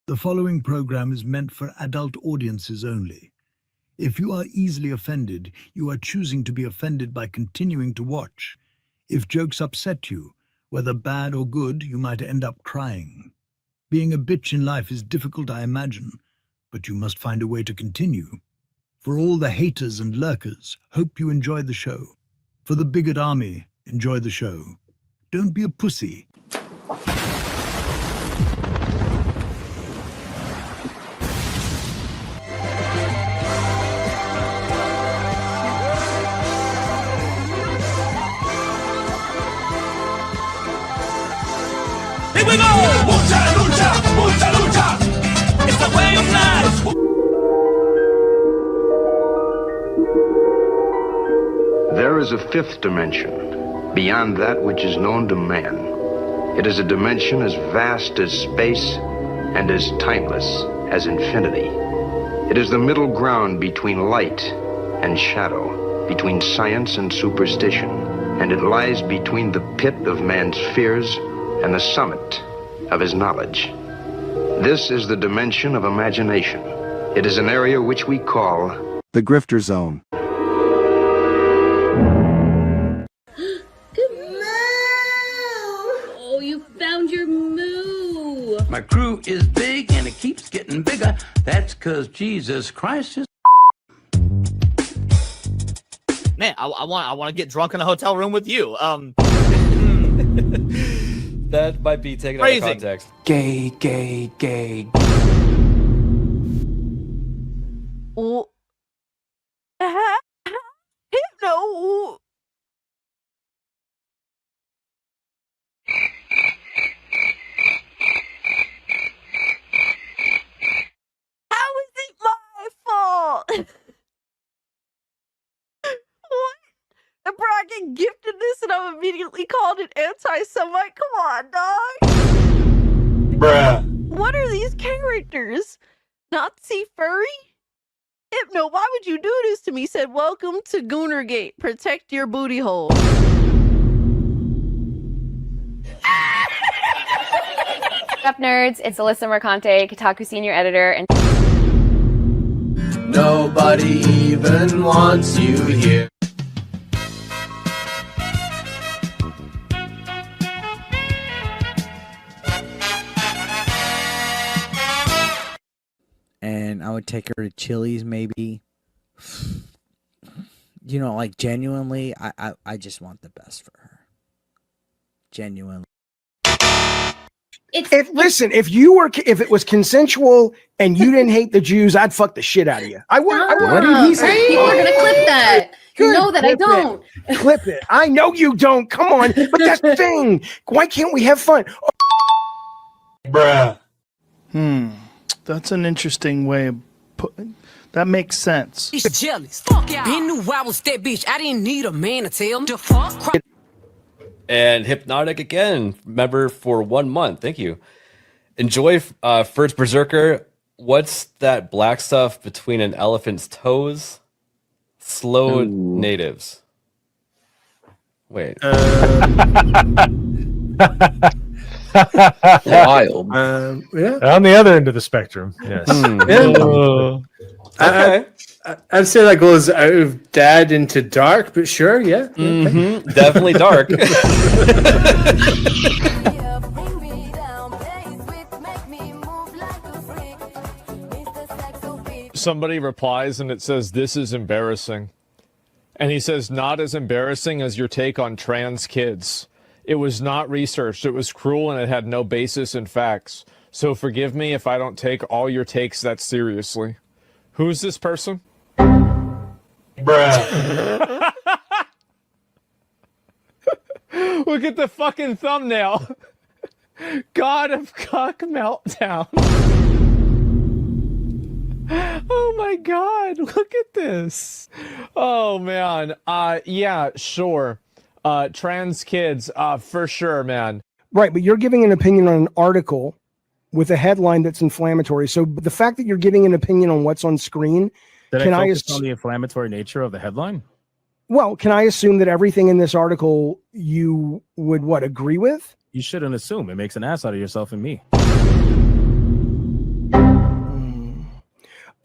The following program is meant for adult audiences only. If you are easily offended, you are choosing to be offended by continuing to watch. If jokes upset you, whether bad or good, you might end up crying. Being a bitch in life is difficult, I imagine, but you must find a way to continue. For all the haters and lurkers, hope you enjoy the show. For the bigot army, enjoy the show. Don't be a pussy. Here we go! Mucha lucha, mucha lucha. It's the way of life. There is a fifth dimension, beyond that which is known to man. It is a dimension as vast as space and as timeless as infinity. It is the middle ground between light and shadow, between science and superstition, and it lies between the pit of man's fears and the summit of his knowledge. This is the dimension of imagination. It is an area which we call the Grifter Zone. Oh, you found your moo. My crew is big and it keeps getting bigger. That's because Jesus Christ is. Man, I want to get drunk in a hotel room with you. That might be taken out of context. Gay, gay, gay. Oh. No. How is it my fault? What? And Bracken gifted this and I'm immediately called an anti-Semite? Come on, dog. Bruh. What are these characters? Nazi furry? Hypno, why would you do this to me? Said, welcome to Goonergate. Protect your booty hole. What's up, nerds? It's Alyssa Mercante, Kotaku senior editor, and nobody even wants you here. And I would take her to Chili's, maybe. You know, like, genuinely, I just want the best for her. Genuinely. Listen, if it was consensual and you didn't hate the Jews, I'd fuck the shit out of you. I would. What did he say? People are gonna clip that. You know that I don't. Clip it. I know you don't. Come on. But that's the thing. Why can't we have fun? Bruh. That's an interesting way of putting. That makes sense. He's jealous. Fuck yeah. He knew I was that bitch. I didn't need a man to tell him to fuck. And Hypnotic again, member for 1 month. Thank you. Enjoy First Berserker. What's that black stuff between an elephant's toes? Slow natives. Wait. Wild. Yeah. On the other end of the spectrum. Yes. Okay. I'd say that goes out of dad into dark, but sure, yeah. Mm-hmm. Definitely dark. Somebody replies and it says, "This is embarrassing." And he says, "Not as embarrassing as your take on trans kids. It was not researched. It was cruel and it had no basis in facts. So forgive me if I don't take all your takes that seriously." Who's this person? Bruh. Look at the fucking thumbnail. God of Cock Meltdown. Oh my God, look at this. Oh man. Yeah, sure. Trans kids, for sure, man. Right, but you're giving an opinion on an article with a headline that's inflammatory. So the fact that you're giving an opinion on what's on screen, can I focus on the inflammatory nature of the headline? Well, can I assume that everything in this article you would agree with? You shouldn't assume. It makes an ass out of yourself and me.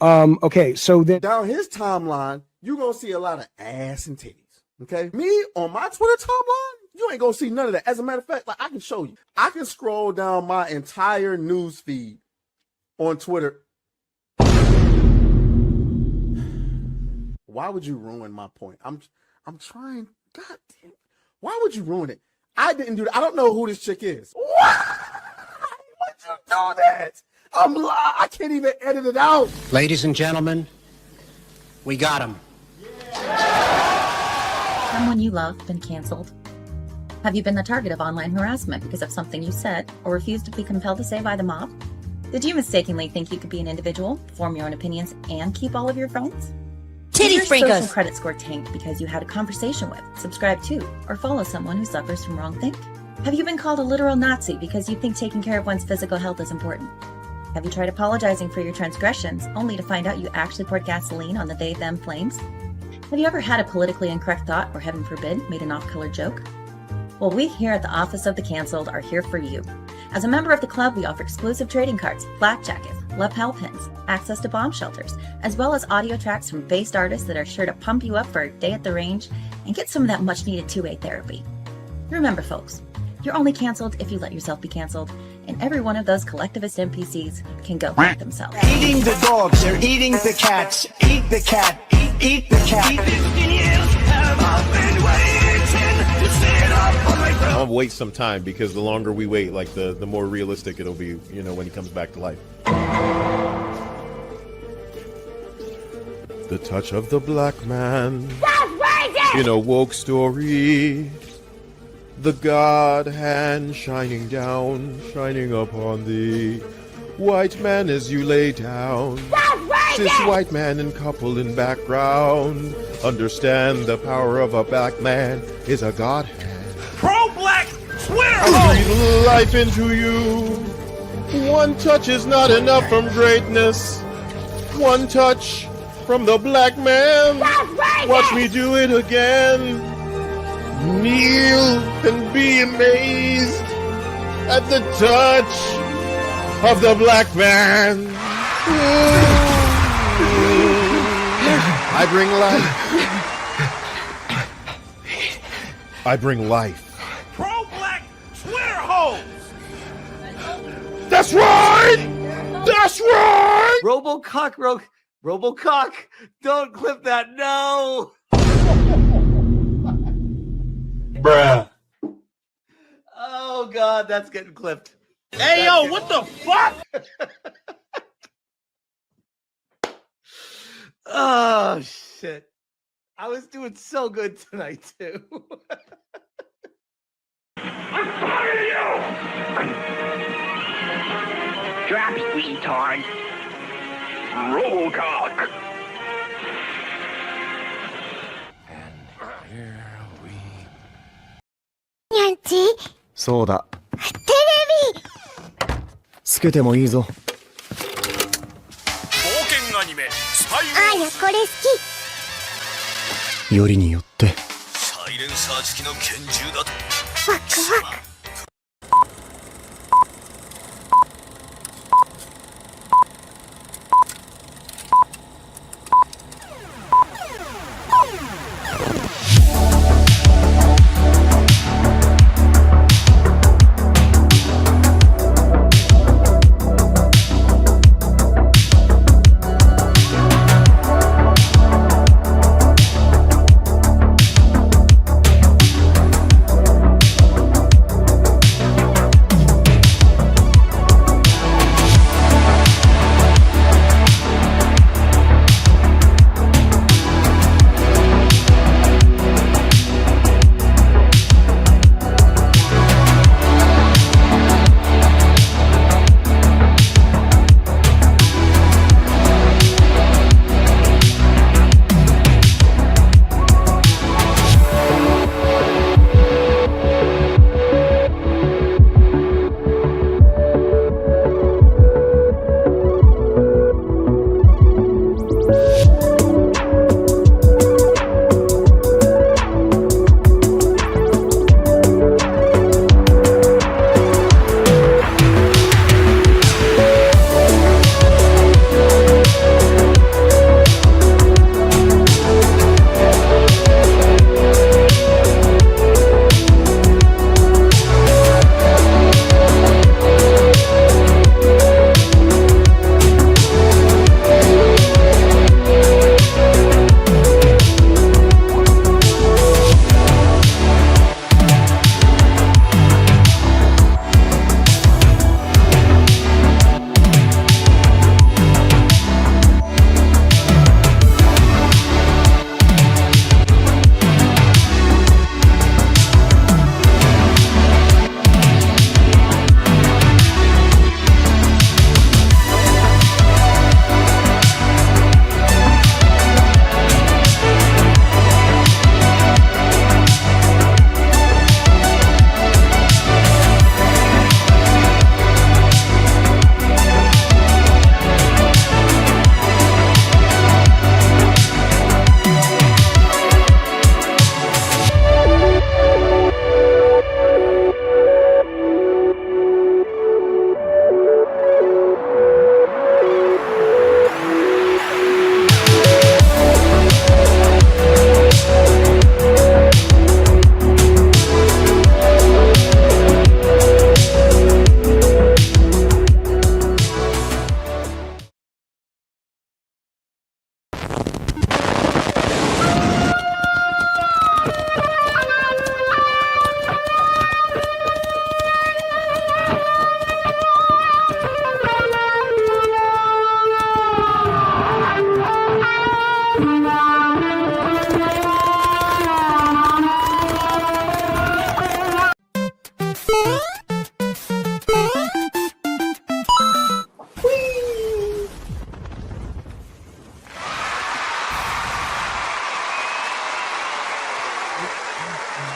Okay, so then down his timeline, you're gonna see a lot of ass and titties. Okay, me on my Twitter timeline, you ain't gonna see none of that. As a matter of fact, like I can show you, I can scroll down my entire news feed on Twitter. Why would you ruin my point? I'm trying. God damn. Why would you ruin it? I didn't do that. I don't know who this chick is. Why would you do that? I can't even edit it out. Ladies and gentlemen, we got him. Someone you love been canceled? Have you been the target of online harassment because of something you said or refused to be compelled to say by the mob? Did you mistakenly think you could be an individual, form your own opinions, and keep all of your friends? Did your social credit score tanked because you had a conversation with, subscribe to, or follow someone who suffers from wrongthink? Have you been called a literal Nazi because you think taking care of one's physical health is important? Have you tried apologizing for your transgressions only to find out you actually poured gasoline on the they-them flames? Have you ever had a politically incorrect thought or, heaven forbid, made an off-color joke? Well, we here at the Office of the Cancelled are here for you. As a member of the club, we offer exclusive trading cards, flak jackets, lapel pins, access to bomb shelters, as well as audio tracks from based artists that are sure to pump you up for a day at the range and get some of that much-needed two-way therapy. Remember, folks, you're only canceled if you let yourself be canceled, and every one of those collectivist NPCs can go fuck themselves. Eating the dogs, they're eating the cats. Eat the cat, eat the cat. I'll wait some time because the longer we wait, like the more realistic it'll be, you know, when he comes back to life. The touch of the black man in a woke story. The God hand shining down, shining upon thee. White man as you lay down. Cis white man and couple in background. Understand the power of a black man is a God hand. Pro-black Twitter! I breathe life into you. One touch is not enough from greatness. One touch from the black man. Watch me do it again. Kneel and be amazed at the touch of the black man. I bring life. I bring life. Pro-black Twitter hoes! That's right! That's right! Robocock, don't clip that, no! Bruh. Oh God, that's getting clipped. Hey, yo, what the fuck? Oh shit. I was doing so good tonight too. I'm tired of you! Drop it, retard. Robocock.にゃんちそうだ。テレビつけてもいいぞ。冒険アニメスパイあやこれ好きよりによってサイレンサー付きの拳銃だとワクワク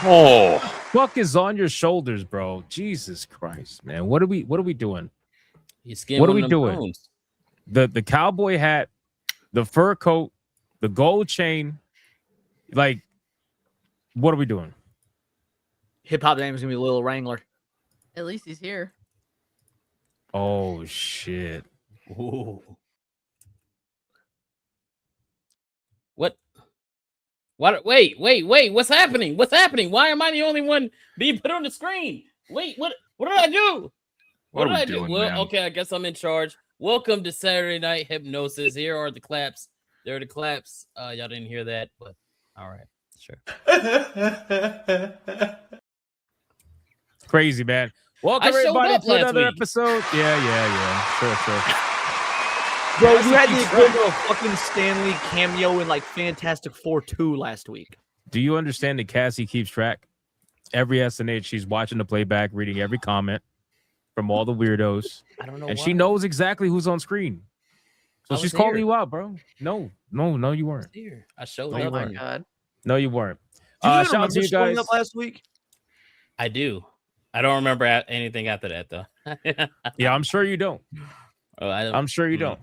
Oh, fuck is on your shoulders, bro? Jesus Christ, man. What are we doing? What are we doing? The cowboy hat, the fur coat, the gold chain. Like, what are we doing? Hip hop name is gonna be Lil Wrangler. At least he's here. Oh shit. Ooh. What? Wait. What's happening? What's happening? Why am I the only one being put on the screen? Wait, what did I do? What did I do? Well, okay, I guess I'm in charge. Welcome to Saturday Night Hypnosis. Here are the claps. There are the claps. Y'all didn't hear that, but all right, sure. Crazy, man. Welcome everybody to another episode. Yeah. Sure. Bro, you had the equivalent of fucking Stanley cameo in like Fantastic Four 2 last week. Do you understand that Cassie keeps track? Every SNH, she's watching the playback, reading every comment from all the weirdos. I don't know. And she knows exactly who's on screen. So she's calling you out, bro. No, you weren't. I showed up. Oh my god. No, you weren't. Do you Shout out to you guys. Up last week? I do. I don't remember anything after that though. Yeah, I'm sure you don't. I'm sure you don't.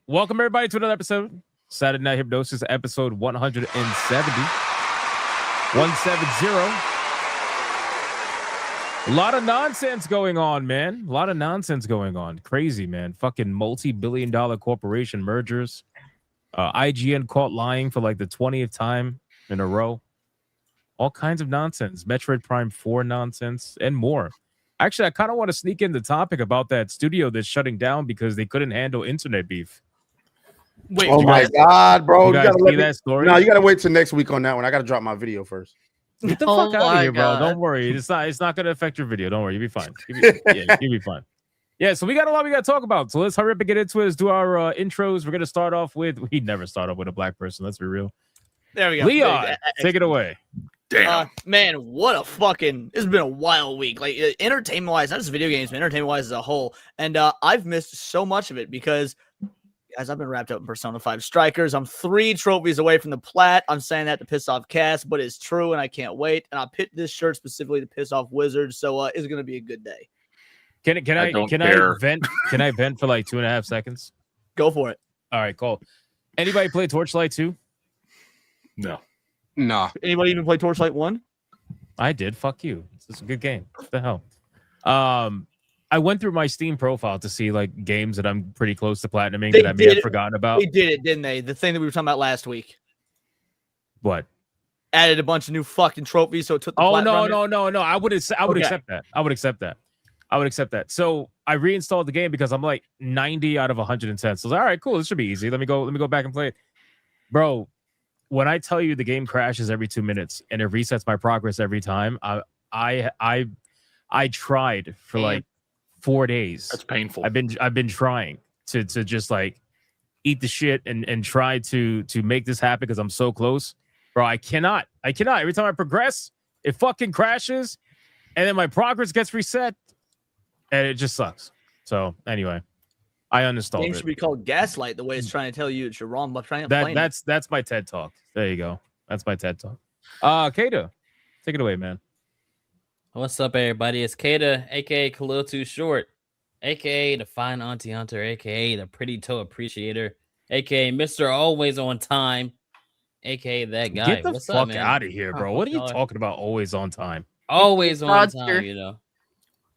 Welcome everybody to another episode. Saturday Night Hypnosis, episode 170. 170. A lot of nonsense going on, man. A lot of nonsense going on. Crazy, man. Fucking multi-billion-dollar corporation mergers. IGN caught lying for like the 20th time in a row. All kinds of nonsense. Metroid Prime 4 nonsense and more. Actually, I kind of want to sneak in the topic about that studio that's shutting down because they couldn't handle internet beef. Wait, oh my God, bro! You guys gotta see that story? No, you gotta wait till next week on that one. I gotta drop my video first. Get the fuck out of here, bro! Don't worry, it's not gonna affect your video. Don't worry, you'll be fine. You'll be fine. Yeah, so we got a lot we got to talk about. So let's hurry up and get into it. Let's do our intros. We're gonna start off with we never start off with a black person. Let's be real. There we go. Leon, take it away. Damn. Man, what a fucking... It's been a wild week. Like, entertainment-wise, not just video games, but entertainment-wise as a whole. And I've missed so much of it because, guys, I've been wrapped up in Persona 5 Strikers. I'm 3 trophies away from the plat. I'm saying that to piss off Cass, but it's true, and I can't wait. And I picked this shirt specifically to piss off Wizards, so it's going to be a good day. Can I vent? Can I vent for like 2.5 seconds? Go for it. All right, cool. Anybody play Torchlight 2? No. Nah. Anybody even play Torchlight 1? I did. Fuck you. It's a good game. What the hell? I went through my Steam profile to see like games that I'm pretty close to platinuming that I may have forgotten about. They did it, didn't they? The thing that we were talking about last week. What? Added a bunch of new fucking trophies, so it took the no. I would accept that. I would accept that. So I reinstalled the game because I'm like 90 out of 110. So I was like, all right, cool. This should be easy. Let me go back and play it. Bro, when I tell you the game crashes every 2 minutes and it resets my progress every time, I tried for like 4 days. That's painful. I've been trying to just like eat the shit and try to make this happen because I'm so close. Bro, I cannot. Every time I progress, it fucking crashes and then my progress gets reset and it just sucks. So anyway, I uninstalled it. Game should be called Gaslight, the way it's trying to tell you that you're wrong by trying to blame it. That's my TED Talk. There you go. That's my TED Talk. Kata, take it away, man. What's up, everybody? It's Kata, aka Khalil Too Short, aka the Fine Auntie Hunter, aka the Pretty Toe Appreciator, aka Mr. Always On Time, aka that guy. Get the What's fuck up, man? out of here, bro. What are you talking about? Always on time. Always on time, you know.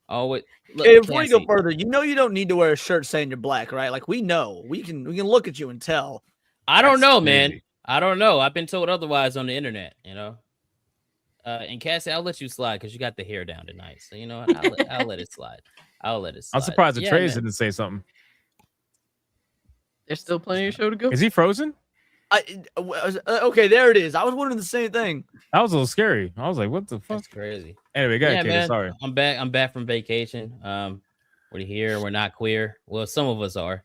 Always. Look, Hey, before you go further, you know you don't need to wear a shirt saying you're black, right? Like we know, we can look at you and tell. I don't know, man. I don't know. I've been told otherwise on the internet, you know. And Cassie, I'll let you slide because you got the hair down tonight. So you know what? I'll let it slide. I'll let it slide. I'm surprised the Trays didn't say something. There's still plenty of show to go. Is he frozen? Okay, there it is. I was wondering the same thing. That was a little scary. I was like, what the fuck? That's crazy. Anyway, go ahead, Katie. Man. Sorry. I'm back from vacation. We're here. We're not queer. Well, some of us are.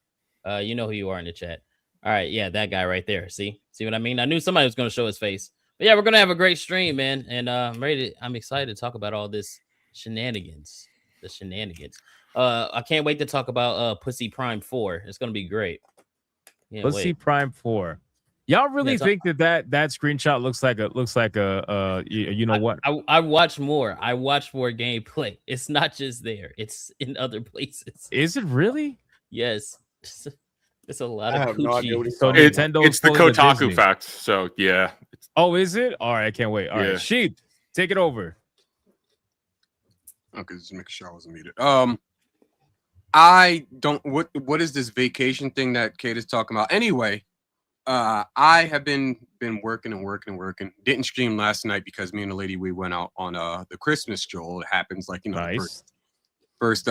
You know who you are in the chat. All right, yeah, that guy right there. See what I mean? I knew somebody was going to show his face. But yeah, we're gonna have a great stream, man, and I'm excited to talk about all this shenanigans. The shenanigans. I can't wait to talk about Pussy Prime 4. It's gonna be great. Pussy Prime 4. Y'all really Yes, think that screenshot looks like a you know what? I watch more. I watch more gameplay. It's not just there. It's in other places. Is it really? Yes. It's a lot I of have no idea what coochie. he's So talking about. Nintendo's It's the pulling a Kotaku Disney. fact. So yeah. Oh, is it? All right, I can't wait. All right, Yeah. Sheep, take it over. Okay, just make sure I wasn't muted. I don't. What is this vacation thing that Kate is talking about? Anyway, I have been working and working. Didn't stream last night because me and the lady we went out on the Christmas stroll. It happens like the first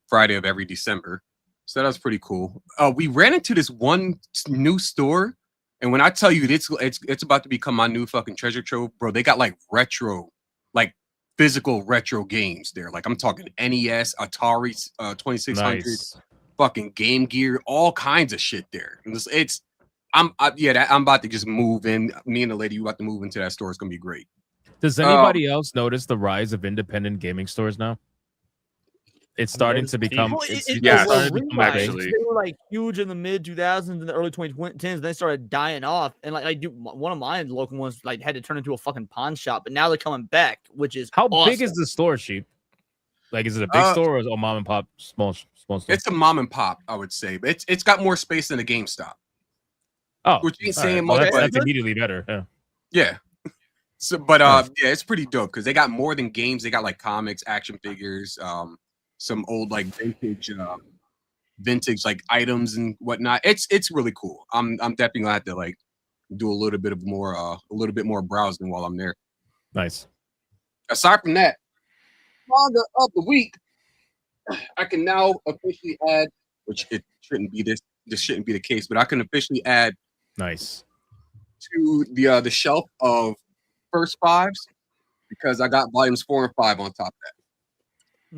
Friday of every December. So that was pretty cool. We ran into this one new store, and when I tell you it's about to become my new fucking treasure trove, bro. They got like retro, like physical retro games there. Like I'm talking NES, Atari 2600, fucking Game Gear, all kinds of shit there. And I'm about to just move in. Me and the lady about to move into that store. It's gonna be great. Does anybody else notice the rise of independent gaming stores now? It's starting to become. It's starting to become a thing. They were like huge in the mid 2000s and the early 2010s. They started dying off, and one of my local ones like had to turn into a fucking pawn shop. But now they're coming back, which is How awesome. big is the store, Sheep? Like, is it a big store or is it a mom and pop small store? It's a mom and pop, I would say, but it's got more space than a GameStop. Oh, which ain't all saying right. much. Well, but that's immediately better. Yeah. Yeah. So, but yeah, it's pretty dope because they got more than games. They got like comics, action figures, some old like vintage like items and whatnot. It's really cool. I'm definitely gonna have to like do a little bit more browsing while I'm there. Nice. Aside from that, manga of the week, I can now officially add, which it shouldn't be this shouldn't be the case, but I can officially add nice to the shelf of first fives because I got volumes 4 and 5 on top of that.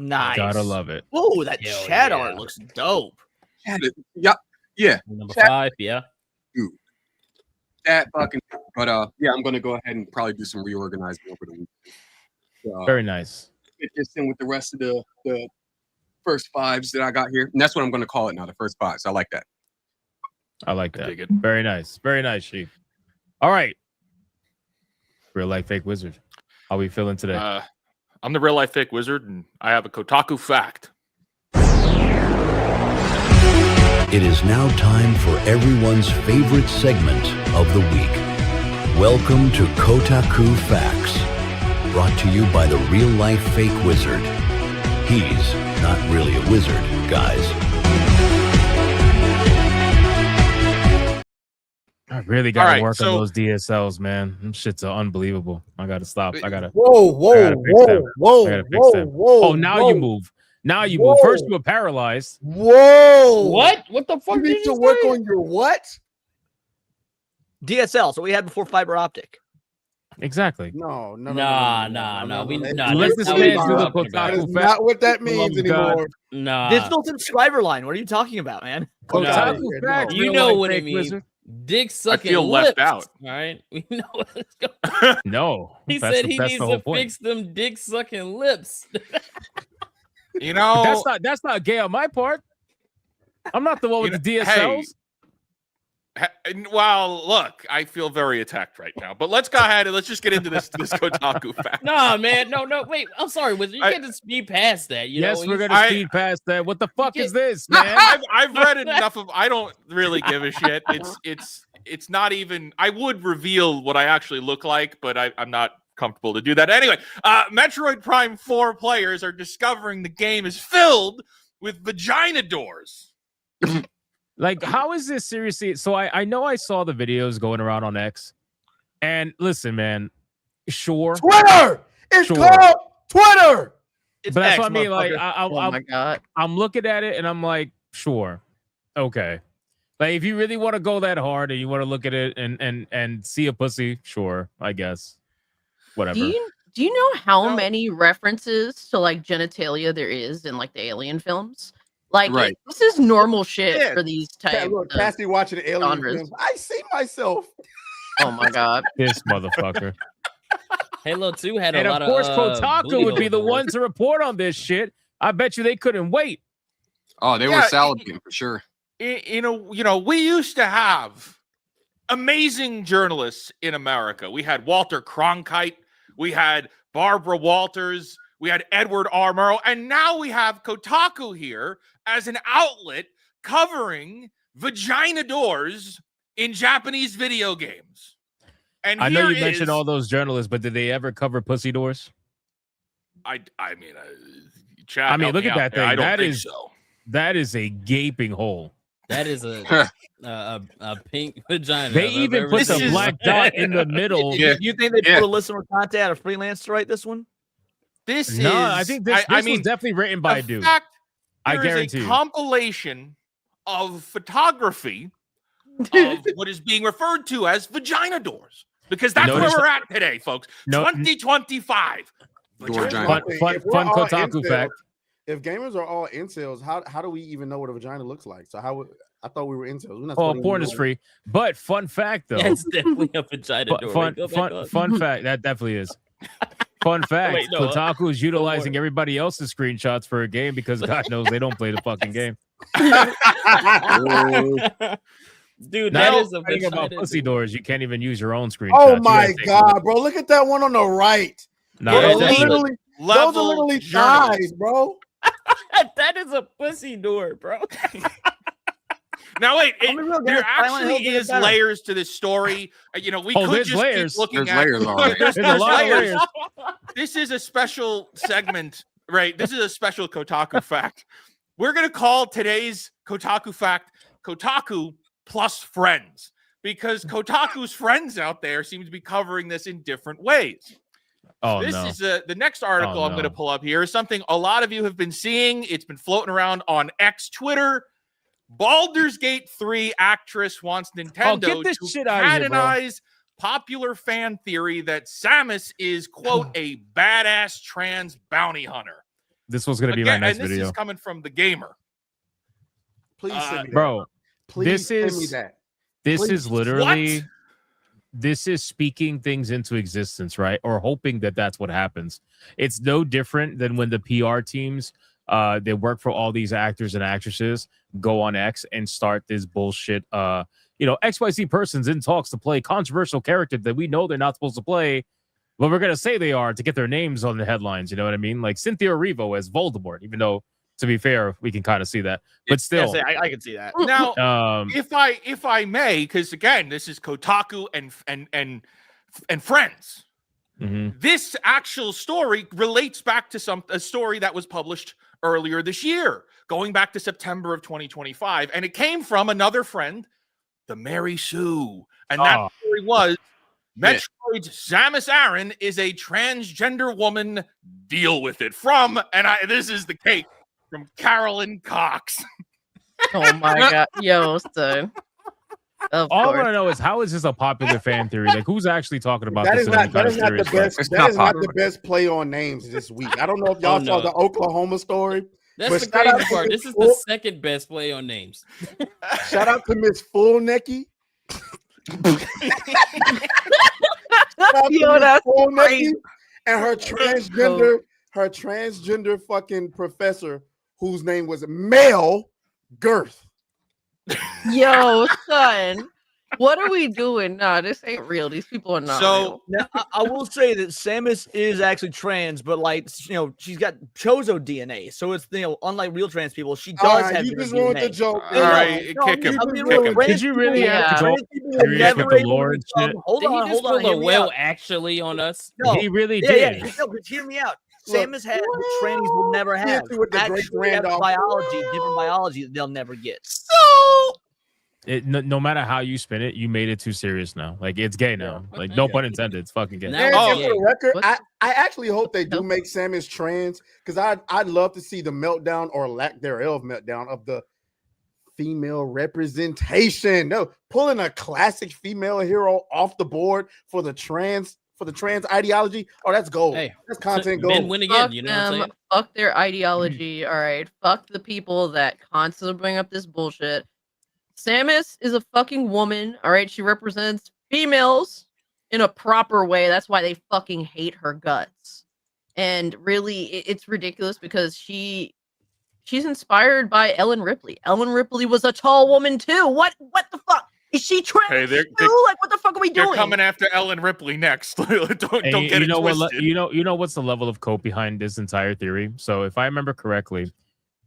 Nice. Gotta love it. Oh, that chat art looks dope. Yeah. Number 5, yeah. Dude. That fucking yeah, I'm gonna go ahead and probably do some reorganizing over the week. Very nice. Fit this in with the rest of the first fives that I got here. And that's what I'm gonna call it now, the first fives. I like that. I like that. Very nice. Very nice, Chief. All right. Real life fake wizard. How we feeling today? I'm the real life fake wizard, and I have a Kotaku fact. It is now time for everyone's favorite segment of the week. Welcome to Kotaku Facts, brought to you by the real life fake wizard. He's not really a wizard, guys. I really gotta right, work on those DSLs, man. Them shits are unbelievable. I gotta stop. I gotta. Whoa. I gotta fix them. Oh, now you move. Now you move. First you were paralyzed. Whoa. What? What the fuck? You need to work on your what? DSL. So we had before fiber optic. Exactly. No. Let this man do the That Kotaku is fact. not what that means Oh, God. anymore. Nah. Digital subscriber line. What are you talking about, man? Kotaku fact. You real know life what it fake means. wizard. Dick sucking feel left lips. out. All right. We know what's going on. No. He that's said the- he that's needs the whole to point. fix them dick sucking lips. You know, That's not gay on my part. I'm not the one with the DSLs. Well, look, I feel very attacked right now. But let's go ahead and let's just get into this Kotaku fact. Nah, man. No. Wait. I'm sorry, Wizard. You can't just speed past that. You Yes, know? we're gonna speed past that. What the fuck is this, man? I've read enough of. I don't really give a shit. It's not even. I would reveal what I actually look like, but I'm not comfortable to do that. Anyway, Metroid Prime 4 players are discovering the game is filled with vagina doors. Like, how is this seriously? So I know I saw the videos going around on X, and listen, man, sure, Twitter. It's called Twitter. But that's X, what I mean. Like, motherfucker. Oh my God. I'm looking at it and I'm like, sure, okay. Like, if you really want to go that hard and you want to look at it and see a pussy, sure, I guess, whatever. Do you know how many references to like genitalia there is in like the Alien films? Like, Right. this is normal shit Yeah. for these Yeah, types look, of Cassie watching the alien genres. films. I see myself. Oh my God. This motherfucker. Halo 2 had a And lot of course, of Kotaku would be the one one to report on this shit. I bet you they couldn't wait. Oh, they were salivating for sure. You know, we used to have amazing journalists in America. We had Walter Cronkite, we had Barbara Walters, we had Edward R. Murrow, and now we have Kotaku here as an outlet covering vagina doors in Japanese video games. And I know here you mentioned is- all those journalists, but did they ever cover pussy doors? Chad, I mean, help look me at out that there. thing. I don't That think is so. that is a gaping hole. That is a pink vagina. They I've even ever put the seen. black dot in the middle. You think they put a listener contact out of freelance to write this one? I think this was definitely written by a dude. I There is guarantee a you. compilation of photography of what is being referred to as vagina doors, because that's Notice- where we're at today, folks. No- 2025. Fun If we're all Kotaku incels- fact. If gamers are all incels, how do we even know what a vagina looks like? So I thought we were incels. We're not Oh, supposed to porn even is know. free. But fun fact, though. That's definitely a vagina door. Wait, go back up. Fun fact. That definitely is. Fun fact. Wait, no, Kotaku is utilizing everybody else's screenshots for a game because God knows they don't play the fucking game. Dude, Now, that is a thing about vagina pussy doors. You can't even use your own screenshots. Oh You my gotta take god, bro! Look at that one on the right. Nah, Bro, that's those, are definitely- literally, those Level are literally journalist. thighs, bro. That is a pussy door, bro. Now wait, real, there guys, Silent Hill actually did it is better. layers to this story. We Oh, could there's just layers. keep looking There's at layers, all right. There's There's a lot of layers. layers. This is a special segment, right? This is a special Kotaku fact. We're gonna call today's Kotaku fact Kotaku plus friends, because Kotaku's friends out there seem to be covering this in different ways. Oh, This no. is the next article Oh, I'm going to no. pull up here is something a lot of you have been seeing. It's been floating around on X Twitter. Baldur's Gate 3 actress wants Nintendo get this to shit outta here, bro. canonize popular fan theory that Samus is, quote, a badass trans bounty hunter. This was going to be my Again, next and this video. is coming from the gamer. Please send me that. Bro, Please this send me is that. this Please. is literally this is speaking things into existence, right? Or hoping that that's what happens. It's no different than when the PR teams they work for all these actors and actresses go on X and start this bullshit XYZ person's in talks to play controversial character that we know they're not supposed to play, but we're gonna say they are to get their names on the headlines. You know what I mean? Like Cynthia Erivo as Voldemort, even though, to be fair, we can kind of see that, but still. Yes, I can see that. Now, Um, if I may, because again, this is Kotaku and friends. mhm. This actual story relates back to a story that was published earlier this year, going back to September of 2025, and it came from another friend, the Mary Sue, and that Oh. story was Metroid's Samus Aran is a transgender woman. Deal with it. This is the cake from Carolyn Cox. Oh my god, yo, son. Of All I course. want to know is how is this a popular fan theory? Like, who's actually talking about That this? is in any not kind that of is not the serious way? best. That is not the best play on names this week. I don't know if y'all saw the Oklahoma story. That's but the shout out crazy to part. Miss This is the Full- second best play on names. Shout out to Miss Fullnecky. Yo, that's crazy. And her transgender fucking professor, whose name was Mel Girth. Yo, son. What are we doing? Nah, this ain't real. These people are not real. Now, I will say that Samus is actually trans, but she's got Chozo DNA, so it's unlike real trans people, she does All right, have you different just ruined DNA. the joke. All right, kick him. I mean, Kick him. trans Did you really people- have to go trans people were serious never with the able lore to and become- shit? Hold Did he on, just hold on. pull a hear me well out. actually on us? No. He really Yeah, did. no, but hear me out. Look, Samus has what trannies will never Hit have. you with the great Actually have Randolph. biology, different biology that they'll never get. No matter how you spin it, you made it too serious now. Like, it's gay now. Like, no pun intended. It's fucking gay. Now And it's for the gay. record, What? I actually hope they do make Samus trans, because I'd love to see the meltdown or lack thereof meltdown of the female representation. No, pulling a classic female hero off the board for the trans ideology. Oh, that's gold. Hey, that's content men gold. win again. Fuck You know what I'm them. saying? Fuck their ideology. All right. Fuck the people that constantly bring up this bullshit. Samus is a fucking woman. All right. She represents females in a proper way. That's why they fucking hate her guts. And really, it's ridiculous because she's inspired by Ellen Ripley. Ellen Ripley was a tall woman too. What the fuck? Is she trans Hey, too? Like, what the fuck are we doing? They're coming after Ellen Ripley next. don't get it twisted. You know what's the level of cope behind this entire theory? So if I remember correctly,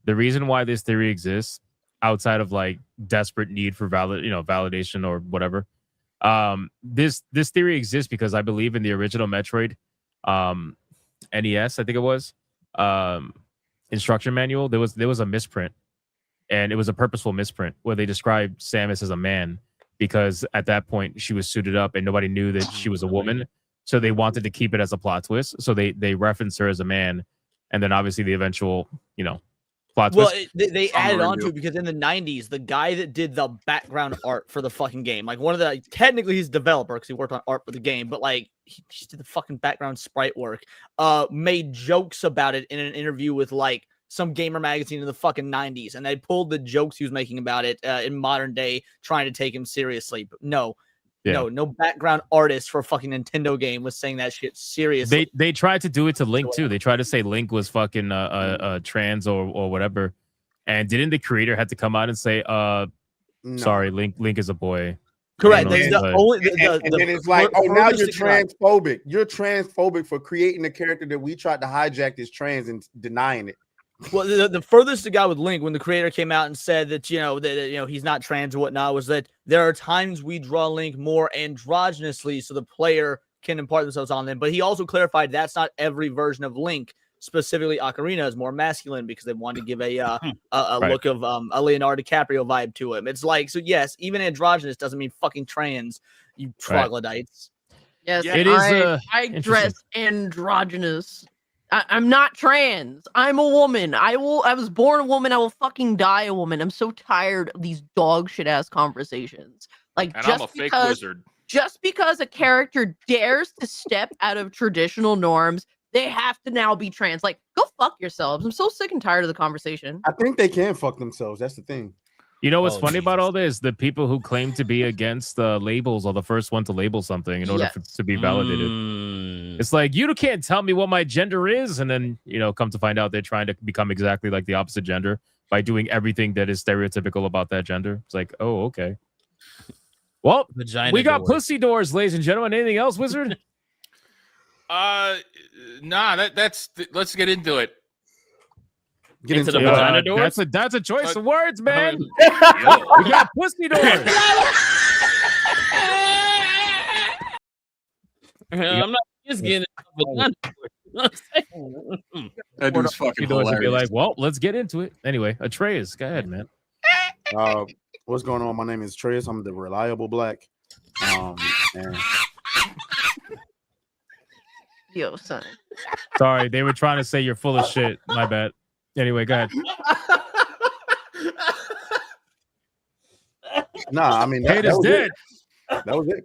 the reason why this theory exists, outside of like desperate need for validation or whatever, this theory exists because I believe in the original Metroid, NES, I think it was, instruction manual. There was a misprint, and it was a purposeful misprint where they described Samus as a man, because at that point she was suited up and nobody knew that she was a woman. So they wanted to keep it as a plot twist. So they referenced her as a man. And then obviously the eventual, plot Well, twist. they added on to it because in the 90s, the guy that did the background art for the fucking game, like technically he's a developer because he worked on art for the game, but like he just did the fucking background sprite work, made jokes about it in an interview with like some gamer magazine in the fucking 90s, and they pulled the jokes he was making about it in modern day, trying to take him seriously. But no background artist for a fucking Nintendo game was saying that shit seriously. They tried to do it to Link too. They tried to say Link was fucking trans or whatever, and didn't the creator had to come out and say, sorry, Link is a boy. Correct. And then it's like, oh, now you're transphobic. You're transphobic for creating a character that we tried to hijack as trans and denying it. Well, the furthest it got with Link, when the creator came out and said that he's not trans or whatnot, was that there are times we draw Link more androgynously so the player can impart themselves on them. But he also clarified that's not every version of Link. Specifically, Ocarina is more masculine because they wanted to give a look of a Leonardo DiCaprio vibe to him. It's like, so yes, even androgynous doesn't mean fucking trans, you troglodytes. Yes, it is. I dress androgynous. I'm not trans. I'm a woman. I was born a woman. I will fucking die a woman. I'm so tired of these dog shit ass conversations. Like, And I'm a fake wizard. Just because a character dares to step out of traditional norms, they have to now be trans. Like, go fuck yourselves. I'm so sick and tired of the conversation. I think they can fuck themselves. That's the thing. You know what's funny about all this? The people who claim to be against labels are the first one to label something in order to be validated. It's like, you can't tell me what my gender is, and then come to find out they're trying to become exactly like the opposite gender by doing everything that is stereotypical about that gender. It's like, oh, okay. Well, we got pussy doors, ladies and gentlemen. Anything else, Wizard? Nah, let's get into it. Get into the vagina doors? That's a choice of words, man. We got pussy doors. I'm not just getting into That dude's fucking hilarious. Be like, well, let's get into it. Anyway, Atreus, go ahead, man. What's going on? My name is Atreus. I'm the reliable black. And Yo, son. Sorry, they were trying to say you're full of shit. My bad. Anyway, go ahead. Nah, I mean, Kate is dead. That was it.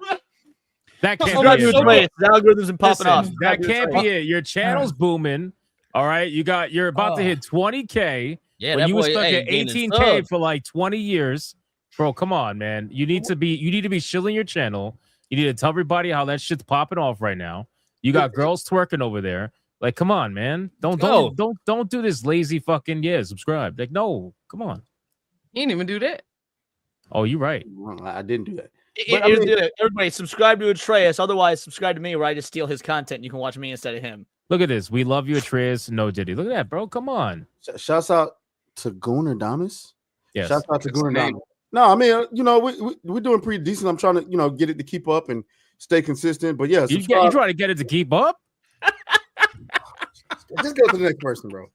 That can't be it. The algorithms and popping off. That can't be it. Your channel's booming. All right, you're about to hit 20K. Yeah, when that you were boy, stuck hey, at gaining 18K subs. for like 20 years, bro. Come on, man. You need to be shilling your channel. You need to tell everybody how that shit's popping off right now. You got girls twerking over there. Like, come on, man. Don't do this lazy fucking subscribe. Like, no, come on. He didn't even do that. Oh, you're right. I didn't do that. Everybody subscribe to Atreus. Otherwise, subscribe to me where I just steal his content. You can watch me instead of him. Look at this. We love you, Atreus. No Diddy. Look at that, bro. Come on. Shouts out to Gunnar Damas. Yes. Shouts out to Gunnar Damas. No, I mean, we're doing pretty decent. I'm trying to, get it to keep up and stay consistent. But yeah, you trying to get it to keep up? Just go to the next person, bro.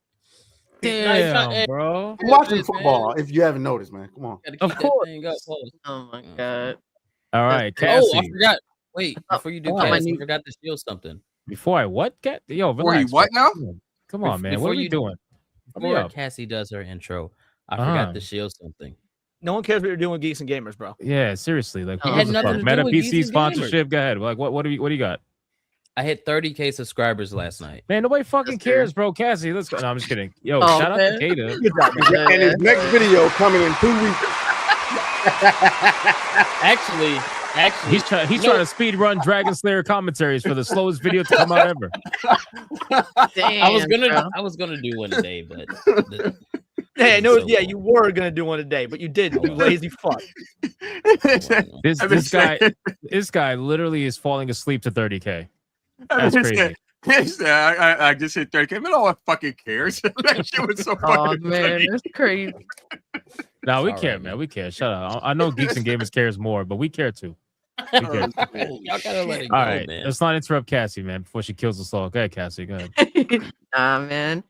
Damn, bro. I'm watching football. If you haven't noticed, man, come on. Of course. Oh my god. All right, Cassie. Oh, I forgot. Wait, before you do Cassie, I forgot to steal something. Before I what? Yo, Before you relax, what bro. now? Come on, man. What are you doing? Before Cassie does her intro, I forgot to shield something. No one cares what you're doing with Geeks and Gamers, bro. Yeah, seriously. Like, It had nothing to do Meta with PC Geeks and sponsorship. Go ahead. Like, what do you got? I hit 30K subscribers last night. Man, nobody fucking cares, bro. Cassie, let's go. No, I'm just kidding. Yo, Oh, shout out man. to Kata. And his next video coming in 2 weeks. Actually, He's trying to speed run Dragon Slayer commentaries for the slowest video to come out ever. Damn, I was gonna do one today, but Hey, I know. Yeah, you were gonna do one today, but you didn't. You lazy fuck. This guy literally is falling asleep to 30K. That's crazy. I just hit 30K, but no one fucking cares. That shit was so Oh fucking man, funny. it's crazy. No, we care, man. We care. Shut up. I know Geeks and Gamers cares more, but we care too. We care. Y'all gotta let it go, All right, man. let's not interrupt Cassie, man, before she kills us all. Go ahead, Cassie. Go ahead. Nah, man.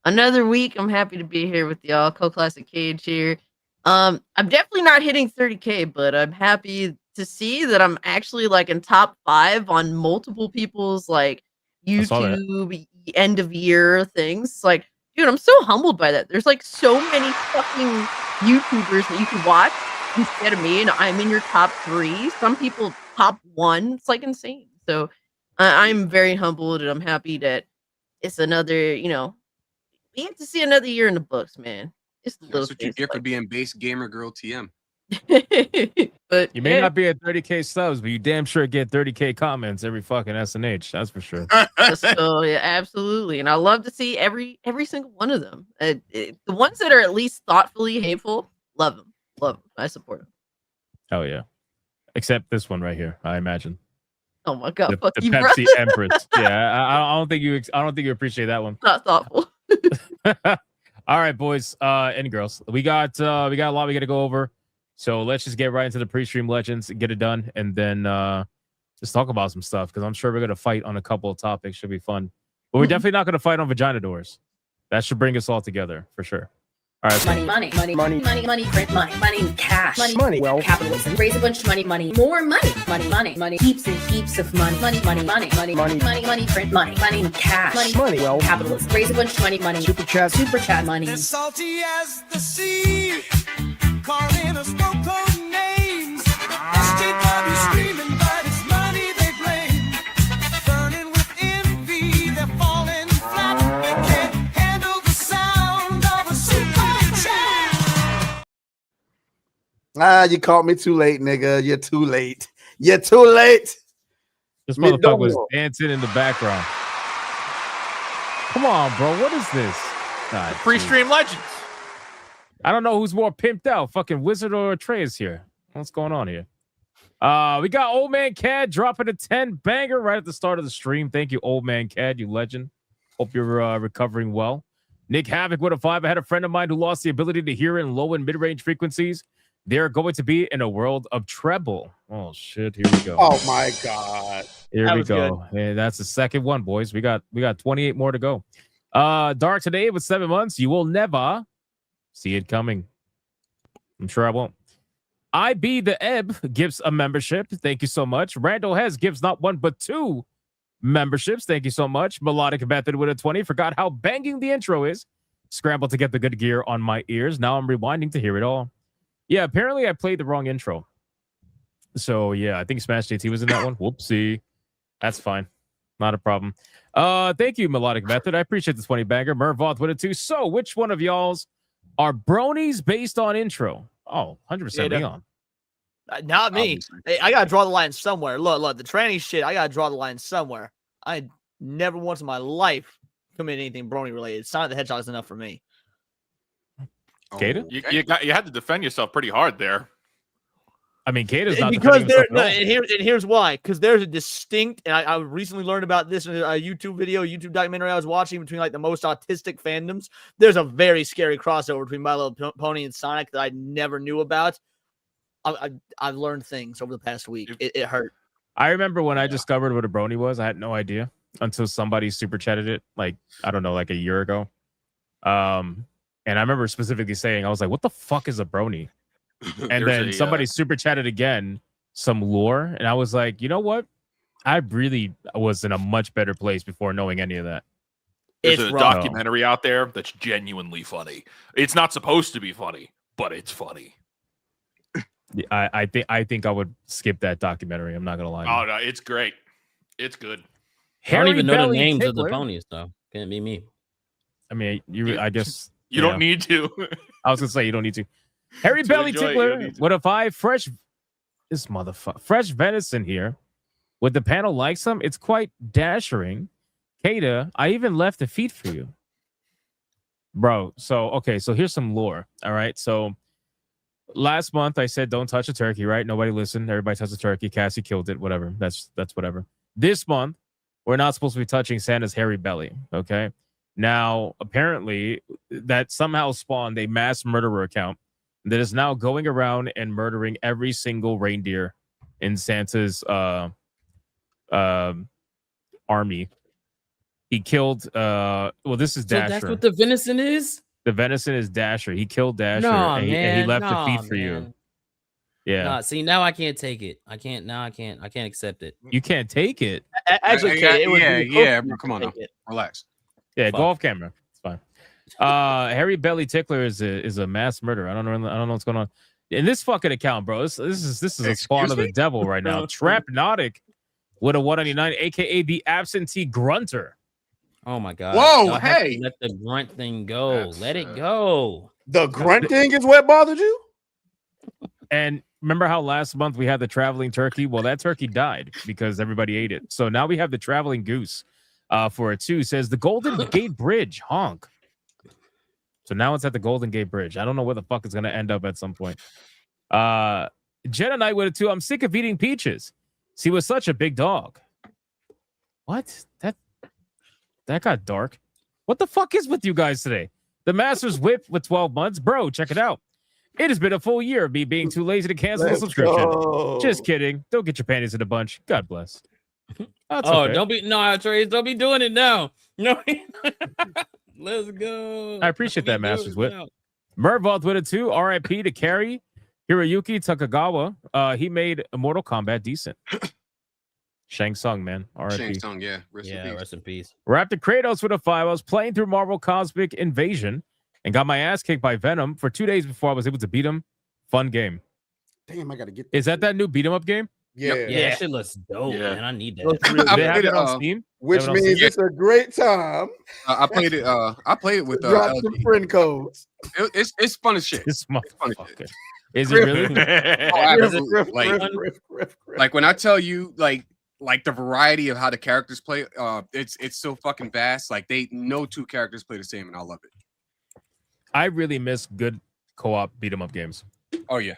Another week. I'm happy to be here with y'all. Co-Classic Cage here. I'm definitely not hitting 30K, but I'm happy to see that I'm actually like in top 5 on multiple people's like YouTube end of year things. Like, dude, I'm so humbled by that. There's like so many fucking YouTubers that you can watch instead of me, and I'm in your top 3. Some people top 1. It's like insane. So I'm very humbled, and I'm happy that it's another, you know, we get to see another year in the books, man. It's the That's what you get for being base gamer girl TM. But You may not be at 30K subs, but you damn sure get 30K comments every fucking SNH. That's for sure. So yeah, absolutely, and I love to see every single one of them. The ones that are at least thoughtfully hateful, love them. I support them. Oh yeah, except this one right here. I imagine Oh my god, the fuck you, Pepsi brother. Empress. Yeah, I don't think you appreciate that one. Not thoughtful. All right, boys and girls, we got a lot we got to go over. So let's just get right into the pre-stream legends and get it done, and then just talk about some stuff because I'm sure we're gonna fight on a couple of topics. Should be fun, but we're definitely not gonna fight on vagina doors. That should bring us all together for sure. All right, Money, print money, cash, Money, well. capitalism, raise a bunch of money, more money, heaps and heaps of money, print money, cash, Money, well. capitalism, raise a bunch of money, Super chat money. As salty as the sea, calling us no-code names. SJW screaming, but it's money they blame. Burning with envy, they're falling flat. They can't handle the sound of a super chat. You caught me too late, nigga. You're too late. You're too late. This Me motherfucker don't was know. dancing in the background. Come on, bro. What is this? God, Pre-stream legends. I don't know who's more pimped out, fucking Wizard or Atreus here. What's going on here? We got Old Man Cad dropping a 10 banger right at the start of the stream. Thank you, Old Man Cad, you legend. Hope you're recovering well. Nick Havoc with a 5. I had a friend of mine who lost the ability to hear in low and mid-range frequencies. They're going to be in a world of treble. Oh shit! Here we go. Oh my god. Here we go. Yeah, that's the second one, boys. We got 28 more to go. Dark today with 7 months. You will never see it coming. I'm sure I won't. IB the Ebb gives a membership. Thank you so much. Randall Hez gives not 1 but 2 memberships. Thank you so much. Melodic Method with a 20. Forgot how banging the intro is. Scrambled to get the good gear on my ears. Now I'm rewinding to hear it all. Yeah, apparently I played the wrong intro. So yeah, I think Smash JT was in that one. Whoopsie. That's fine. Not a problem. Thank you, Melodic Method. I appreciate the 20 banger. Mervoth with a 2. So which one of y'all's are bronies based on intro? Oh, 100% Leon. Not me. Hey, I gotta draw the line somewhere. Look, the tranny shit. I gotta draw the line somewhere. I never once in my life committed anything brony related. Sonic the Hedgehog is enough for me. Kata? You had to defend yourself pretty hard there. I mean, Kata's not because defending there. himself at all. And here's why. Because there's a distinct, and I recently learned about this in a YouTube documentary I was watching between like the most autistic fandoms. There's a very scary crossover between My Little Pony and Sonic that I never knew about. I've learned things over the past week. It hurt. I remember when I discovered what a brony was. I had no idea until somebody super chatted it, like I don't know, like a year ago. And I remember specifically saying, I was like, "What the fuck is a brony?" And then somebody super chatted again some lore, and I was like, you know what? I really was in a much better place before knowing any of that. There's a documentary out there that's genuinely funny. It's not supposed to be funny, but it's funny. I think I would skip that documentary. I'm not gonna lie. Oh no, it's great. It's good. I don't even know the names of the ponies, though. Can't be me. I mean, I guess you don't need to. I was gonna say you don't need to. Harry Belly Tickler, what if I fresh venison here? Would the panel like some? It's quite dashering. Kata, I even left the feet for you. Bro, so here's some lore. All right. So last month I said don't touch a turkey, right? Nobody listened. Everybody touched a turkey. Cassie killed it. Whatever. That's whatever. This month, we're not supposed to be touching Santa's hairy belly. Okay. Now, apparently, that somehow spawned a mass murderer account that is now going around and murdering every single reindeer in Santa's army. He killed this is Dasher. So that's what the venison is? The venison is Dasher. He killed Dasher and he left the feet for you. Yeah. Nah, see, now I can't take it. I can't accept it. You can't take it. Actually, bro, come on now. Relax. Yeah, go off camera. It's fine. Hairy Belly Tickler is a mass murderer. I don't know what's going on. In this fucking account, bro. This is a spawn of the devil right now. Trapnotic with a 199, aka the absentee grunter. Oh my god. Whoa, Y'all have to hey. let the grunt thing go. Let it go. The grunt thing is what bothered you? And remember how last month we had the traveling turkey? Well, that turkey died because everybody ate it. So now we have the traveling goose for it too. Says the Golden Gate Bridge, honk. So now it's at the Golden Gate Bridge. I don't know where the fuck it's going to end up at some point. Jenna Knight with it too. I'm sick of eating peaches. He was such a big dog. What? That got dark. What the fuck is with you guys today? The Master's Whip with 12 months. Bro, check it out. It has been a full year of me being too lazy to cancel the subscription. go. Just kidding. Don't get your panties in a bunch. God bless. That's Oh, okay. Trace, don't be doing it now. No. Let's go. I appreciate that, Don't be doing Master's it Whip. now. Mervoth with it too. RIP to Carrie. Hiroyuki Takagawa. He made Mortal Kombat decent. Shang Tsung, man. RIP. Shang Tsung, yeah. Rest in peace. Raptor Kratos with a 5. I was playing through Marvel Cosmic Invasion and got my ass kicked by Venom for 2 days before I was able to beat him. Fun game. Damn, I gotta get Is that new beat 'em up game? Yeah. Yeah, that shit looks dope, Yeah. man. I need Looks that. really- I they have played it it, on Steam? Which They have it on means Steam? it's a great time. I played it with Drop some LG. friend codes. It's fun as shit. This It's fun as motherfucker. shit. Is it really? Oh, absolutely. Like when I tell you, like the variety of how the characters play, it's so fucking vast. Like no two characters play the same, and I love it. I really miss good co-op beat 'em up games. Oh yeah.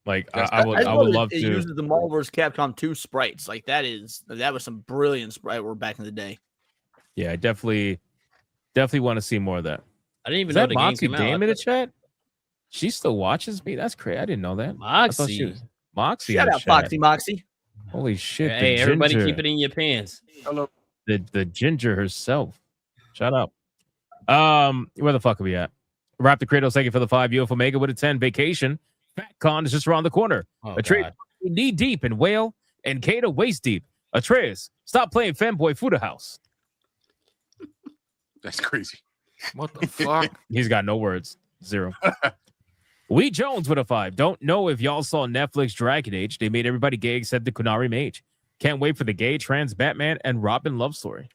Like Yes, I would love it to. uses the Marvel vs. Capcom 2 sprites. Like that was some brilliant sprite work back in the day. Yeah, I definitely want to see more of that. I didn't even Is know that the game Moxie came out. Dame I in the thought- chat? She still watches me. That's crazy. I didn't know that. I thought she Moxie. was Moxie. Shout in the out chat. Foxy Moxie. Holy shit! Hey, the everybody ginger. keep it in your pants. Hello. The ginger herself. Shut up. Where the fuck are we at? Raptor Kratos, thank you for the 5. UFO Omega with a 10. Vacation. FatCon is just around the corner. Oh, Atreus God. knee deep in whale and Kata waist deep. Atreus, stop playing fanboy Fuda House. That's crazy. What the fuck? He's got no words. 0. Wee Jones with a 5. Don't know if y'all saw Netflix Dragon Age. They made everybody gay except the Kunari Mage. Can't wait for the gay trans Batman and Robin love story.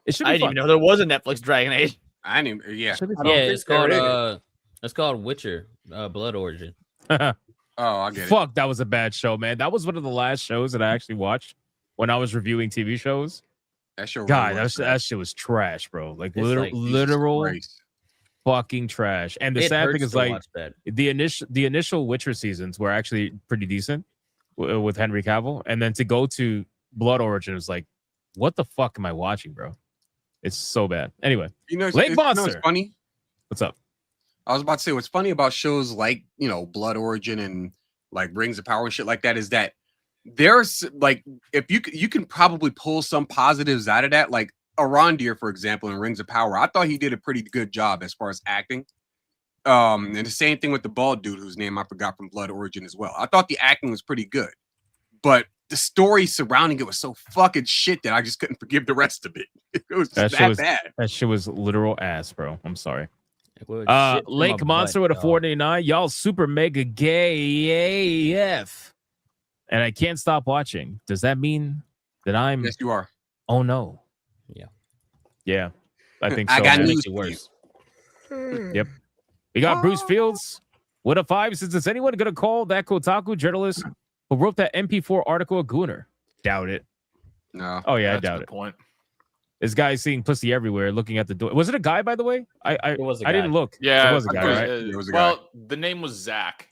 It should be I didn't fun. even know there was a Netflix Dragon Age. I didn't even, yeah. Should be fun. Yeah, think it's called Witcher, Blood Origin. Oh, I get it. Fuck, that was a bad show, man. That was one of the last shows that I actually watched when I was reviewing TV shows. That show. God, really was that shit was trash, bro. Like It's like, Jesus literal Christ. fucking trash. And the It sad thing hurts is, to like, watch that. the initial Witcher seasons were actually pretty decent with Henry Cavill, and then to go to Blood Origin was like, what the fuck am I watching, bro? It's so bad. Anyway, You know, Lake you know Monster. what's funny? What's up? I was about to say what's funny about shows like, Blood Origin and like Rings of Power and shit like that is that there's like, if you can probably pull some positives out of that, like Arondir, for example, in Rings of Power. I thought he did a pretty good job as far as acting. And the same thing with the bald dude whose name I forgot from Blood Origin as well. I thought the acting was pretty good, but the story surrounding it was so fucking shit that I just couldn't forgive the rest of it. It was just that bad. That shit was literal ass, bro. I'm sorry. It was shit from Lake my Monster butt, with a dog. 489. Y'all super mega gay AF. And I can't stop watching. Does that mean that I'm Yes, you are. Oh no. Yeah. Yeah. I think I so. got man. news Makes it for you. worse. Yep. We got Bruce Fields with a 5. Is anyone gonna call that Kotaku journalist who wrote that MP4 article a gooner? Doubt it. No. Oh yeah, I That's doubt the it. point. This guy's seeing pussy everywhere, looking at the door. Was it a guy, by the way? It was a I guy. didn't look. Yeah, it was a guy, right? It was a guy. Well, the name was Zach.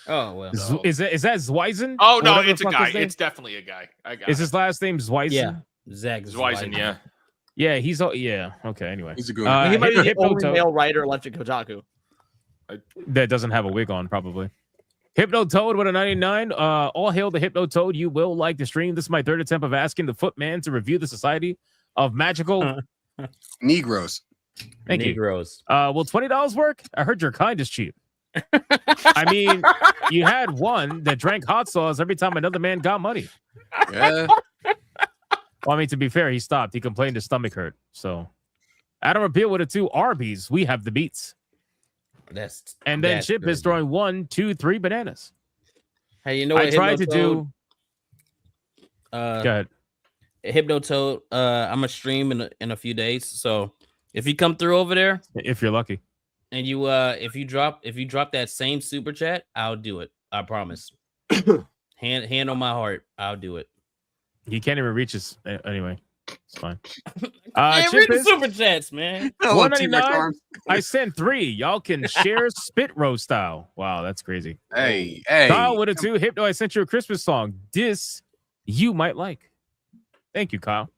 Oh well. Is that Zweisen? Oh Or no, whatever the it's a fuck guy. his name- It's definitely a guy. I got Is it. his last name Zweisen? Yeah, Zach Zweisen, yeah. Yeah, he's all. Yeah. Okay. Anyway, He's a good he might be the Hypno only Toad- male writer left at Kotaku. that doesn't have a wig on, probably. Hypno Toad with a 99. All hail the Hypno Toad. You will like the stream. This is my third attempt of asking the Footman to review the Society of Magical Negroes. Thank Negroes. you. Will $20 work? I heard your kind is cheap. I mean, you had one that drank hot sauce every time another man got money. Yeah. Well, I mean, to be fair, he stopped. He complained his stomach hurt. So, Adam Appeal with a 2. Arby's. We have the beats. And then Chip is throwing 1, 2, 3 bananas. Hey, you know what? I tried to Hypno do. Toad, Go ahead. Hypno Toad. I'm gonna stream in a few days. So if you come through over there, If you're lucky. and you if you drop that same super chat, I'll do it. I promise. hand on my heart, I'll do it. He can't even reach us anyway. It's fine. Hey, Chip read the is super chats, man. 199. I sent 3. Y'all can share spit roast style. Wow, that's crazy. Hey. Kyle with a 2. Hypno, I sent you a Christmas song. This you might like. Thank you, Kyle.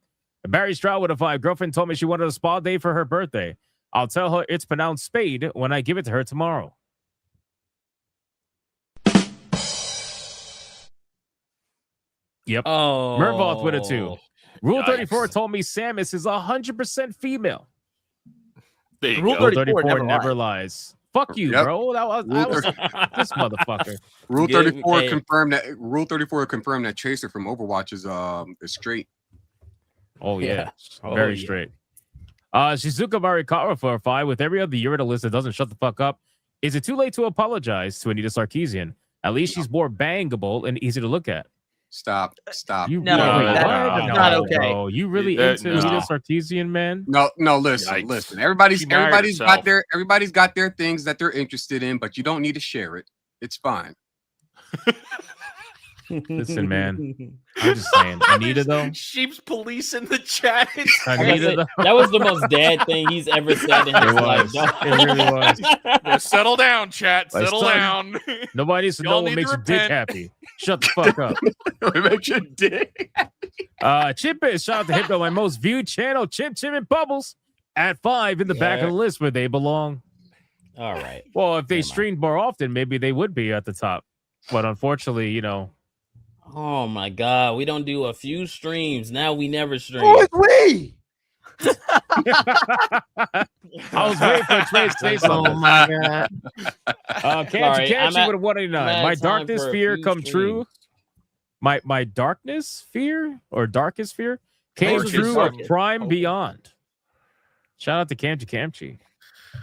Barry Stroud with a 5. Girlfriend told me she wanted a spa day for her birthday. I'll tell her it's pronounced spade when I give it to her tomorrow. Yep. Oh, Mervoth with a 2. Rule Yikes. 34 told me Samus is 100% female. There you Rule go. 34 never lies. Fuck you, Yep. bro. That was this motherfucker. Rule Give- 34 hey. confirmed that Rule 34 confirmed that Chaser from Overwatch is straight. Oh yeah, Yeah. Oh, very yeah. straight. Shizuka Marikawa for a 5. With every other year on the list that doesn't shut the fuck up, is it too late to apologize to Anita Sarkeesian? At least she's more bangable and easy to look at. Stop. You No, really, that's not okay. No, you really That- into no. Anita Sarkeesian, man? No, listen. Yikes. Everybody's She married herself. everybody's got their things that they're interested in, but you don't need to share it. It's fine. Listen, man. I'm just saying, Anita though. Sheep's police in the chat. Anita though. That was the most dad thing he's ever said in his It life. was. It really was. Yeah, settle down, chat. Like, Settle son, down. Nobody needs to Y'all know what need makes to your dick repent. happy. Shut the fuck up. It makes you dick. Chip is shout out to Hypno, my most viewed channel, Chip and Bubbles, at 5 in the back of the list where they belong. All right. Well, if they streamed more often, maybe they would be at the top. But unfortunately, you know. Oh my god, we don't do a few streams. Now we never stream. Who is we? I was waiting for Trey to say something. Oh my god. Can't Sorry, you I'm at- with a 189. I'm at My time darkness for a fear few come true. My darkness fear or darkest fear came Darkest true fear. of Prime Beyond. Shout out to Kamchi.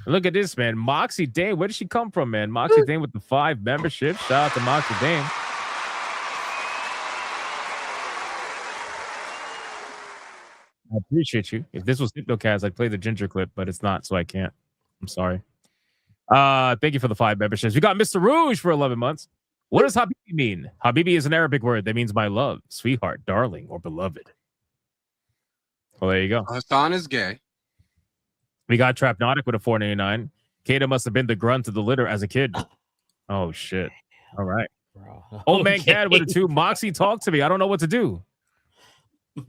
Look at this, man. Moxie Dane. Where did she come from, man? Moxie Dane with the 5 membership. Shout out to Moxie Dane. I appreciate you. If this was Hypnocast, I'd play the ginger clip, but it's not, so I can't. I'm sorry. Thank you for the 5 memberships. We got Mr. Rouge for 11 months. What does Habibi mean? Habibi is an Arabic word that means my love, sweetheart, darling, or beloved. Well, there you go. Hassan is gay. We got Trapnotic with a 499. Kata must have been the grunt of the litter as a kid. Oh, shit. All right. Bro. Old man Cad with a 2. Moxie, talk to me. I don't know what to do.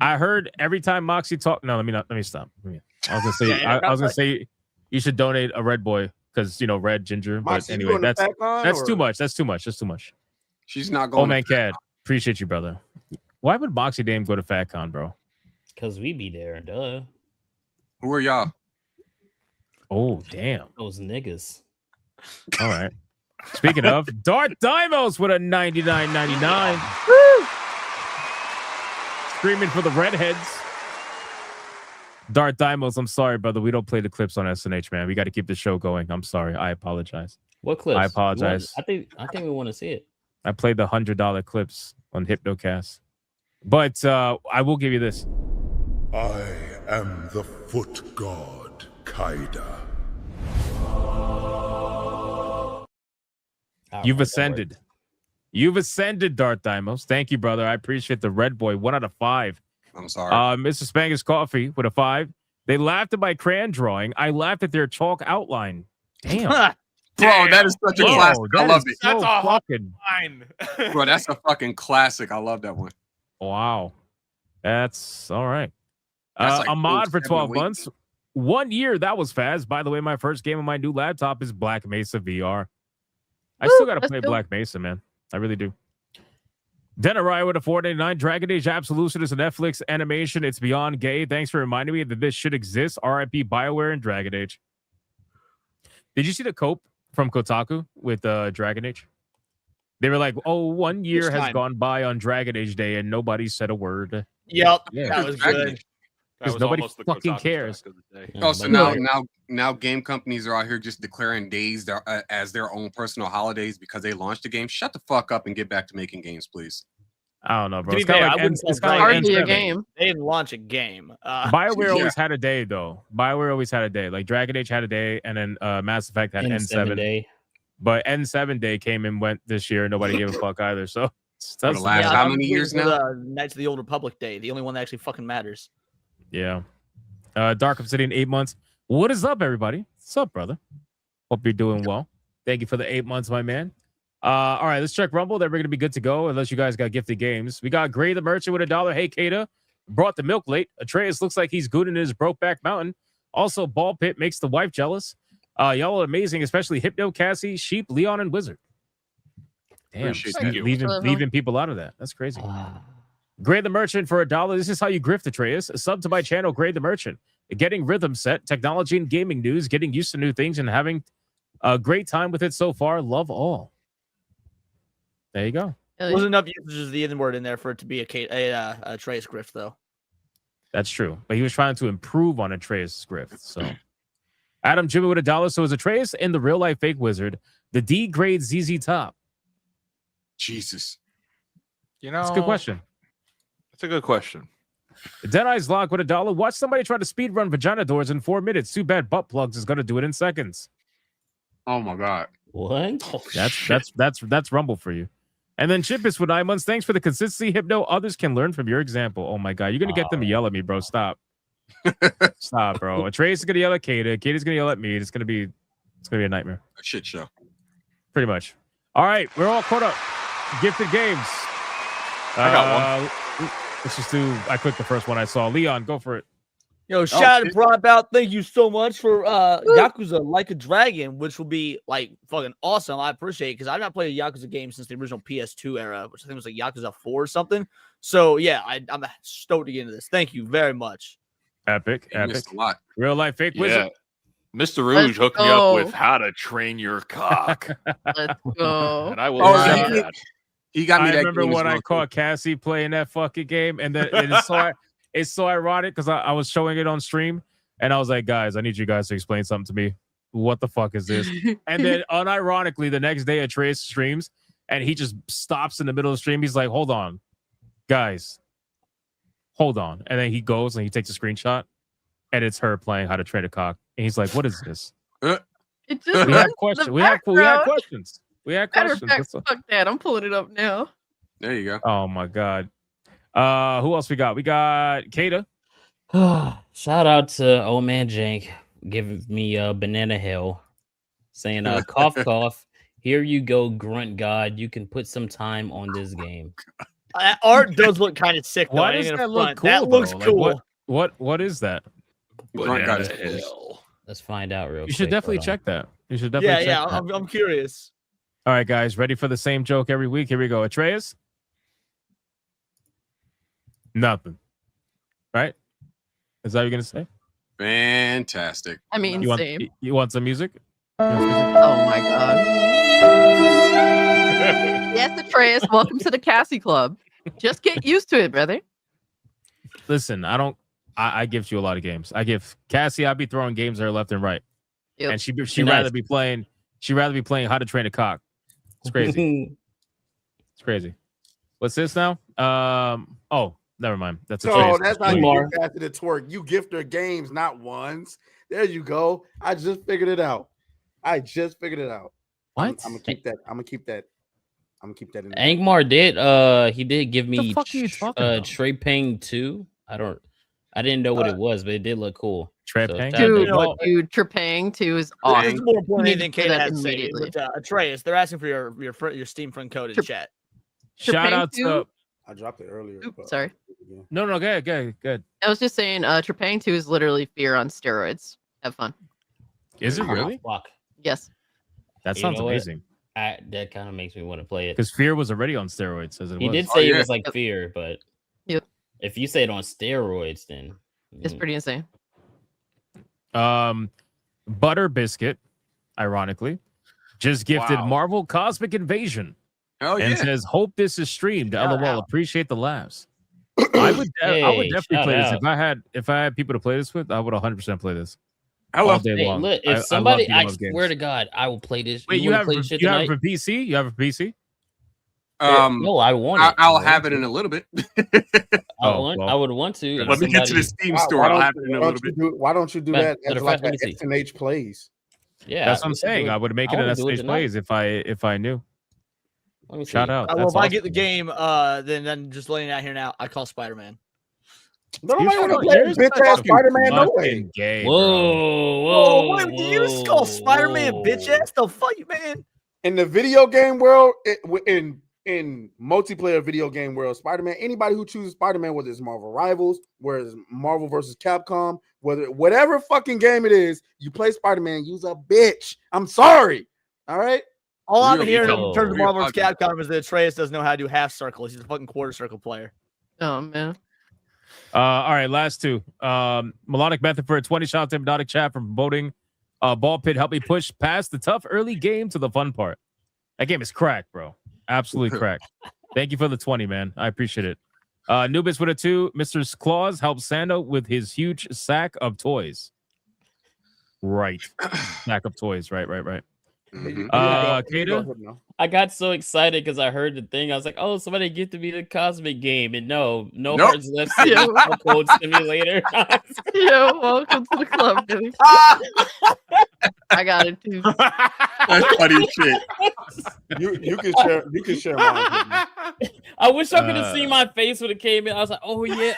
I heard every time Moxie talk. No, let me stop. I was gonna say. I was gonna say you should donate a Red Boy because red ginger. Moxie, but you anyway, on the that's back line, too or- much. That's too much. That's too much. She's not going. Old man Cad, appreciate you, brother. Why would Moxie Dame go to FatCon, bro? Because we be there, duh. Who are y'all? Oh, damn. Those niggas. All right. Speaking of, Dart Dimos with a 99.99. Screaming for the redheads. Dart Dimos, I'm sorry, brother. We don't play the clips on SNH, man. We got to keep the show going. I'm sorry. I apologize. What clips? I apologize. I think we want to see it. I played the $100 clips on Hypnocast. But I will give you this. I am the foot god, Kaida. You've ascended. You've ascended, Dart Dimos. Thank you, brother. I appreciate the Red Boy. 1 out of 5. I'm sorry. Mr. Spangus Coffee with a 5. They laughed at my crayon drawing. I laughed at their chalk outline. Damn. Bro, that is such a Whoa, classic. I that love is it. so That's a hot fucking. line. Bro, that's a fucking classic. I love that one. Wow. That's all right. That's like A mod for 7 12 weeks. months. 1 year. That was fast. By the way, my first game on my new laptop is Black Mesa VR. I still got to that's play dope. Black Mesa, man. I really do. Denarai with a 489. Dragon Age Absolution is a Netflix animation. It's beyond gay. Thanks for reminding me that this should exist. RIP BioWare and Dragon Age. Did you see the cope from Kotaku with Dragon Age? They were like, oh, 1 year Which has time? gone by on Dragon Age Day and nobody said a word. Yep, Yeah. that was Dragon good. Age. Because was nobody almost the fucking Kotaku cares. track of the day. Oh, so Nobody now game companies are out here just declaring days as their own personal holidays because they launched the game. Shut the fuck up and get back to making games, please. I don't know, bro. To be It's kind fair, of I like wouldn't it's say kind of Dragon like Hardly a N7. game. They didn't launch a game. BioWare Yeah. always had a day, though. BioWare always had a day. Like Dragon Age had a day, and then Mass Effect had N7 Day. But N7 Day came and went this year, and nobody gave a fuck either. So For the last Yeah, how I'm many waiting years for now? the Knights of the Old Republic Day, the only one that actually fucking matters. yeah. Dark Obsidian 8 months. What is up, everybody? What's up, brother? Hope you're doing well. Thank you for the 8 months, my man. All right, let's check Rumble. Then we're gonna be good to go, unless you guys got gifted games. We got Gray the Merchant with $1. Hey, Kata, brought the milk late. Atreus looks like he's good in his Brokeback Mountain. Also, Ball Pit makes the wife jealous. Y'all are amazing, especially Hypno, Cassie, Sheep, Leon, and Wizard. Damn, Appreciate just that. leaving people out of that. That's crazy. Grade the Merchant for $1. This is how you grift, Atreus. Sub to my channel, Grade the Merchant. Getting rhythm set, technology and gaming news, getting used to new things, and having a great time with it so far. Love all. There you go. Wasn't enough usage of the N word in there for it to be a Trace grift, though. That's true. But he was trying to improve on Atreus' grift. So Adam Jimmy with $1. So is Atreus in the real life fake wizard the D grade ZZ Top? Jesus. You know, That's a good question. That's a good question. Dead Eyes Lock with $1. Watch somebody try to speed run vagina doors in 4 minutes. Too bad butt plugs is gonna do it in seconds. Oh my god. What? That's Rumble for you. And then Chippus with 9 months. Thanks for the consistency, Hypno. Others can learn from your example. Oh my god, you're gonna get them to yell at me, bro. Stop. Stop, bro. Atreus is gonna yell at Kata. Kata's gonna yell at me. It's gonna be a nightmare. A shit show. Pretty much. All right, we're all caught up. Gifted games. I got one. Let's just do. I clicked the first one I saw. Leon, go for it. Yo, shout out to Broad Out. Thank you so much for Yakuza Like a Dragon, which will be like fucking awesome. I appreciate it because I've not played a Yakuza game since the original PS2 era, which I think was like Yakuza 4 or something. So yeah, I'm stoked to get into this. Thank you very much. Epic. You missed a lot. Real life fake Yeah. wizard. Mr. Rouge hooked me up go. with how to train your cock. Let's go. And I will Oh, accept he- that. He got me I that remember game as when I well, caught Cassie playing that fucking game, and then it's so ironic because I was showing it on stream, and I was like, guys, I need you guys to explain something to me. What the fuck is this? And then unironically, the next day Atreus streams, and he just stops in the middle of the stream. He's like, hold on, guys, hold on. And then he goes and he takes a screenshot, and it's her playing How to Train a Cock. And he's like, what is this? It just We had runs questions. the We had background. questions. We had Matter of questions. fact, fuck that. I'm pulling it up now. There you go. Oh my god. Who else we got? We got Kata. Shout out to old man Jank giving me banana hell, saying cough cough. Here you go, grunt god. You can put some time on this game. Art does look kind of sick. Though. Why I ain't does gonna that look front. cool? That looks though? cool. Like, what is that? Grunt God is Banana cool. hell. Let's find out real quick. You should definitely Hold on. check that. You should definitely Yeah, check that. I'm curious. All right, guys, ready for the same joke every week? Here we go. Atreus? Nothing. Right? Is that what you're gonna say? Fantastic. I mean, You want same. you want some music? You want some music? Oh my god. Yes, Atreus, welcome to the Cassie Club. Just get used to it, brother. Listen, I give you a lot of games. I give Cassie, I'd be throwing games at her left and right. Yep. And she'd Nice. rather be playing How to Train a Cock. It's crazy. It's crazy. What's this now? Oh, never mind. That's a So that's how you Lamar. get after the twerk. You gift her games, not ones. There you go. I just figured it out. What? I'm gonna keep that. I'm gonna keep that in there. Angmar did he did give What the me fuck are you talking about? Trey Payne 2. I didn't know what it was, but it did look cool. Trepang? Dude, Trepang 2 is awesome. This is more important You than need anything to Kate do that has to say. immediately. But, Atreus, they're asking for your Steam friend code in chat. Shout out to. I dropped it earlier. but- Sorry. No, go ahead. I was just saying, Trepang 2 is literally Fear on steroids. Have fun. Is it really? Fuck. Yes. That You sounds know what? amazing. That kind of makes me want to play it. Because Fear was already on steroids, as it He was. did say it was like Fear, but Yep. if you say it on steroids, then It's pretty insane. Butter Biscuit, ironically, just gifted Wow. Marvel Cosmic Invasion. Oh and yeah. says, "Hope this is streamed." Shout LOL. out. Appreciate the laughs. I would Hey, definitely shout play this out. if I had people to play this with. I would 100% play this I all love day Hey, long. look, I if love somebody, beat 'em I up swear games. to God, I will play this. Wait, you wanna have play for, this shit you have tonight? it for PC? You have it for PC? No, I want it. I'll have it in a little bit. I would want to. if Let me get to the somebody- Steam Why- store. why I'll don't- have it in a why little don't you bit. Why don't you do Man, that matter as of like fact, let an me see. SNH plays? Yeah, That's what I'm we can do saying. I would make I it an wanna do it SNH tonight. plays if I knew. Let me see. Shout out. Well, That's if I awesome. get the game, then just laying it out here now, I call Spider-Man. Nobody You're want to fucking- play you're bitch ass fucking Spider-Man. No way. fucking gay, Whoa, bro. whoa, Whoa, wait, did you just call Spider-Man bitch ass? The fuck, man? In the video game world, in multiplayer video game world, Spider-Man, anybody who chooses Spider-Man, whether it's Marvel Rivals, whether it's Marvel versus Capcom, whatever fucking game it is, you play Spider-Man, use a bitch. I'm sorry. All right. All I'm Real hearing talk. in terms of Real Marvel vs. talk. Capcom is that Atreus doesn't know how to do half circles. He's a fucking quarter circle player. Oh, man. All right, last two. Melodic Method for a 20 shout to Hypnotic Chat for voting. Ball Pit helped me push past the tough early game to the fun part. That game is cracked, bro. Absolutely cracked. Thank you for the 20, man. I appreciate it. Nubis with a 2. Mr. Claus helps Sando with his huge sack of toys. Right. Sack of toys. Right. Kata? I got so excited because I heard the thing. I was like, "Oh, somebody gifted me the Cosmic game," and no Nope. Hearts Left Code Simulator. Yo, welcome to the club, dude. I got it too. That's funny as shit. You can share mine with me. I wish I could have seen my face when it came in. I was like, "Oh yeah."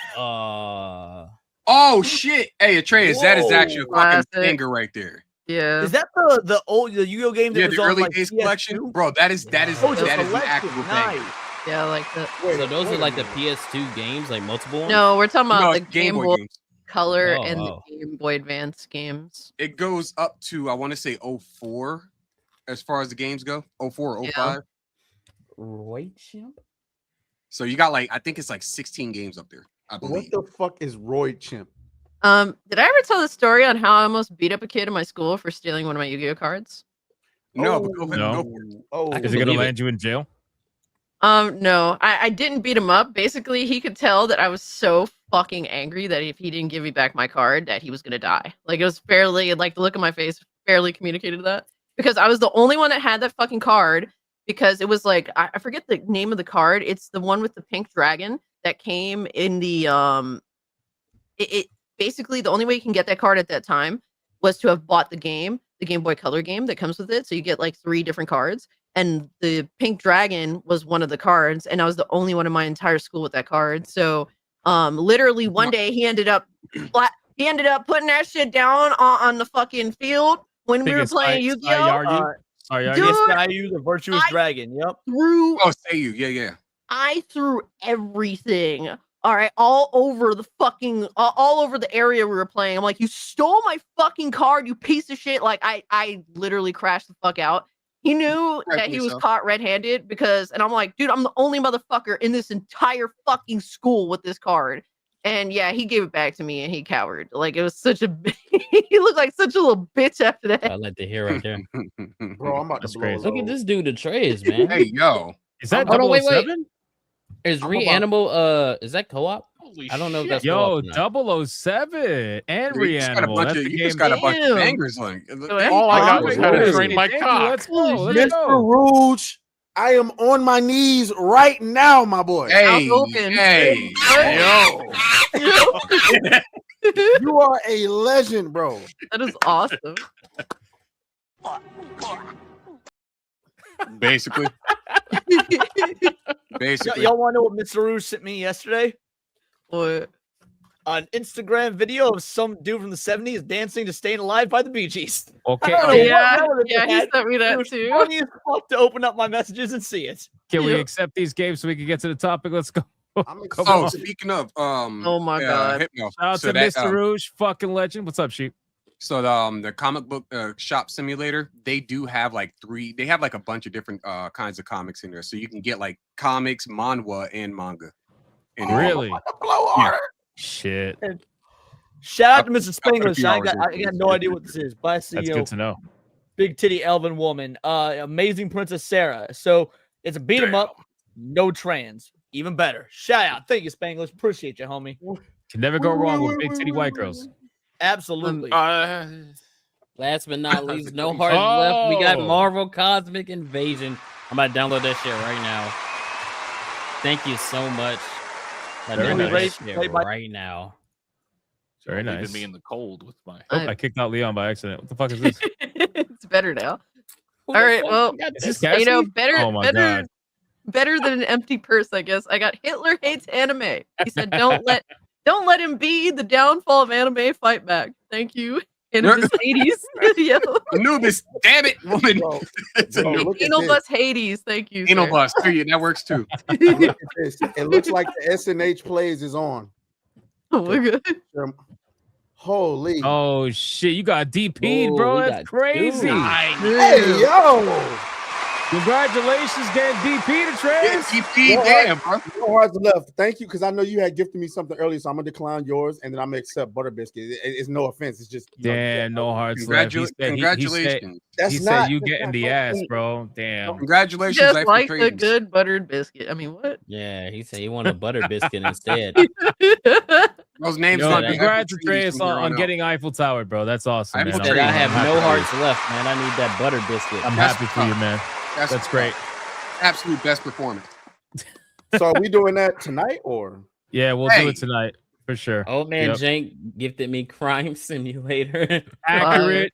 Oh shit! Hey, Atreus, that is actually a fucking Classic. banger right there. Yeah. Is that the Yu-Gi-Oh game that Yeah, was the on early like days PS2? collection, bro. That is Oh, that the is an collection, actual nice. thing. Yeah, I like that. So those are like the PS2 games, like multiple ones. No, we're talking about No, the it's Game Game Boy Boy games. Color Oh, and oh. the Game Boy Advance games. It goes up to I want to say 04 as far as the games go. 04, Yeah. 05. Roy Chimp. So you got like I think it's like 16 games up there. I What believe. the fuck is Roy Chimp? Did I ever tell the story on how I almost beat up a kid in my school for stealing one of my Yu-Gi-Oh cards? No, but go for No. it. Oh, Is it going to land you in jail? No, I didn't beat him up. Basically, he could tell that I was so fucking angry that if he didn't give me back my card, that he was gonna die. Like it was fairly, like the look on my face fairly communicated that because I was the only one that had that fucking card. Because it was like I forget the name of the card. It's the one with the pink dragon that came in the It basically the only way you can get that card at that time was to have bought the Game Boy Color game that comes with it. So you get like 3 different cards. And the pink dragon was one of the cards, and I was the only one in my entire school with that card. So, literally one day he ended up putting that shit down on the fucking field when we were playing Yu-Gi-Oh. Dude, Sky-Yu, the virtuous dragon. Yep. Oh, say you. Yeah. I threw everything. All right, all over the area we were playing. I'm like, you stole my fucking card, you piece of shit. Like, I literally crashed the fuck out. He knew that he was caught red-handed and I'm like, dude, I'm the only motherfucker in this entire fucking school with this card. And yeah, he gave it back to me and he cowered. Like it was such a he looked like such a little bitch after that. I like to hear right there. Bro, I'm about to blow. Look at this dude, Atreus, man. Hey, yo. Is that Hold on, wait. 007? Is Reanimal is that co-op? I don't know if that's Yo, co-op or not. 007 and You just got a Reanimal. bunch That's of the you game. just got a bunch of Damn. bangers on. All I got was how to train my Thank you, cock. Let's go. Let's Mr. go. Rouge, I am on my knees right now, my boy. Hey, open. hey, yo. You are a legend, bro. That is awesome. Basically. Basically. Y'all want to know what Mr. Rouge sent me yesterday? What? an Instagram video of some dude from the 70s dancing to Staying Alive by the Bee Gees. Okay. I don't know Yeah, what relevance yeah, it he had. sent me that It was too. funny as fuck to open up my messages and see it. Can we Yeah. accept these games so we can get to the topic? Let's go. Come Oh, on. speaking of, Oh my God. Hypno. Shout out to Mr. Rouge, fucking legend. What's up, Sheep? So the comic book shop simulator, they do have like they have like a bunch of different kinds of comics in there. So you can get like comics, manhwa, and manga. And Really? Yeah. Shit. Shout out to Mr. I'll put a Spanglish. few I hours got into no it. idea what this is. But I see That's good to know. big titty elven woman, amazing Princess Sarah. So it's a beat 'em up, no trans. Even better. Shout out. Thank you, Spanglish. Appreciate you, homie. Can never go wrong with big titty white girls. Absolutely. Last but not least, no hearts left. We got Marvel Cosmic Invasion. I'm about to download that shit right now. Thank you so much. I'm Very downloading nice. that shit right now. Very Leaving nice. me in the cold with my. Oh, I kicked out Leon by accident. What the fuck is this? It's better now. Who All the right, fuck well, got Is this this? you know, Cassie? better, Oh my better, God. better than an empty purse, I guess. I got Hitler hates anime. He said, "Don't let him be the downfall of anime. Fight back." Thank you. Anubis Hades. Yo. Anubis, damn it, woman. Bro, look at Anal this. bus Hades. Thank you. Anal sir. bus. Period. That works too. Look at this. It looks like the SNH plays is on. Oh my God. Holy. Oh shit, you got DP'd, Whoa, bro. we That's got crazy. two. Hey, yo. Congratulations, getting DP to trans. DP, No damn, hearts- bro. no hearts left. Thank you, because I know you had gifted me something earlier, so I'm gonna decline yours, and then I'm gonna accept Butter Biscuit. It's no offense. It's just Damn, no hearts left. Congratulations. That's he not- said you that's getting not the fucking ass, me. bro. Damn. Congratulations, Just Eiffel like the Tradings. good buttered biscuit. I mean, what? Yeah, he said he wanted a butter biscuit instead. Those names Yo, gonna be congrats, Eiffel Tradings Andreas, from here on out. getting Eiffel Tower, bro. That's awesome, Eiffel man. Said I Tradings. have no happy for you. hearts left, man. I need that butter biscuit. I'm That's happy for you, man. That's great. Absolute best performance. So are we doing that tonight or? Yeah, we'll Hey. do it tonight for sure. Old man Yep. Jank gifted me Crime Simulator. Accurate.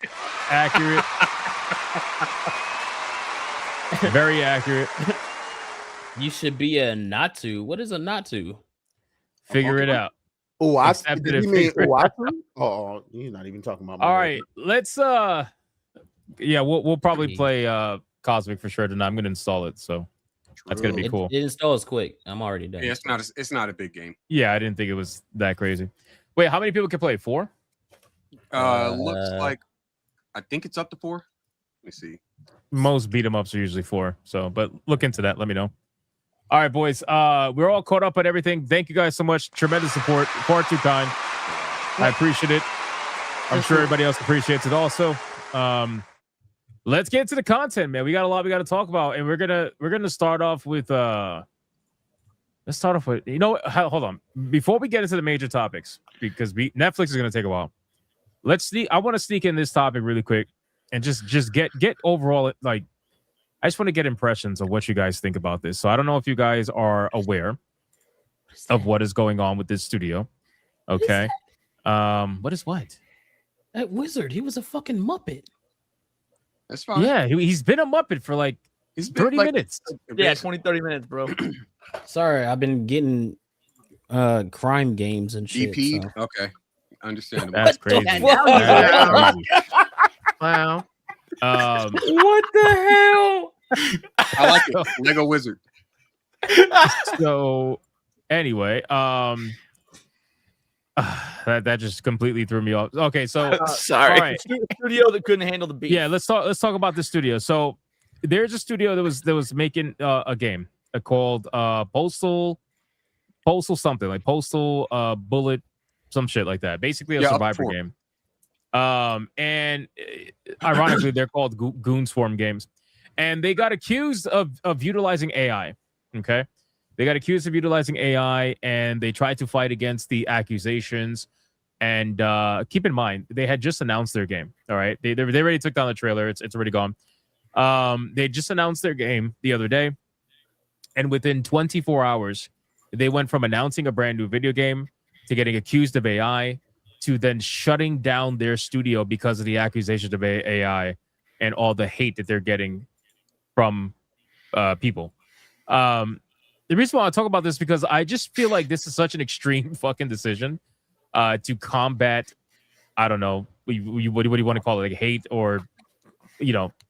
Accurate. Very accurate. You should be a not to. What is a not to? Figure it out. Oh, I Accept it did and you mean figure it Oatu? Oh, you're not even talking about. All right, let's yeah, we'll probably play Cosmic for sure tonight. I'm gonna install it, so that's gonna be It, cool. it installs quick. I'm already done. Yeah, it's not a big game. Yeah, I didn't think it was that crazy. Wait, how many people can play? 4? Looks like I think it's up to 4. Let me see. Most beat 'em ups are usually 4. So, but look into that. Let me know. All right, boys. We're all caught up on everything. Thank you guys so much. Tremendous support. Far too kind. I appreciate it. I'm sure everybody else appreciates it also. Let's get to the content, man. We got a lot we got to talk about, and we're gonna start off with let's start off with, you know, hold on. Before we get into the major topics, because Netflix is gonna take a while. I want to sneak in this topic really quick and just get overall, like, I just want to get impressions of what you guys think about this. So I don't know if you guys are aware of what is going on with this studio. Okay. What is what? That wizard, he was a fucking Muppet. That's fine. Yeah, he's been a Muppet for like 30 minutes. Yeah, 20, 30 minutes, bro. Sorry, I've been getting crime games and shit. DP. so. Okay, understandable. That's crazy. Wow. Wow. What the hell? I like it. Lego Wizard. So anyway, that just completely threw me off. Okay, so Sorry. all right. Studio that couldn't handle the beat. Yeah, let's talk about the studio. So there's a studio that was making a game called Postal something, like Postal Bullet, some shit like that. Basically a survivor game. And ironically, they're called Goon Swarm games, and they got accused of utilizing AI. Okay, they got accused of utilizing AI, and they tried to fight against the accusations. And keep in mind, they had just announced their game. All right, they already took down the trailer. It's already gone. They just announced their game the other day, and within 24 hours, they went from announcing a brand new video game to getting accused of AI to then shutting down their studio because of the accusations of AI and all the hate that they're getting from people. The reason why I talk about this is because I just feel like this is such an extreme fucking decision. to combat, I don't know, what do you want to call it, like hate or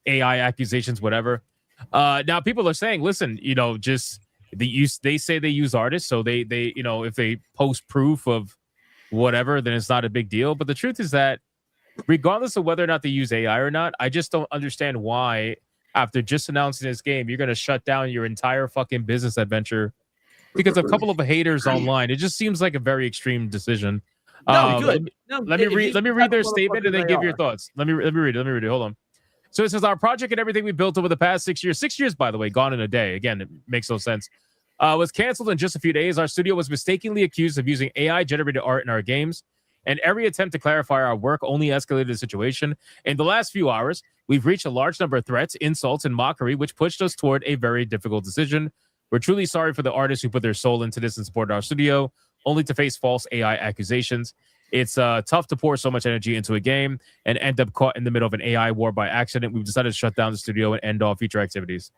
AI accusations, whatever. Now people are saying, listen, just they say they use artists, so they if they post proof of whatever, then it's not a big deal. But the truth is that regardless of whether or not they use AI or not, I just don't understand why, after just announcing this game, you're going to shut down your entire fucking business adventure because a couple of haters online. It just seems like a very extreme decision. No, good. Let me read their statement and then give your thoughts. Let me read it. Hold on. So it says, our project and everything we built over the past 6 years, 6 years, by the way, gone in a day. Again, it makes no sense. Was canceled in just a few days. Our studio was mistakenly accused of using AI-generated art in our games, and every attempt to clarify our work only escalated the situation. In the last few hours, we've reached a large number of threats, insults, and mockery, which pushed us toward a very difficult decision. We're truly sorry for the artists who put their soul into this and supported our studio, only to face false AI accusations. It's tough to pour so much energy into a game and end up caught in the middle of an AI war by accident. We've decided to shut down the studio and end all future activities.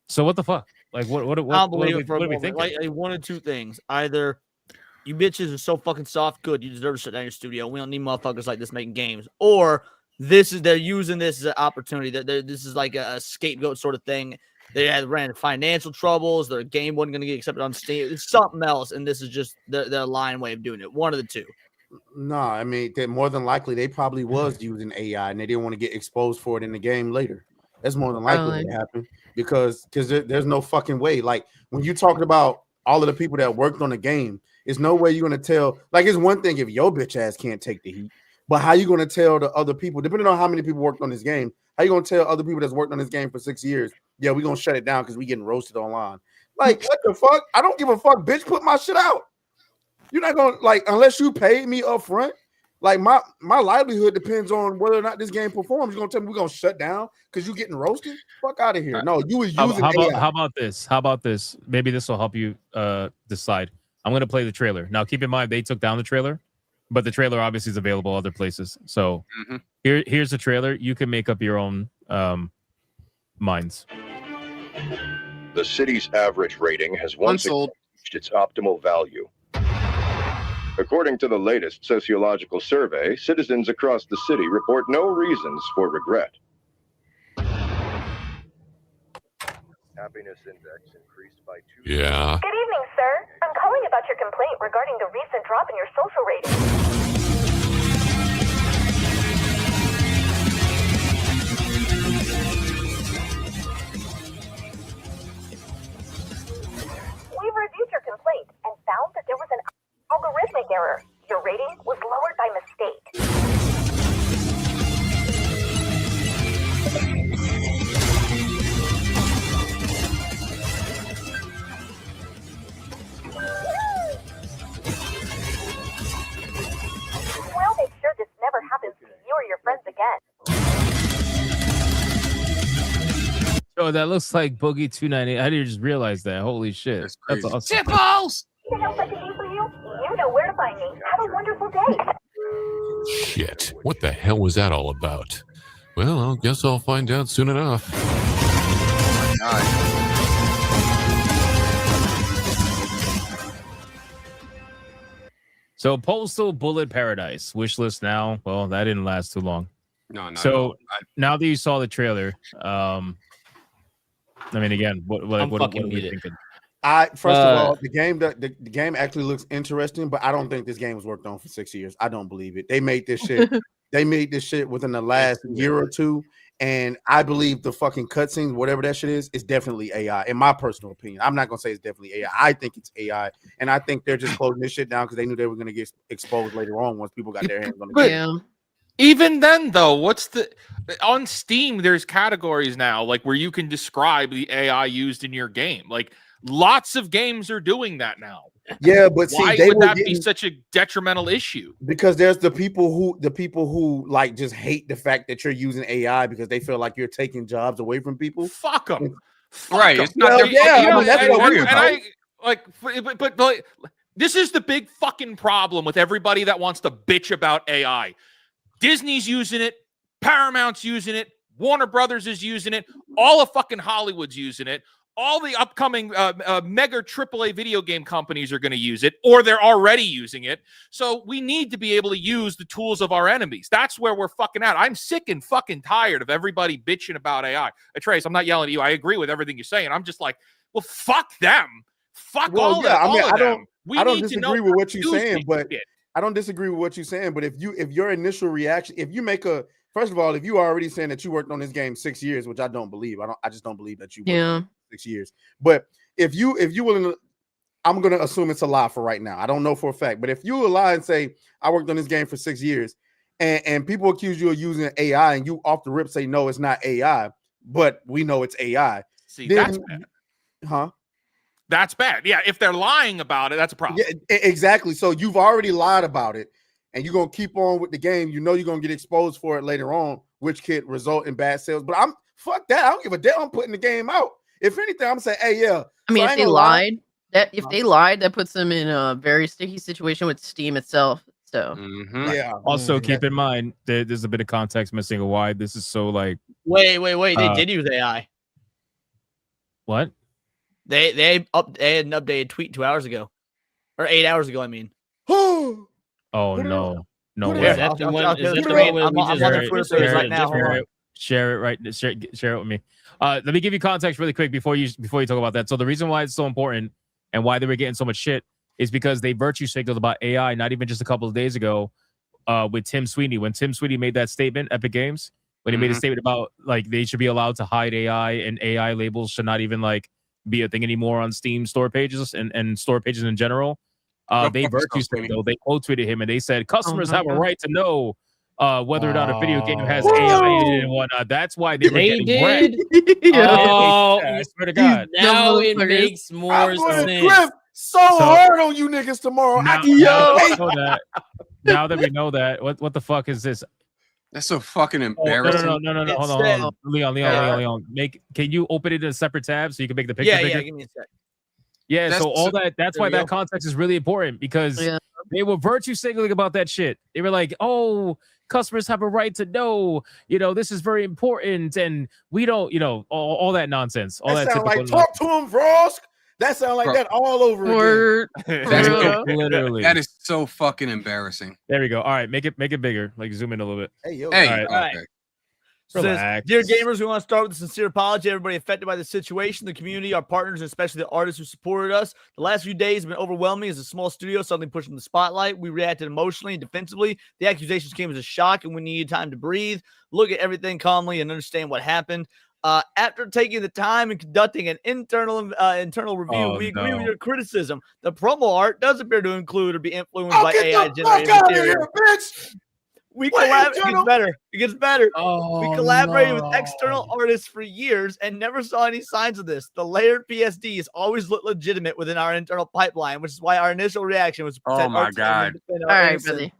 So what the fuck? Like, what are we thinking? Like, one of two things. Either you bitches are so fucking soft, good, you deserve to shut down your studio. We don't need motherfuckers like this making games. Or they're using this as an opportunity. This is like a scapegoat sort of thing. They had ran financial troubles. Their game wasn't going to get accepted on Steam. It's something else, and this is just their lying way of doing it. One of the two. No, I mean, more than likely they probably was using AI and they didn't want to get exposed for it in the game later. That's more than likely to happen because there's no fucking way. Like when you're talking about all of the people that worked on the game, there's no way you're gonna tell. Like it's one thing if your bitch ass can't take the heat, but how you gonna tell the other people? Depending on how many people worked on this game, how you gonna tell other people that's worked on this game for 6 years? Yeah, we're gonna shut it down because we getting roasted online. Like what the fuck? I don't give a fuck, bitch. Put my shit out. You're not gonna unless you pay me up front. Like my livelihood depends on whether or not this game performs. You're gonna tell me we're gonna shut down because you're getting roasted? Fuck out of here. No, you was using AI. How about this? Maybe this will help you decide. I'm gonna play the trailer. Now keep in mind they took down the trailer, but the trailer obviously is available other places. So here's the trailer. You can make up your own minds. The city's average rating has once again reached its optimal value. According to the latest sociological survey, citizens across the city report no reasons for regret. Happiness index increased by 2. Yeah. Good evening, sir. I'm calling about your complaint regarding the recent drop in your social rating. We've reviewed your complaint and found that there was an algorithmic error. Your rating was lowered by mistake. We'll make sure this never happens to you or your friends again. Oh, that looks like Boogie 298. I didn't just realize that. Holy shit. That's awesome. Tipples! Anything else I can do for you? You know where to find me. Have a wonderful day. Shit. What the hell was that all about? Well, I guess I'll find out soon enough. So Postal Bullet Paradise. Wishlist now. Well, that didn't last too long. No. So now that you saw the trailer, I mean, again, what are we thinking? First of all, the game actually looks interesting, but I don't think this game was worked on for 6 years. I don't believe it. They made this shit. They made this shit within the last year or two, and I believe the fucking cutscenes, whatever that shit is definitely AI. In my personal opinion, I'm not gonna say it's definitely AI. I think it's AI, and I think they're just closing this shit down because they knew they were gonna get exposed later on once people got their hands on the game. Even then, though, on Steam? There's categories now, like where you can describe the AI used in your game. Like lots of games are doing that now. Yeah, but why would that be such a detrimental issue? Because there's the people who like just hate the fact that you're using AI because they feel like you're taking jobs away from people. Fuck them. Right? It's not. That's what we're about. But this is the big fucking problem with everybody that wants to bitch about AI. Disney's using it, Paramount's using it, Warner Brothers is using it, all of fucking Hollywood's using it. all the upcoming mega AAA video game companies are going to use it, or they're already using it. So we need to be able to use the tools of our enemies. That's where we're fucking at. I'm sick and fucking tired of everybody bitching about AI. Trace, I'm not yelling at you. I agree with everything you're saying. I'm just like, well, fuck them. Fuck all yeah, them. I mean, all of them. I don't need to disagree know with how what to you're use saying, this but shit. I don't disagree with what you're saying. But if your initial reaction, if you make a first of all, if you are already saying that you worked on this game 6 years, which I don't believe, I just don't believe that you worked on it 6 years. But if you willing to, I'm gonna assume it's a lie for right now. I don't know for a fact, but if you lie and say I worked on this game for 6 years, and people accuse you of using AI, and you off the rip say no, it's not AI, but we know it's AI. See, then, that's bad. Huh? That's bad. Yeah, if they're lying about it, that's a problem. Yeah, exactly. So you've already lied about it, and you're gonna keep on with the game. You know you're gonna get exposed for it later on, which could result in bad sales. But I'm fuck that. I don't give a damn. I'm putting the game out. If anything, I'm saying, hey, yeah. I mean, So if they lied, that puts them in a very sticky situation with Steam itself. So yeah. Also, keep in mind there's a bit of context missing of why this is so like. Wait. They did use AI. What? They had an updated tweet 2 hours ago, or 8 hours ago. I mean. Oh no, no way. Is that the one where we just share it with me. Let me give you context really quick before you talk about that. So the reason why it's so important and why they were getting so much shit is because they virtue signaled about AI not even just a couple of days ago with Tim Sweeney. When Tim Sweeney made that statement, Epic Games, when he made a statement about like they should be allowed to hide AI and AI labels should not even like be a thing anymore on Steam store pages and store pages in general. They virtue signaled, they quote tweeted him and they said customers have a right to know whether or not a video game has AI in it and whatnot. That's why they were getting wrecked. I swear to God. Now it makes more I'm going to sense. grip so hard on you niggas tomorrow. Now that we know that, what the fuck is this? That's so fucking embarrassing. No. Hold on. Leon. Can you open it in a separate tab so you can make the picture bigger? Yeah, give me a sec. Yeah, That's so all that that's why that go. context is really important because they were virtue signaling about that shit. They were like, oh, customers have a right to know, this is very important, and we don't, all that nonsense. All that sound like typical talk to him, Frost. That sound like that all over again. literally. That is so fucking embarrassing. There we go. All right, make it bigger. Like zoom in a little bit. Hey, all right. Okay. Relax. Dear gamers, we want to start with a sincere apology to everybody affected by the situation, the community, our partners, and especially the artists who supported us. The last few days have been overwhelming as a small studio suddenly pushed in the spotlight. We reacted emotionally and defensively. The accusations came as a shock, and we needed time to breathe, look at everything calmly, and understand what happened. After taking the time and conducting an internal review, we agree with your criticism. The promo art does appear to include or be influenced by AI-generated material. We collaborate. It gets better. We collaborated with external artists for years and never saw any signs of this. The layered PSDs always look legitimate within our internal pipeline, which is why our initial reaction was to protect our team and defend our All right, innocence. buddy.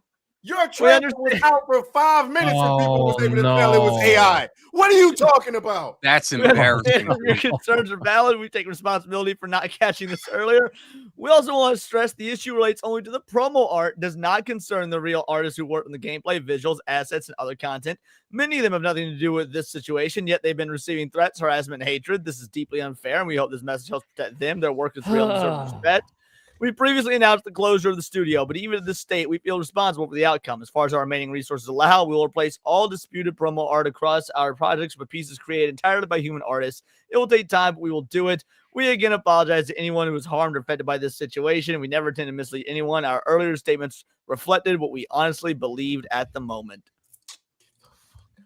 Your trailer was out for 5 minutes and people was able to tell it was AI. What are you talking about? That's embarrassing. Your concerns are valid. We take responsibility for not catching this earlier. We also want to stress the issue relates only to the promo art, does not concern the real artists who work on the gameplay, visuals, assets, and other content. Many of them have nothing to do with this situation, yet they've been receiving threats, harassment, and hatred. This is deeply unfair, and we hope this message helps protect them. Their work is real and deserves respect. We previously announced the closure of the studio, but even at this state, we feel responsible for the outcome. As far as our remaining resources allow, we will replace all disputed promo art across our projects with pieces created entirely by human artists. It will take time, but we will do it. We again apologize to anyone who was harmed or affected by this situation. We never intend to mislead anyone. Our earlier statements reflected what we honestly believed at the moment.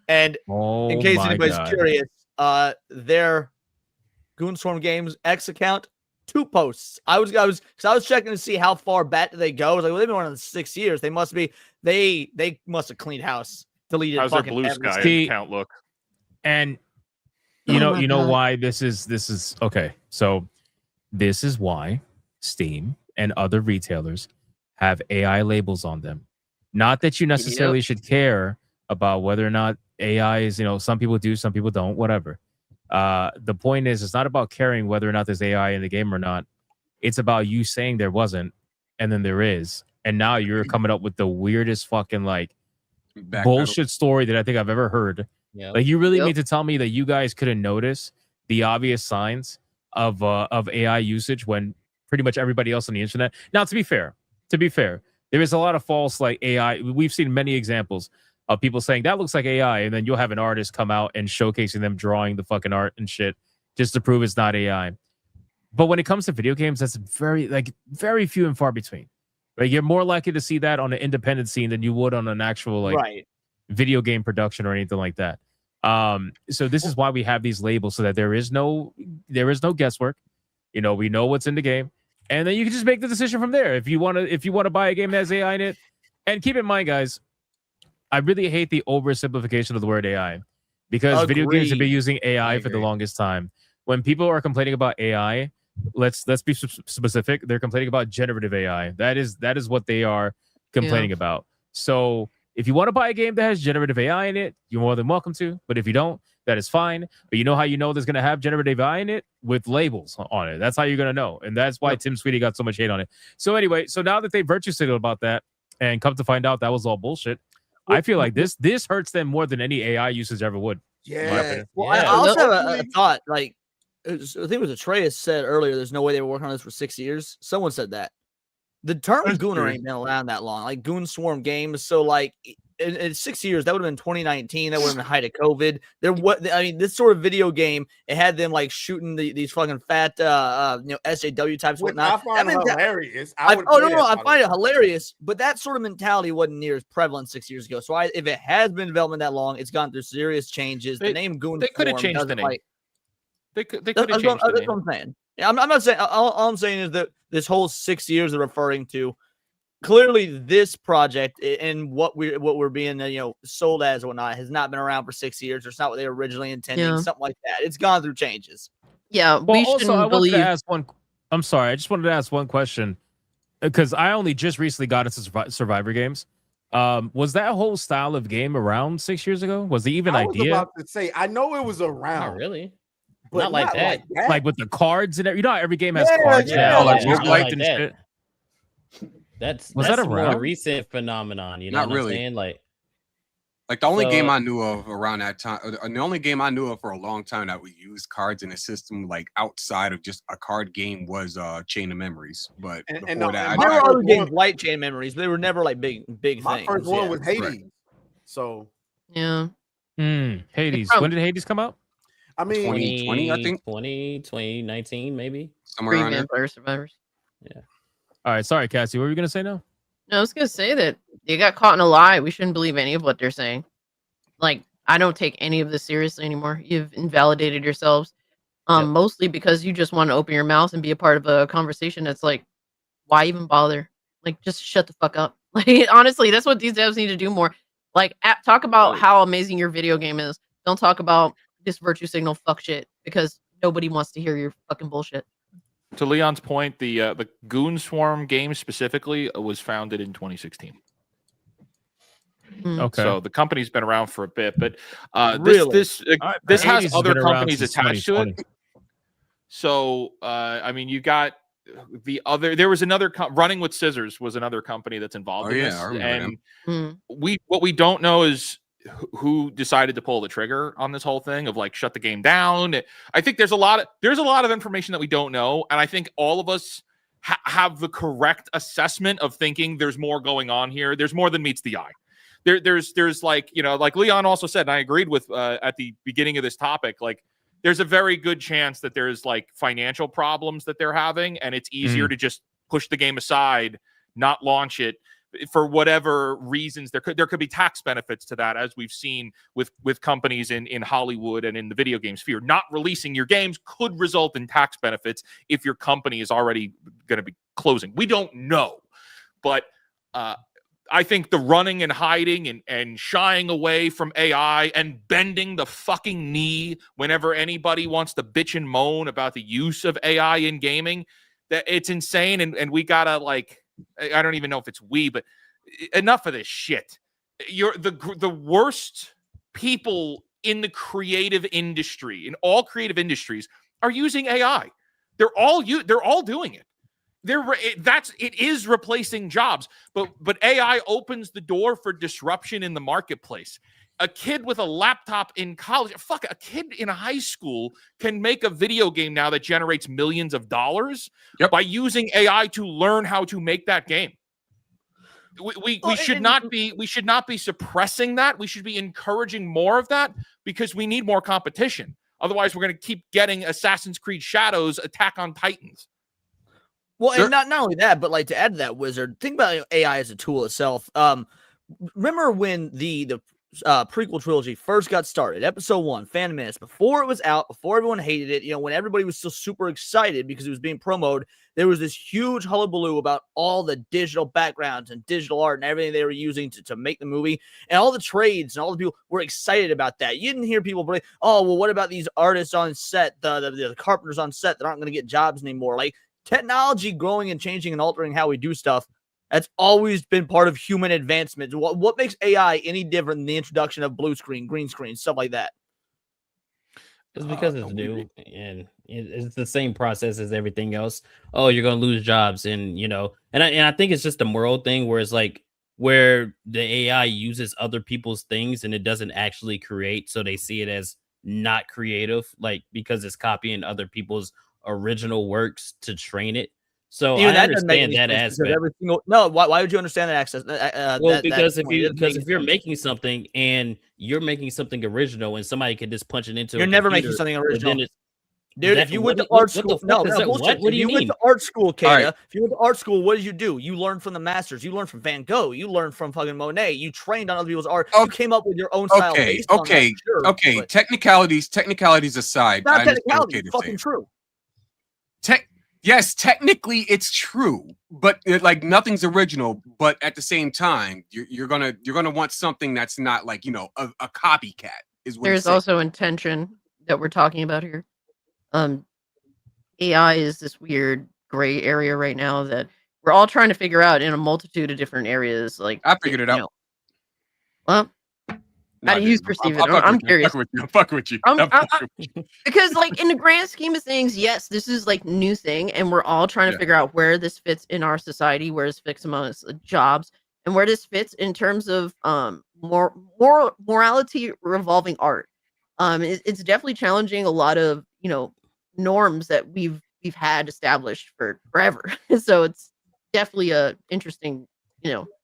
And in case anybody's curious, their Goonstorm Games X account, 2 posts. I was checking to see how far back do they go. I was like, well, they've been on 6 years. They must have cleaned house, deleted. How's their Blue Sky account look? And you know why this is okay. So this is why Steam and other retailers have AI labels on them. Not that you necessarily should care about whether or not AI is, some people do, some people don't, whatever. The point is, it's not about caring whether or not there's AI in the game or not. It's about you saying there wasn't, and then there is. And now you're coming up with the weirdest fucking bullshit story that I think I've ever heard. Like, you really mean to tell me that you guys couldn't notice the obvious signs of AI usage when pretty much everybody else on the internet. Now, to be fair, there is a lot of false like AI. We've seen many examples of people saying that looks like AI, and then you'll have an artist come out and showcasing them drawing the fucking art and shit just to prove it's not AI. But when it comes to video games, that's very few and far between. Right? You're more likely to see that on an independent scene than you would on an actual video game production or anything like that. So this is why we have these labels, so that there is no guesswork. We know what's in the game, and then you can just make the decision from there. If you want to buy a game that has AI in it, and keep in mind, guys, I really hate the oversimplification of the word AI, because video games have been using AI for the longest time. When people are complaining about AI, let's be specific. They're complaining about generative AI. That is what they are complaining about. So if you want to buy a game that has generative AI in it, you're more than welcome to. But if you don't, that is fine. But you know how you know there's going to have generative AI in it? With labels on it. That's how you're going to know. And that's why Tim Sweeney got so much hate on it. So anyway, so now that they virtue signaled about that and come to find out that was all bullshit, I feel like this hurts them more than any AI usage ever would. Yeah. Well, I also have a thought. Like, I think it was Atreus said earlier, there's no way they were working on this for 6 years. Someone said that. The term Gooner ain't been around that long. Like Goon Swarm games. So like in 6 years, that would have been 2019. That would have been the height of COVID. This sort of video game, it had them like shooting these fucking fat SJW types. Which Whatnot. I find hilarious. I find it hilarious, but that sort of mentality wasn't near as prevalent 6 years ago. So if it has been in development that long, it's gone through serious changes. The name Goon They could have changed the name. They could have changed the name. That's what I'm saying. Yeah, I'm not saying. All I'm saying is that this whole 6 years they're referring to, clearly this project and what we're being sold as or whatnot has not been around for 6 years. It's not what they were originally intending. Yeah. Something like that. It's gone through changes. Yeah, Well, also, I wanted to ask one. I'm sorry, I just wanted to ask one question because I only just recently got into Survivor games. Was that whole style of game around 6 years ago? Was the even I was idea? about to say, I know it was around. Not really. But Not like that. Like with the cards and how every game has Yeah, cards yeah, now, like like like and that. shit. That's Was that's that a more around? recent phenomenon. You know Not what really. I'm saying? Like the only So- game I knew of around that time, the only game I knew of for a long time that we used cards in a system like outside of just a card game was Chain of Memories. But before that, there were other games like Chain Memories, but they were never like big My things. first one was Hades. Right. So Yeah. Hades. When did Hades come out? I mean, 2020, I think. 2019, maybe. Somewhere around there. Vampire Survivors. Yeah. All right, sorry, Cassie. What were you gonna say now? No, I was gonna say that they got caught in a lie. We shouldn't believe any of what they're saying. Like, I don't take any of this seriously anymore. You've invalidated yourselves. Mostly because you just want to open your mouth and be a part of a conversation that's like, why even bother? Like, just shut the fuck up. Like, honestly, that's what these devs need to do more. Like, talk about how amazing your video game is. Don't talk about this virtue signal fuck shit because nobody wants to hear your fucking bullshit. To Leon's point, the Goon Swarm game specifically was founded in 2016. Okay. So the company's been around for a bit, but Really? this Hades has has other been around companies since attached to it. 2020. So I mean, you got the other. There was another Running with Scissors was another company that's involved Oh, in yeah, this, I remember and what we don't know is who decided to pull the trigger on this whole thing of like shut the game down. I think there's a lot of information that we don't know, and I think all of us have the correct assessment of thinking there's more going on here. There's more than meets the eye. There's like, like Leon also said, and I agreed with at the beginning of this topic, like there's a very good chance that there's like financial problems that they're having, and it's easier to just push the game aside, not launch it for whatever reasons. There could be tax benefits to that, as we've seen with companies in Hollywood and in the video game sphere. Not releasing your games could result in tax benefits if your company is already going to be closing. We don't know, but I think the running and hiding and shying away from AI and bending the fucking knee whenever anybody wants to bitch and moan about the use of AI in gaming, that it's insane. And we gotta, like, I don't even know if it's but enough of this shit. You're the worst people in the creative industry, in all creative industries, are using AI. They're all doing it. It is replacing jobs, but AI opens the door for disruption in the marketplace. a kid with a laptop in college, fuck, a kid in high school can make a video game now that generates millions of dollars by using AI to learn how to make that game. We should not be suppressing that. We should be encouraging more of that because we need more competition. Otherwise, we're going to keep getting Assassin's Creed Shadows, Attack on Titans. Well, and not only that, but like to add to that, Wizard, think about AI as a tool itself. Remember when the prequel trilogy first got started, episode 1, Phantom Menace, before it was out, before everyone hated it, when everybody was still super excited because it was being promoted, there was this huge hullabaloo about all the digital backgrounds and digital art and everything they were using to make the movie, and all the trades and all the people were excited about that. You didn't hear people like, oh, well, what about these artists on set, the carpenters on set that aren't going to get jobs anymore? Like, technology growing and changing and altering how we do stuff, that's always been part of human advancement. What makes AI any different than the introduction of blue screen, green screen, stuff like that? It's because it's new and it's the same process as everything else. Oh, you're gonna lose jobs, and I think it's just a moral thing where it's like where the AI uses other people's things and it doesn't actually create, so they see it as not creative, like because it's copying other people's original works to train it. So I understand that aspect. Why would you understand that access? Because if you're making something and you're making something original and somebody can just punch it into, you're never making something original. Dude, if you went to art school, what do you mean? Went to art school, Kata, if you went to art school, what did you do? You learned from the masters. You learned from Van Gogh. You learned from fucking Monet. You trained on other people's art. You came up with your own style. Okay. Technicalities aside, not technicalities. It's fucking true. Yes, technically it's true, but like nothing's original. But at the same time, you're gonna want something that's not like a copycat. Is what there's also intention that we're talking about here. AI is this weird gray area right now that we're all trying to figure out in a multitude of different areas. Like I figured it out. Well. How do you perceive it? I'm curious. I'm fucking with you. Because, like, in the grand scheme of things, yes, this is like new thing, and we're all trying to figure out where this fits in our society, where this fits amongst jobs, and where this fits in terms of morality revolving art. It's definitely challenging a lot of norms that we've had established for forever. So it's definitely a interesting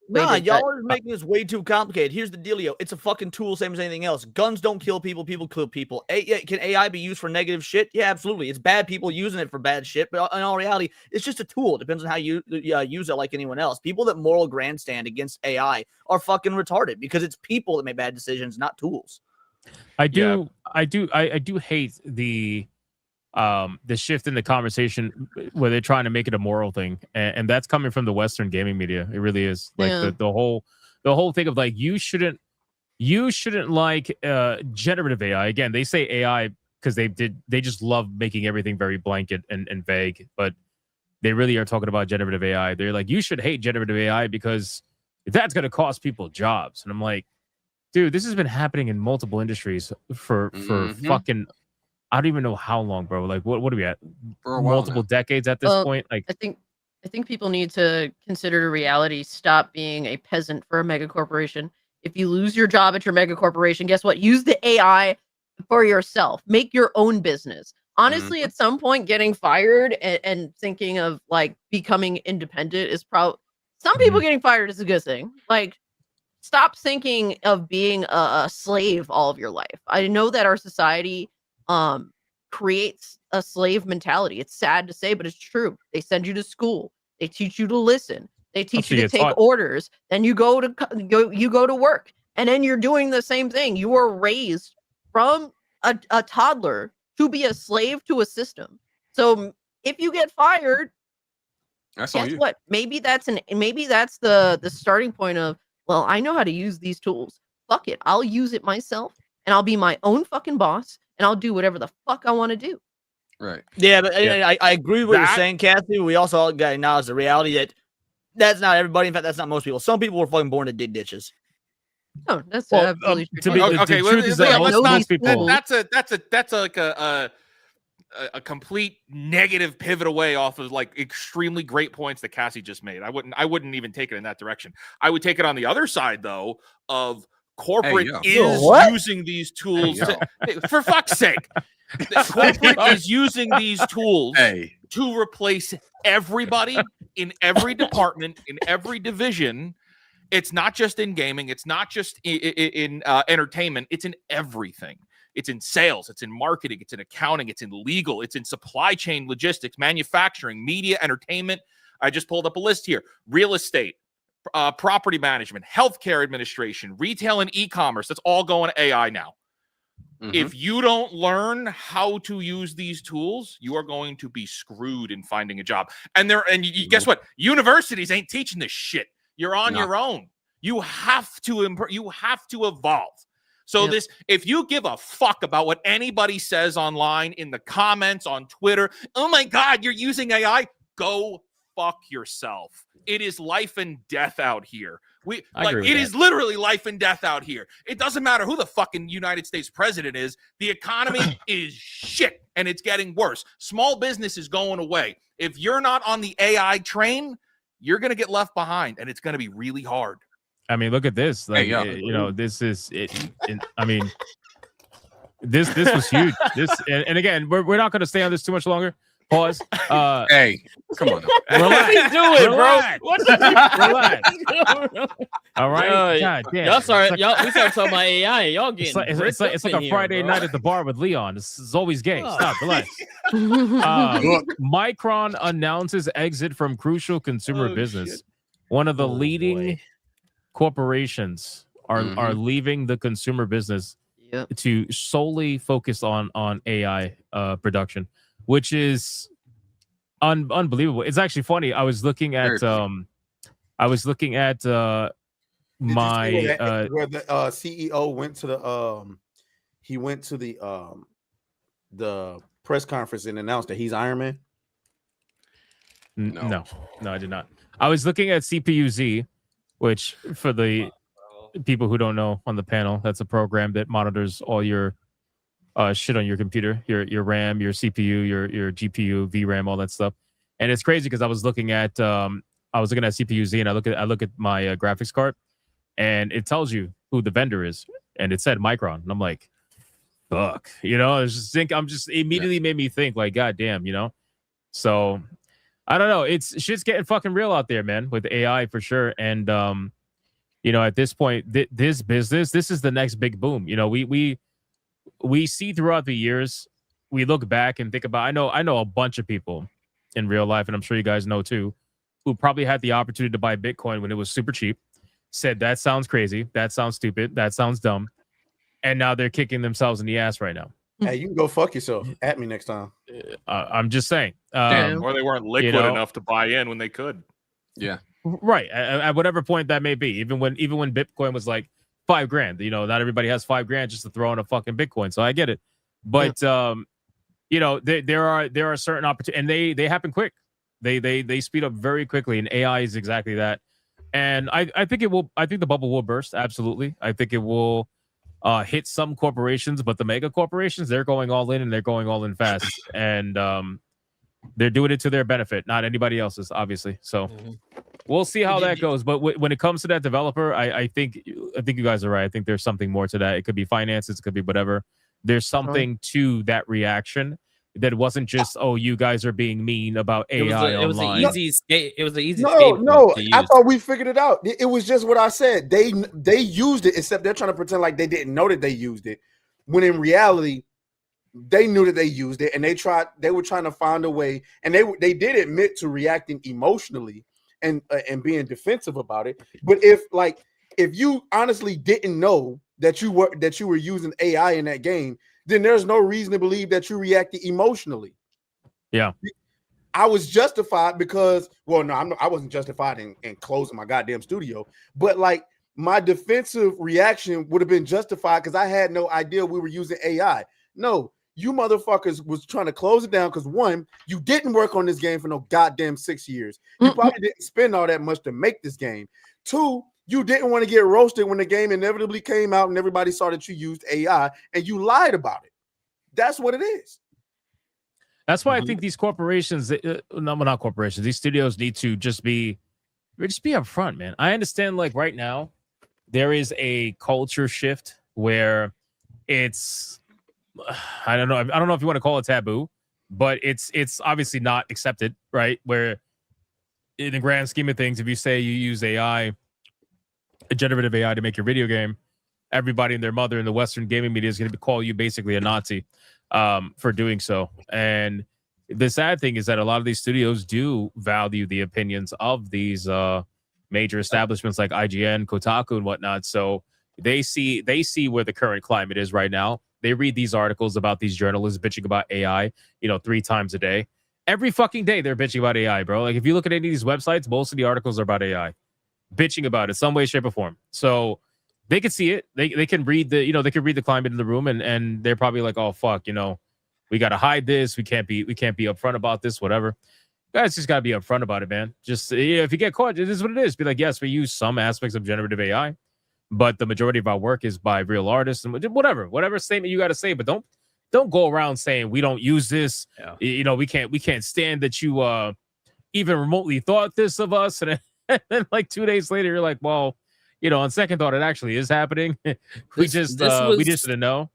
Nah, y'all are making this way too complicated. Here's the dealio. It's a fucking tool, same as anything else. Guns don't kill people. People kill people. Can AI be used for negative shit? Yeah, absolutely. It's bad people using it for bad shit, but in all reality, it's just a tool. It depends on how you use it like anyone else. People that moral grandstand against AI are fucking retarded because it's people that make bad decisions, not tools. I do hate the shift in the conversation where they're trying to make it a moral thing, and that's coming from the Western gaming media. It really is like the whole thing of like you shouldn't like generative AI. Again, they say AI because they just love making everything very blanket and vague, but they really are talking about generative AI. They're like, you should hate generative AI because that's going to cost people jobs. And I'm like, dude, this has been happening in multiple industries for fucking. I don't even know how long, bro. Like, what are we at? For a while multiple now. Decades at this point. Like, I think people need to consider the reality. Stop being a peasant for a mega corporation. If you lose your job at your mega corporation, guess what? Use the AI for yourself. Make your own business. Honestly, at some point, getting fired and thinking of like becoming independent is probably some people getting fired is a good thing. Like, stop thinking of being a slave all of your life. I know that our society creates a slave mentality. It's sad to say, but it's true. They send you to school. They teach you to listen. They teach you to take orders. Then you go to work, and then you're doing the same thing. You are raised from a toddler to be a slave to a system. So if you get fired, guess what? Maybe that's the starting point of, well, I know how to use these tools. Fuck it. I'll use it myself, and I'll be my own fucking boss. And I'll do whatever the fuck I want to do. Right. Yeah, but I agree with what you're saying, Kathy. We also got to acknowledge the reality that that's not everybody. In fact, that's not most people. Some people were fucking born to dig ditches. Oh, that's absolutely true. Okay, that's like a complete negative pivot away off of like extremely great points that Cassie just made. I wouldn't even take it in that direction. I would take it on the other side though of corporate Hey, is What? using these tools. Hey, For fuck's sake, the corporate is using these tools Hey, to replace everybody in every department, in every division. It's not just in gaming. It's not just in entertainment. It's in everything. It's in sales. It's in marketing. It's in accounting. It's in legal. It's in supply chain, logistics, manufacturing, media, entertainment. I just pulled up a list here. Real estate, property management, healthcare administration, retail and e-commerce. That's all going to AI now. If you don't learn how to use these tools, you are going to be screwed in finding a job. And guess what? Universities ain't teaching this shit. You're on your own. You have to you have to evolve. So if you give a fuck about what anybody says online, in the comments, on Twitter, oh my God, you're using AI, go fuck yourself. It is life and death out here. It is literally life and death out here. It doesn't matter who the fucking United States president is. The economy is shit, and it's getting worse. Small business is going away. If you're not on the AI train, you're going to get left behind, and it's going to be really hard. I mean, look at this. Like, this is it. I mean, this was huge. And again, we're not going to stay on this too much longer. Pause. Hey, come on. What is he doing, bro? What is he Relax. All right. God damn. Y'all started talking about AI. And y'all getting it's like a Friday night at the bar with Leon. It's always gay. Stop. Relax. Micron announces exit from crucial consumer business. Shit. One of the leading corporations are leaving the consumer business to solely focus on AI production, which is unbelievable. It's actually funny. I was looking at where the CEO went to the press conference and announced that he's Iron Man. No, I did not. I was looking at CPU-Z, which for the people who don't know on the panel, that's a program that monitors all your shit on your computer, your RAM, your CPU, your GPU, VRAM, all that stuff. And it's crazy because I was looking at CPU-Z, and I look at my graphics card, and it tells you who the vendor is, and it said Micron, and I'm like, fuck, I'm just immediately made me think like, god damn, So I don't know. Shit's getting fucking real out there, man, with AI for sure. And at this point, this business, this is the next big boom. We see throughout the years, we look back and think about, I know a bunch of people in real life, and I'm sure you guys know too, who probably had the opportunity to buy Bitcoin when it was super cheap, said that sounds crazy, that sounds stupid, that sounds dumb, and now they're kicking themselves in the ass right now. Hey, you can go fuck yourself. At me next time. I'm just saying. Or they weren't liquid enough to buy in when they could. Yeah. Right. At whatever point that may be, even when Bitcoin was like $5,000, not everybody has $5,000 just to throw in a fucking Bitcoin. So I get it. But there are certain opportunities, and they happen quick. They speed up very quickly, and AI is exactly that. And I think the bubble will burst. Absolutely. I think it will hit some corporations, but the mega corporations, they're going all in, and they're going all in fast. And they're doing it to their benefit, not anybody else's, obviously. So we'll see how that goes. But when it comes to that developer, I think you guys are right. I think there's something more to that. It could be finances, it could be whatever. There's something to that reaction that wasn't just, oh, you guys are being mean about AI it was online. an easy escape. It was an easy No, I thought we figured it out. It was just what I said. They used it, except they're trying to pretend like they didn't know that they used it, when in reality, they knew that they used it, and they were trying to find a way, and they did admit to reacting emotionally and being defensive about it. But if you honestly didn't know that you were using AI in that game, then there's no reason to believe that you reacted emotionally. Yeah. I was justified because, I wasn't justified in closing my goddamn studio, but my defensive reaction would have been justified because I had no idea we were using AI. No, you motherfuckers was trying to close it down because, one, you didn't work on this game for no goddamn 6 years. You probably didn't spend all that much to make this game. Two, you didn't want to get roasted when the game inevitably came out and everybody saw that you used AI, and you lied about it. That's what it is. That's why I think these corporations, not corporations, these studios need to just be upfront, man. I understand, right now, there is a culture shift where it's, I don't know if you want to call it taboo, but it's obviously not accepted, right? Where in the grand scheme of things, if you say you use AI, a generative AI to make your video game, everybody and their mother in the Western gaming media is going to call you basically a Nazi for doing so. And the sad thing is that a lot of these studios do value the opinions of these major establishments like IGN, Kotaku, and whatnot. So they see where the current climate is right now. They read these articles about these journalists bitching about AI, 3 times a day. Every fucking day they're bitching about AI, bro. Like if you look at any of these websites, most of the articles are about AI, bitching about it some way, shape, or form. So they can see it. They can read they can read the climate in the room, and they're probably like, oh fuck, we gotta hide this. We can't be upfront about this, whatever. Guys just gotta be upfront about it, man. Just if you get caught, it is what it is. Be like, yes, we use some aspects of generative AI, but the majority of our work is by real artists and whatever statement you got to say. But don't go around saying we don't use this. Yeah. We can't stand that you even remotely thought this of us. And then like 2 days later, you're like, well, on second thought, it actually is happening. we just didn't know.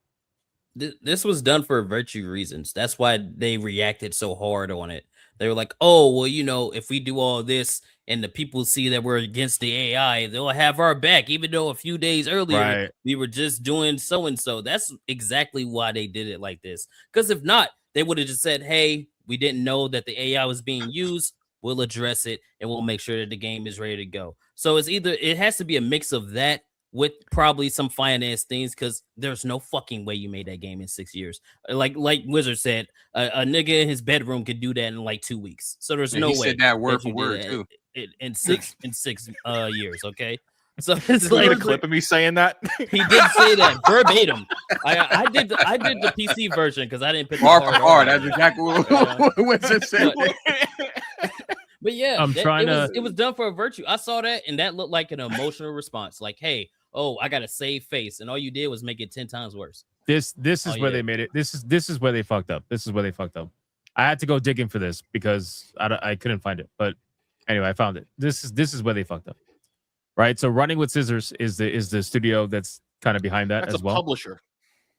This was done for virtue reasons. That's why they reacted so hard on it. They were like, oh, well, if we do all this and the people see that we're against the AI, they'll have our back, even though a few days earlier we were just doing so-and-so. That's exactly why they did it like this. Because if not, they would have just said, hey, we didn't know that the AI was being used. We'll address it and we'll make sure that the game is ready to go. So it has to be a mix of that with probably some finance things, because there's no fucking way you made that game in 6 years. Like Wizard said, a nigga in his bedroom could do that in like 2 weeks. So there's no way. He said that word for word too. In six years, okay. So it's like a clip of me saying that. He did say that verbatim. I did the PC version because I didn't put the hard. That's exactly what Wizard said. But yeah, it was done for a virtue. I saw that, and that looked like an emotional response. Like, hey, I got to save face, and all you did was make it 10 times worse. This is where they made it. This is where they fucked up. This is where they fucked up. I had to go digging for this because I couldn't find it. But anyway, I found it. This is where they fucked up. Right. So Running with Scissors is the studio that's kind of behind that as well. Publisher.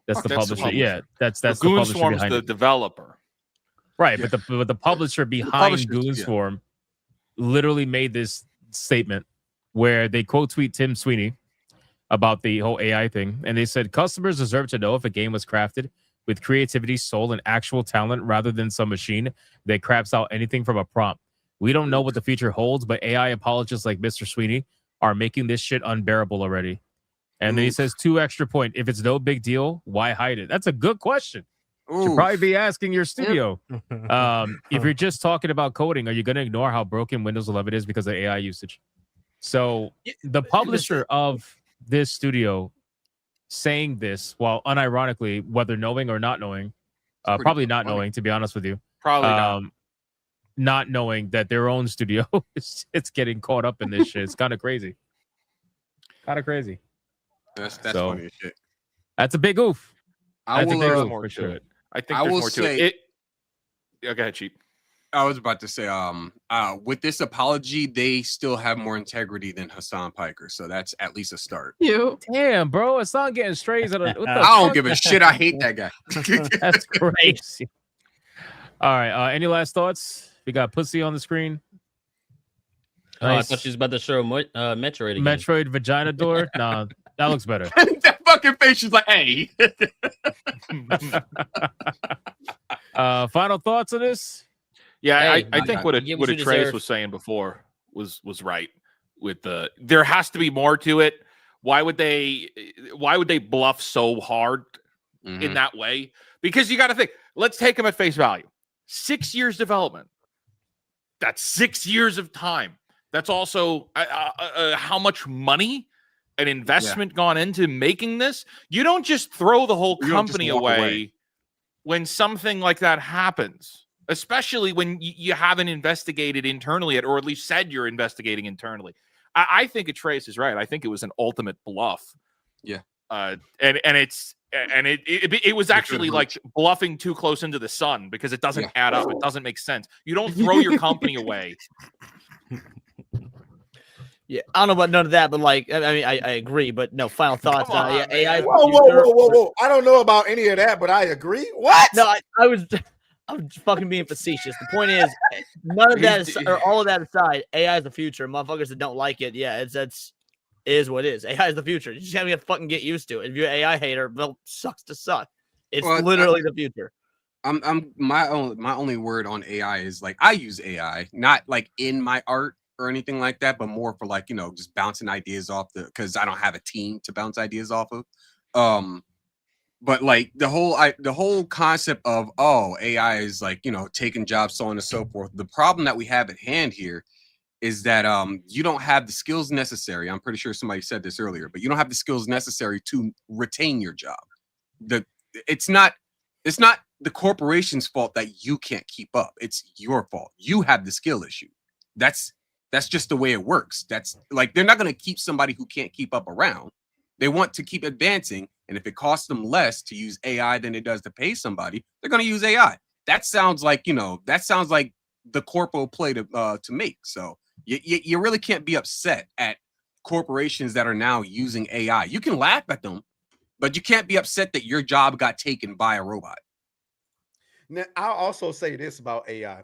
That's the publisher. Yeah, that's the Goon publisher Swarm's behind the it. developer. Right, but the publisher behind Goon Swarm literally made this statement where they quote tweet Tim Sweeney about the whole AI thing, and they said customers deserve to know if a game was crafted with creativity, soul, and actual talent rather than some machine that craps out anything from a prompt. We don't know what the future holds, but AI apologists like Mr. Sweeney are making this shit unbearable already. And then he says 2 extra point. If it's no big deal, why hide it? That's a good question. You should probably be asking your studio. If you're just talking about coding, are you going to ignore how broken Windows 11 is because of AI usage? So the publisher of this studio saying this, while unironically, whether knowing or not knowing, probably not knowing, to be honest with you, not knowing that their own studio it's getting caught up in this shit. It's kind of crazy. That's funny as shit. That's a big oof. I think there's more for sure. to it. I think there's more to it. Go ahead, Cheap. I was about to say, with this apology, they still have more integrity than Hassan Piker, so that's at least a start. Damn, bro, it's not getting strays. I don't give a shit. I hate that guy. That's crazy. All right, any last thoughts? We got Pussy on the screen. I thought she was about to show Metroid again. Metroid vagina door. Nah, that looks better. That fucking face, she's like, hey. Final thoughts on this? Yeah, I think what Atreus was saying before was right. With there has to be more to it. Why would they bluff so hard in that way? Because you got to think. Let's take them at face value. 6 years development. That's 6 years of time. That's also how much money and investment gone into making this. You don't just throw the whole company away when something like that happens, especially when you haven't investigated internally yet, or at least said you're investigating internally. I think Atreus is right. I think it was an ultimate bluff. Yeah. And it was actually like bluffing too close into the sun because it doesn't add up. It doesn't make sense. You don't throw your company away. Yeah, I don't know about none of that, but like, I mean, I agree, but no. Final thoughts. Yeah, AI. Whoa! I don't know about any of that, but I agree. What? No, I'm fucking being facetious. The point is, none of that is, or all of that aside, AI is the future. Motherfuckers that don't like it, yeah, it is what it is. AI is the future. You just have to fucking get used to it. If you're an AI hater, well, sucks to suck. It's literally the future. My only word on AI is like I use AI, not like in my art or anything like that, but more for like, just bouncing ideas off because I don't have a team to bounce ideas off of. But like the whole concept of AI is like, taking jobs, so on and so forth. The problem that we have at hand here is that you don't have the skills necessary. I'm pretty sure somebody said this earlier, but you don't have the skills necessary to retain your job. It's not the corporation's fault that you can't keep up. It's your fault. You have the skill issue. That's just the way it works. That's like they're not going to keep somebody who can't keep up around. They want to keep advancing, and if it costs them less to use AI than it does to pay somebody, they're going to use AI. That sounds like the corpo play to make. So you really can't be upset at corporations that are now using AI. You can laugh at them, but you can't be upset that your job got taken by a robot. Now, I'll also say this about AI.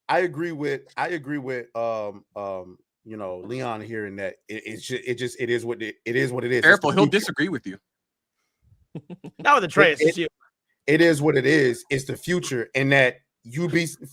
I agree with Leon here in that it is what it is. Careful, he'll disagree with you. Not with the trace. It is what it is. It's the future, and that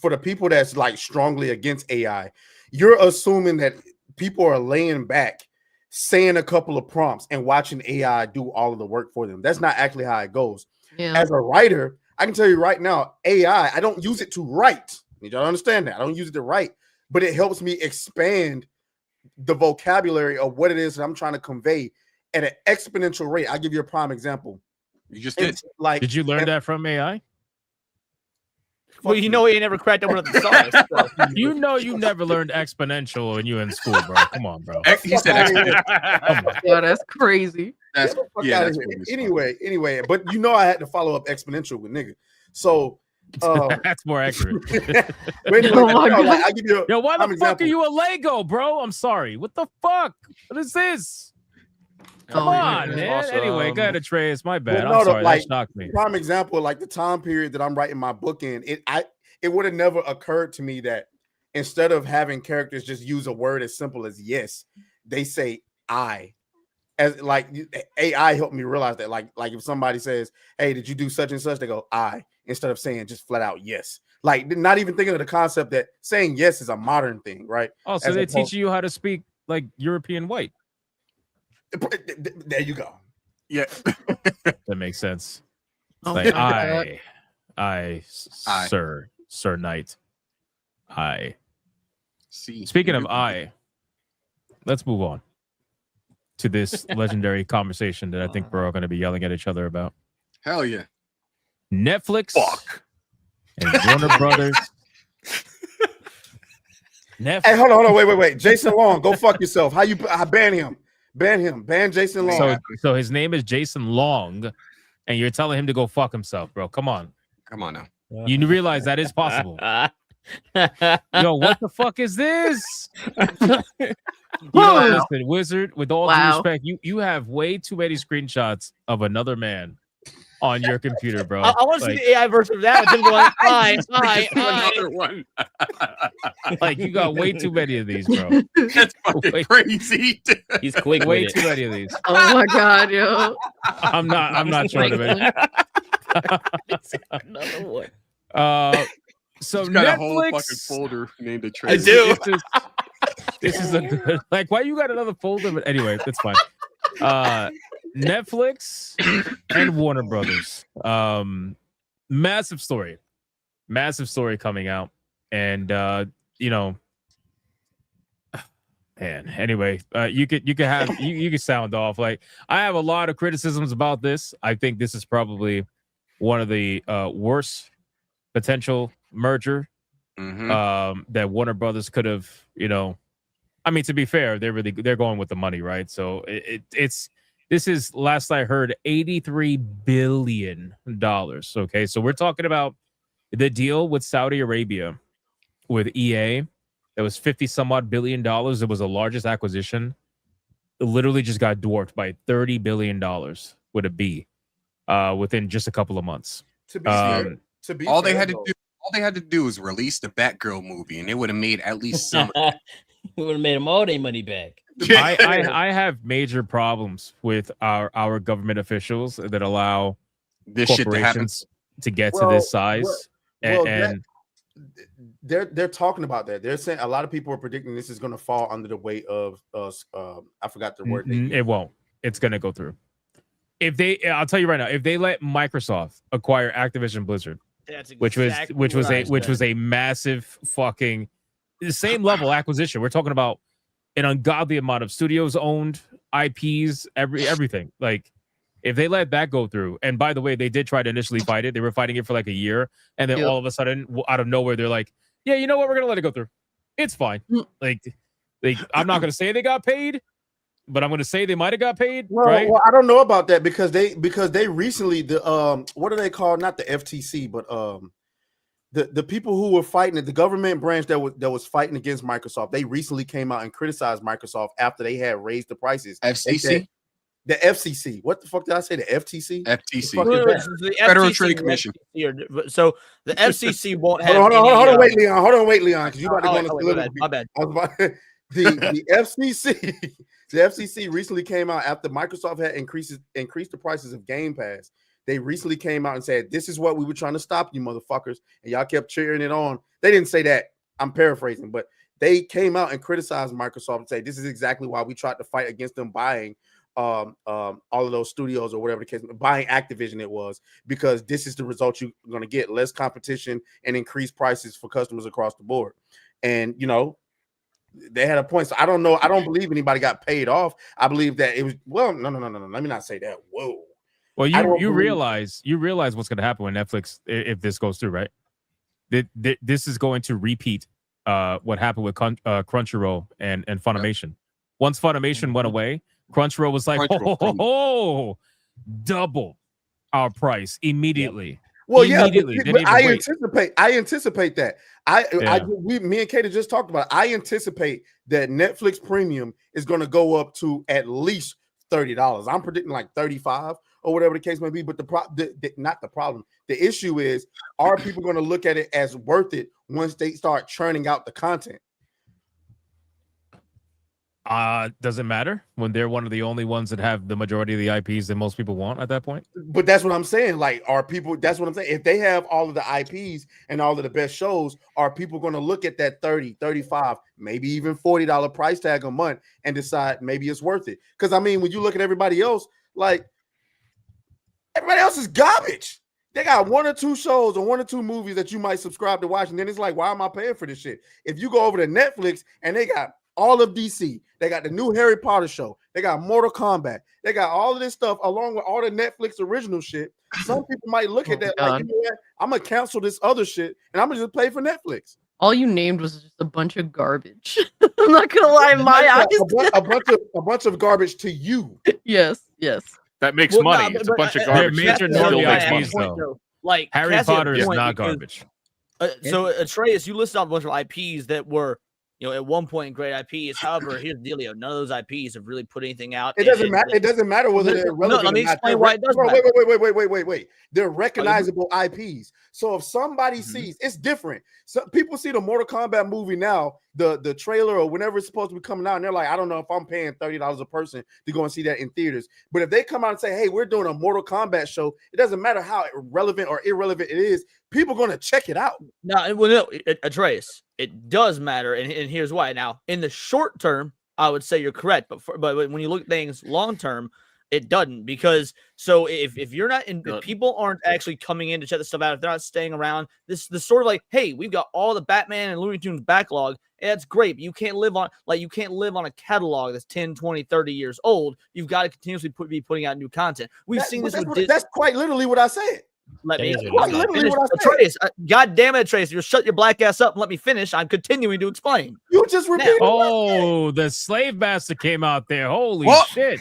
for the people that's like strongly against AI, you're assuming that people are laying back, saying a couple of prompts and watching AI do all of the work for them. That's not actually how it goes. Yeah. As a writer, I can tell you right now, AI, I don't use it to write. You don't understand that. I don't use it to write, but it helps me expand the vocabulary of what it is that I'm trying to convey at an exponential rate. I'll give you a prime example. You just did. Did you learn that from AI? Well, he never cracked open the sauce. So. You never learned exponential when you were in school, bro. Come on, bro. He said exponential. Yeah, that's crazy. Anyway, but I had to follow up exponential with nigga. So that's more accurate. Anyway, I give you why the fuck are you a Lego, bro? I'm sorry. What the fuck? What is this? Come on, man. Awesome. Anyway, go ahead, Atreus. My bad. Well, I'm sorry. That shocked me. Prime example, like the time period that I'm writing my book in, it would have never occurred to me that instead of having characters just use a word as simple as yes, they say I. As like AI helped me realize that. Like if somebody says, "Hey, did you do such and such?" They go I, instead of saying just flat out yes. Like not even thinking of the concept that saying yes is a modern thing, right? Oh, so they teach you how to speak like European white. There you go. Yeah, that makes sense. Oh, Like God. I, Sir Knight. I. See. Speaking of let's move on to this legendary conversation that I think we're all going to be yelling at each other about. Hell yeah. Netflix and Warner Brothers. Netflix. Hey, hold on, wait. Jason Long, go fuck yourself. How you ban him? Ban Jason Long. So his name is Jason Long, and you're telling him to go fuck himself, bro. Come on now. You realize that is possible. Yo, what the fuck is this? Listen, Wizard, with all due respect, you have way too many screenshots of another man on your computer, bro. I want to see the AI version of that. With him going, another one. Like you got way too many of these, bro. That's fucking crazy. He's quick. Way too many of these. Oh my god, yo! I'm not short of it. Another one. So He's got Netflix, a whole fucking folder named a I do. This is a good, like, why you got another folder? But anyway, that's fine. Netflix and Warner Brothers. Massive story coming out, and man. Anyway, you could sound off. Like, I have a lot of criticisms about this. I think this is probably one of the worst potential merger that Warner Brothers could have. I mean, to be fair, they're going with the money, right? So this is, last I heard, $83 billion. Okay, so we're talking about the deal with Saudi Arabia, with EA, that was 50 some odd billion dollars. It was the largest acquisition. It literally just got dwarfed by $30 billion with a B within just a couple of months. To be fair, all they had to do was release the Batgirl movie, and it would have made at least some. It would have made them all their money back. I have major problems with our government officials that allow this shit to happen to get to this size. They're talking about that. They're saying a lot of people are predicting this is going to fall under the weight of I forgot the word. It won't. It's going to go through. I'll tell you right now, if they let Microsoft acquire Activision Blizzard, which was a massive fucking the same level acquisition. We're talking about an ungodly amount of studios owned, IPs, everything. Like, if they let that go through, and by the way, they did try to initially fight it. They were fighting it for like a year, and then all of a sudden, out of nowhere, they're like, "Yeah, you know what? We're gonna let it go through. It's fine." Like, I'm not gonna say they got paid, but I'm gonna say they might have got paid. Right? Well, I don't know about that because they recently what do they call, not the FTC, but the people who were fighting it, the government branch that was fighting against Microsoft, they recently came out and criticized Microsoft after they had raised the prices. FCC? The FCC. What the fuck did I say? The FTC? FTC. The Federal FTC Trade Commission. So the FCC won't have. Hold on, wait, Leon. Hold on, wait, Leon, because you about to go on this little. My bad. The FCC. The FCC recently came out after Microsoft had increased the prices of Game Pass. They recently came out and said, "This is what we were trying to stop you, motherfuckers," and y'all kept cheering it on. They didn't say that. I'm paraphrasing, but they came out and criticized Microsoft and say, "This is exactly why we tried to fight against them buying all of those studios," or whatever the case, buying Activision it was, because this is the result you're going to get: less competition and increased prices for customers across the board. And they had a point. So I don't know. I don't believe anybody got paid off. I believe that it was no. Let me not say that. Whoa. Well, you realize what's going to happen when Netflix, if this goes through, right? This is going to repeat what happened with Crunchyroll and Funimation. Once Funimation went away, Crunchyroll was like, double our price immediately. Well, immediately. But I anticipate that. Me and Katie just talked about it. I anticipate that Netflix Premium is going to go up to at least $30. I'm predicting like 35 or whatever the case may be. But not the problem. The issue is, are people going to look at it as worth it once they start churning out the content? Does it matter when they're one of the only ones that have the majority of the IPs that most people want at that point? But that's what I'm saying. Like, are people? That's what I'm saying. If they have all of the IPs and all of the best shows, are people going to look at that 30, 35, maybe even $40 price tag a month and decide maybe it's worth it? Because I mean, when you look at everybody else, like, everybody else is garbage. They got one or two shows or one or two movies that you might subscribe to watch, and then it's like, why am I paying for this shit? If you go over to Netflix and they got all of DC, they got the new Harry Potter show, they got Mortal Kombat, they got all of this stuff along with all the Netflix original shit. Some people might look at that like, you know what? I'm gonna cancel this other shit and I'm gonna just pay for Netflix. All you named was just a bunch of garbage. I'm not gonna lie, my eyes. A bunch of garbage to you. Yes. That makes money. It's a bunch of garbage. Major IPs, though. Like Harry Potter is not garbage. So Atreus, you listed off a bunch of IPs that were, at one point great IPs. However, here's the dealio: none of those IPs have really put anything out. It doesn't matter. It doesn't matter whether they're relevant. No, let me explain why it does matter. Wait. They're recognizable IPs. So if somebody sees, it's different. So people see the Mortal Kombat movie now, the trailer or whenever it's supposed to be coming out, and they're like, I don't know if I'm paying $30 a person to go and see that in theaters. But if they come out and say, hey, we're doing a Mortal Kombat show, it doesn't matter how relevant or irrelevant it is. People are going to check it out. No, Atreus, it does matter, and here's why. Now, in the short term, I would say you're correct, but when you look at things long term, it doesn't, because if you're not in, if people aren't actually coming in to check this stuff out, if they're not staying around, this sort of like, hey, we've got all the Batman and Looney Tunes backlog, and that's great, but you can't live on a catalog that's 10, 20, 30 years old. You've got to continuously be putting out new content. We've seen this with Disney. That's quite literally what I said. Let me finish. Atreus, God damn it, Atreus, you shut your black ass up and let me finish. I'm continuing to explain. You just repeated. Oh, the slave master came out there. Holy shit.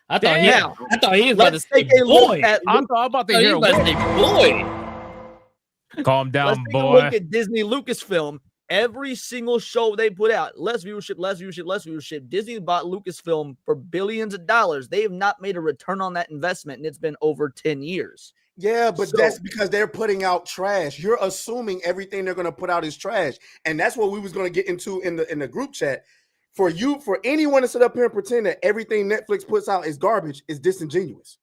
I thought he was about to say boy. I'm about to hear boy. Calm down, Let's take boy. a look at Disney Lucasfilm Every single show they put out, less viewership, less viewership, less viewership. Disney bought Lucasfilm for billions of dollars. They have not made a return on that investment, and it's been over 10 years. Yeah, but that's because they're putting out trash. You're assuming everything they're going to put out is trash, and that's what we was going to get into in the group chat. For anyone to sit up here and pretend that everything Netflix puts out is garbage is disingenuous.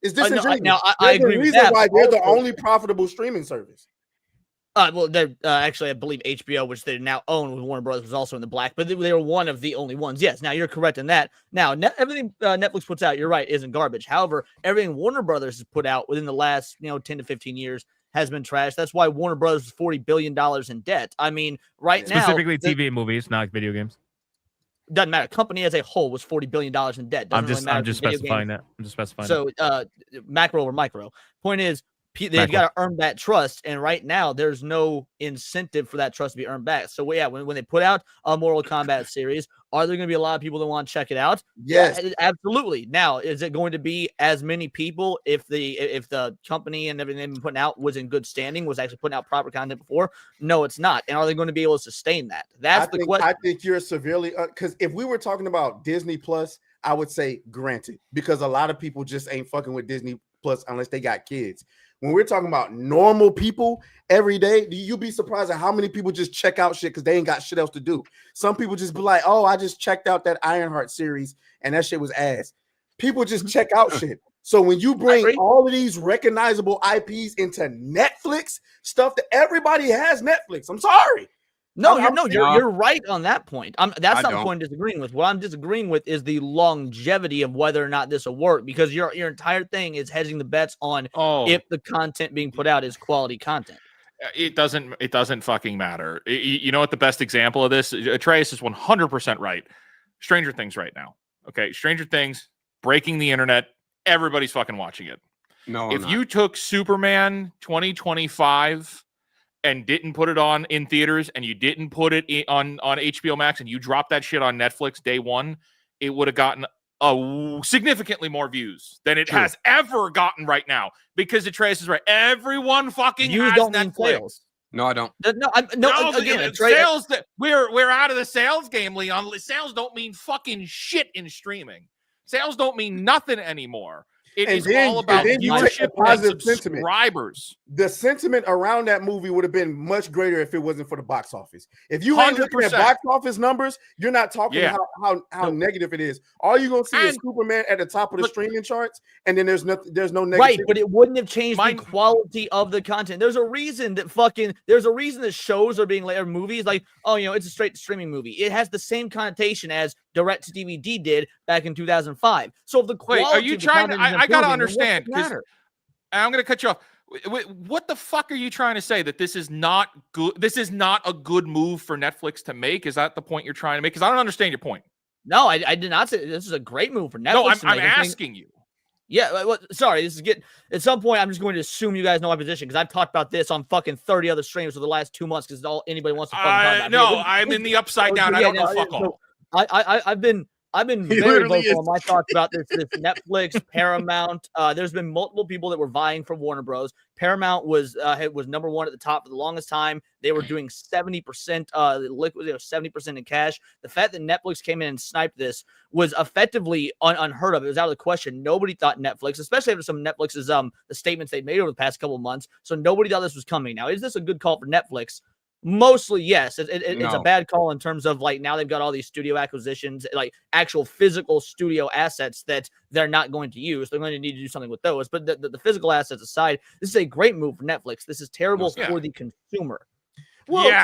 It's disingenuous. I agree with that. Why they're the only profitable streaming service. Well, they're actually, I believe HBO, which they now own with Warner Brothers, was also in the black, but they were one of the only ones. Yes, now you're correct in that. Now, everything Netflix puts out, you're right, isn't garbage. However, everything Warner Brothers has put out within the last 10 to 15 years has been trash. That's why Warner Brothers is $40 billion in debt. I mean, specifically TV and movies, not video games. Doesn't matter. Company as a whole was $40 billion in debt. I'm just specifying that. So, macro or micro. Point is, they've got to earn that trust, and right now there's no incentive for that trust to be earned back. So yeah, when they put out a Mortal Kombat series, are there going to be a lot of people that want to check it out? Yes, absolutely. Now, is it going to be as many people if the company and everything they've been putting out was in good standing, was actually putting out proper content before? No, it's not. And are they going to be able to sustain that? That's the question. I think you're severely because if we were talking about Disney Plus, I would say granted, because a lot of people just ain't fucking with Disney Plus unless they got kids. When we're talking about normal people every day, you'd be surprised at how many people just check out shit because they ain't got shit else to do. Some people just be like, oh, I just checked out that Ironheart series and that shit was ass. People just check out shit. So when you bring all of these recognizable IPs into Netflix, stuff that everybody has Netflix, I'm sorry. You're right on that point. That's not the point I'm disagreeing with. What I'm disagreeing with is the longevity of whether or not this will work, because your entire thing is hedging the bets on if the content being put out is quality content. It doesn't fucking matter. You know what the best example of this? Atreus is 100% right. Stranger Things right now. Okay, Stranger Things breaking the internet. Everybody's fucking watching it. No, if you took Superman 2025 and didn't put it on in theaters, and you didn't put it on HBO Max, and you dropped that shit on Netflix day one, it would have gotten significantly more views than it has ever gotten right now. Because Atreus is right. Everyone fucking has Netflix. Sales. No, I don't. Again, sales that we're out of the sales game, Leon. Sales don't mean fucking shit in streaming. Sales don't mean nothing anymore. It is all about viewership and subscribers. The sentiment around that movie would have been much greater if it wasn't for the box office. If you ain't looking at box office numbers, you're not talking how negative it is. All you're gonna see is Superman at the top of the streaming charts, and then there's no negative. Right, but it wouldn't have changed the quality of the content. There's a reason that shows are being later movies like, it's a straight streaming movie. It has the same connotation as direct to DVD did back in 2005. So if the quality, are you trying to? I gotta understand, because I'm gonna cut you off. What the fuck are you trying to say? That this is not good? This is not a good move for Netflix to make? Is that the point you're trying to make? Because I don't understand your point. No, I did not say this is a great move for Netflix. No, I'm asking you. Yeah, sorry. This is getting at some point. I'm just going to assume you guys know my position, because I've talked about this on fucking 30 other streams for the last 2 months, because all anybody wants to fucking talk about. No, I'm in the upside down. I don't know fuck all. I've been very vocal on my thoughts about this Netflix, Paramount. There's been multiple people that were vying for Warner Bros. Paramount was number one at the top for the longest time. They were doing 70% liquid, 70% in cash. The fact that Netflix came in and sniped this was effectively unheard of. It was out of the question. Nobody thought Netflix, especially after some of Netflix's the statements they made over the past couple of months. So nobody thought this was coming. Now, is this a good call for Netflix? Mostly, yes. It's a bad call in terms of now they've got all these studio acquisitions, actual physical studio assets that they're not going to use. They're going to need to do something with those. But the physical assets aside, this is a great move for Netflix. This is terrible for the consumer. Well,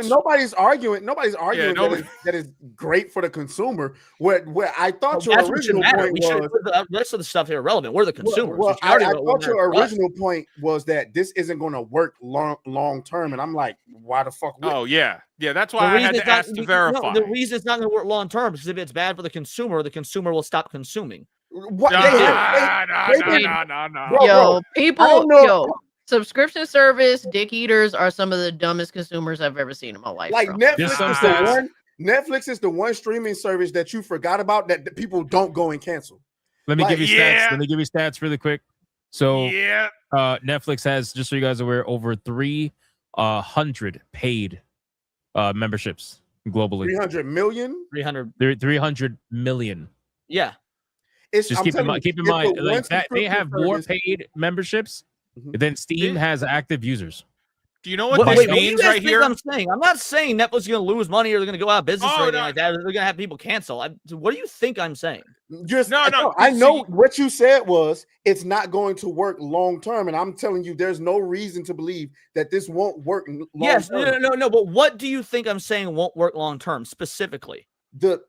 nobody's arguing. That is great for the consumer. What I thought your original point was, the rest of the stuff here irrelevant. We're the consumers. I thought your original point was that this isn't going to work long term, and I'm like, why the fuck? Yeah. That's why I had to ask to verify. The reason it's not going to work long term is because if it's bad for the consumer will stop consuming. What? No. People. Subscription service dick eaters are some of the dumbest consumers I've ever seen in my life. Netflix is the one streaming service that you forgot about that people don't go and cancel. Let me give you stats. Let me give you stats really quick. So Netflix has, just so you guys are aware, over 3 100 paid memberships globally. 300 million? 300 million. Yeah. Just keep in mind, like that they have more paid memberships than Steam has active users. Do you know what this means right here? I'm saying, I'm not saying Netflix is going to lose money or they're going to go out of business or anything like that. They're going to have people cancel. What do you think I'm saying? I know what you said was it's not going to work long term, and I'm telling you, there's no reason to believe that this won't work long term. No. But what do you think I'm saying won't work long term specifically? That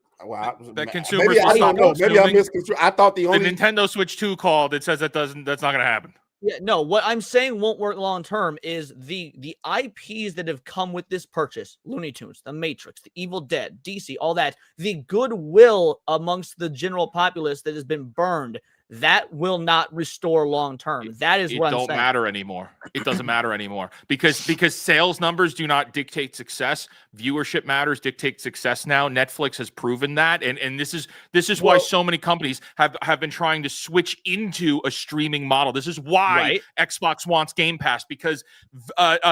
consumers maybe I don't know. Maybe I misconstrued. I thought the Nintendo Switch 2 called. It says that's not going to happen. Yeah, no, what I'm saying won't work long term is the IPs that have come with this purchase, Looney Tunes, The Matrix, The Evil Dead, DC, all that, the goodwill amongst the general populace that has been burned, that will not restore long term. That is what I'm saying. It don't matter anymore. It doesn't matter anymore because sales numbers do not dictate success. Viewership matters, dictate success now. Netflix has proven that, and this is why so many companies have been trying to switch into a streaming model. This is why Xbox wants Game Pass, because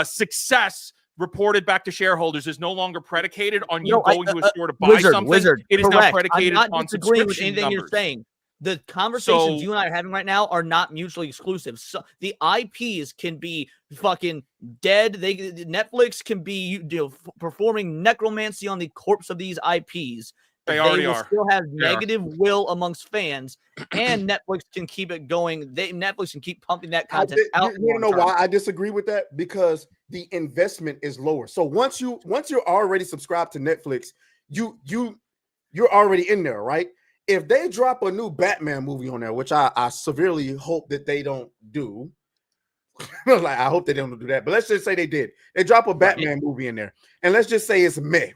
success reported back to shareholders is no longer predicated on you going to a store to buy something. It is now predicated on subscription with anything numbers. You're saying. The conversations you and I are having right now are not mutually exclusive. So the IPs can be fucking dead. Netflix can be performing necromancy on the corpse of these IPs. They already will are. Still have negative will amongst fans, and Netflix can keep it going. Netflix can keep pumping that content out. You know why I disagree with that? Because the investment is lower. So once you're already subscribed to Netflix, you're already in there, right? If they drop a new Batman movie on there, which I severely hope that they don't do, I hope they don't do that. But let's just say they did. They drop a Batman movie in there, and let's just say it's meh.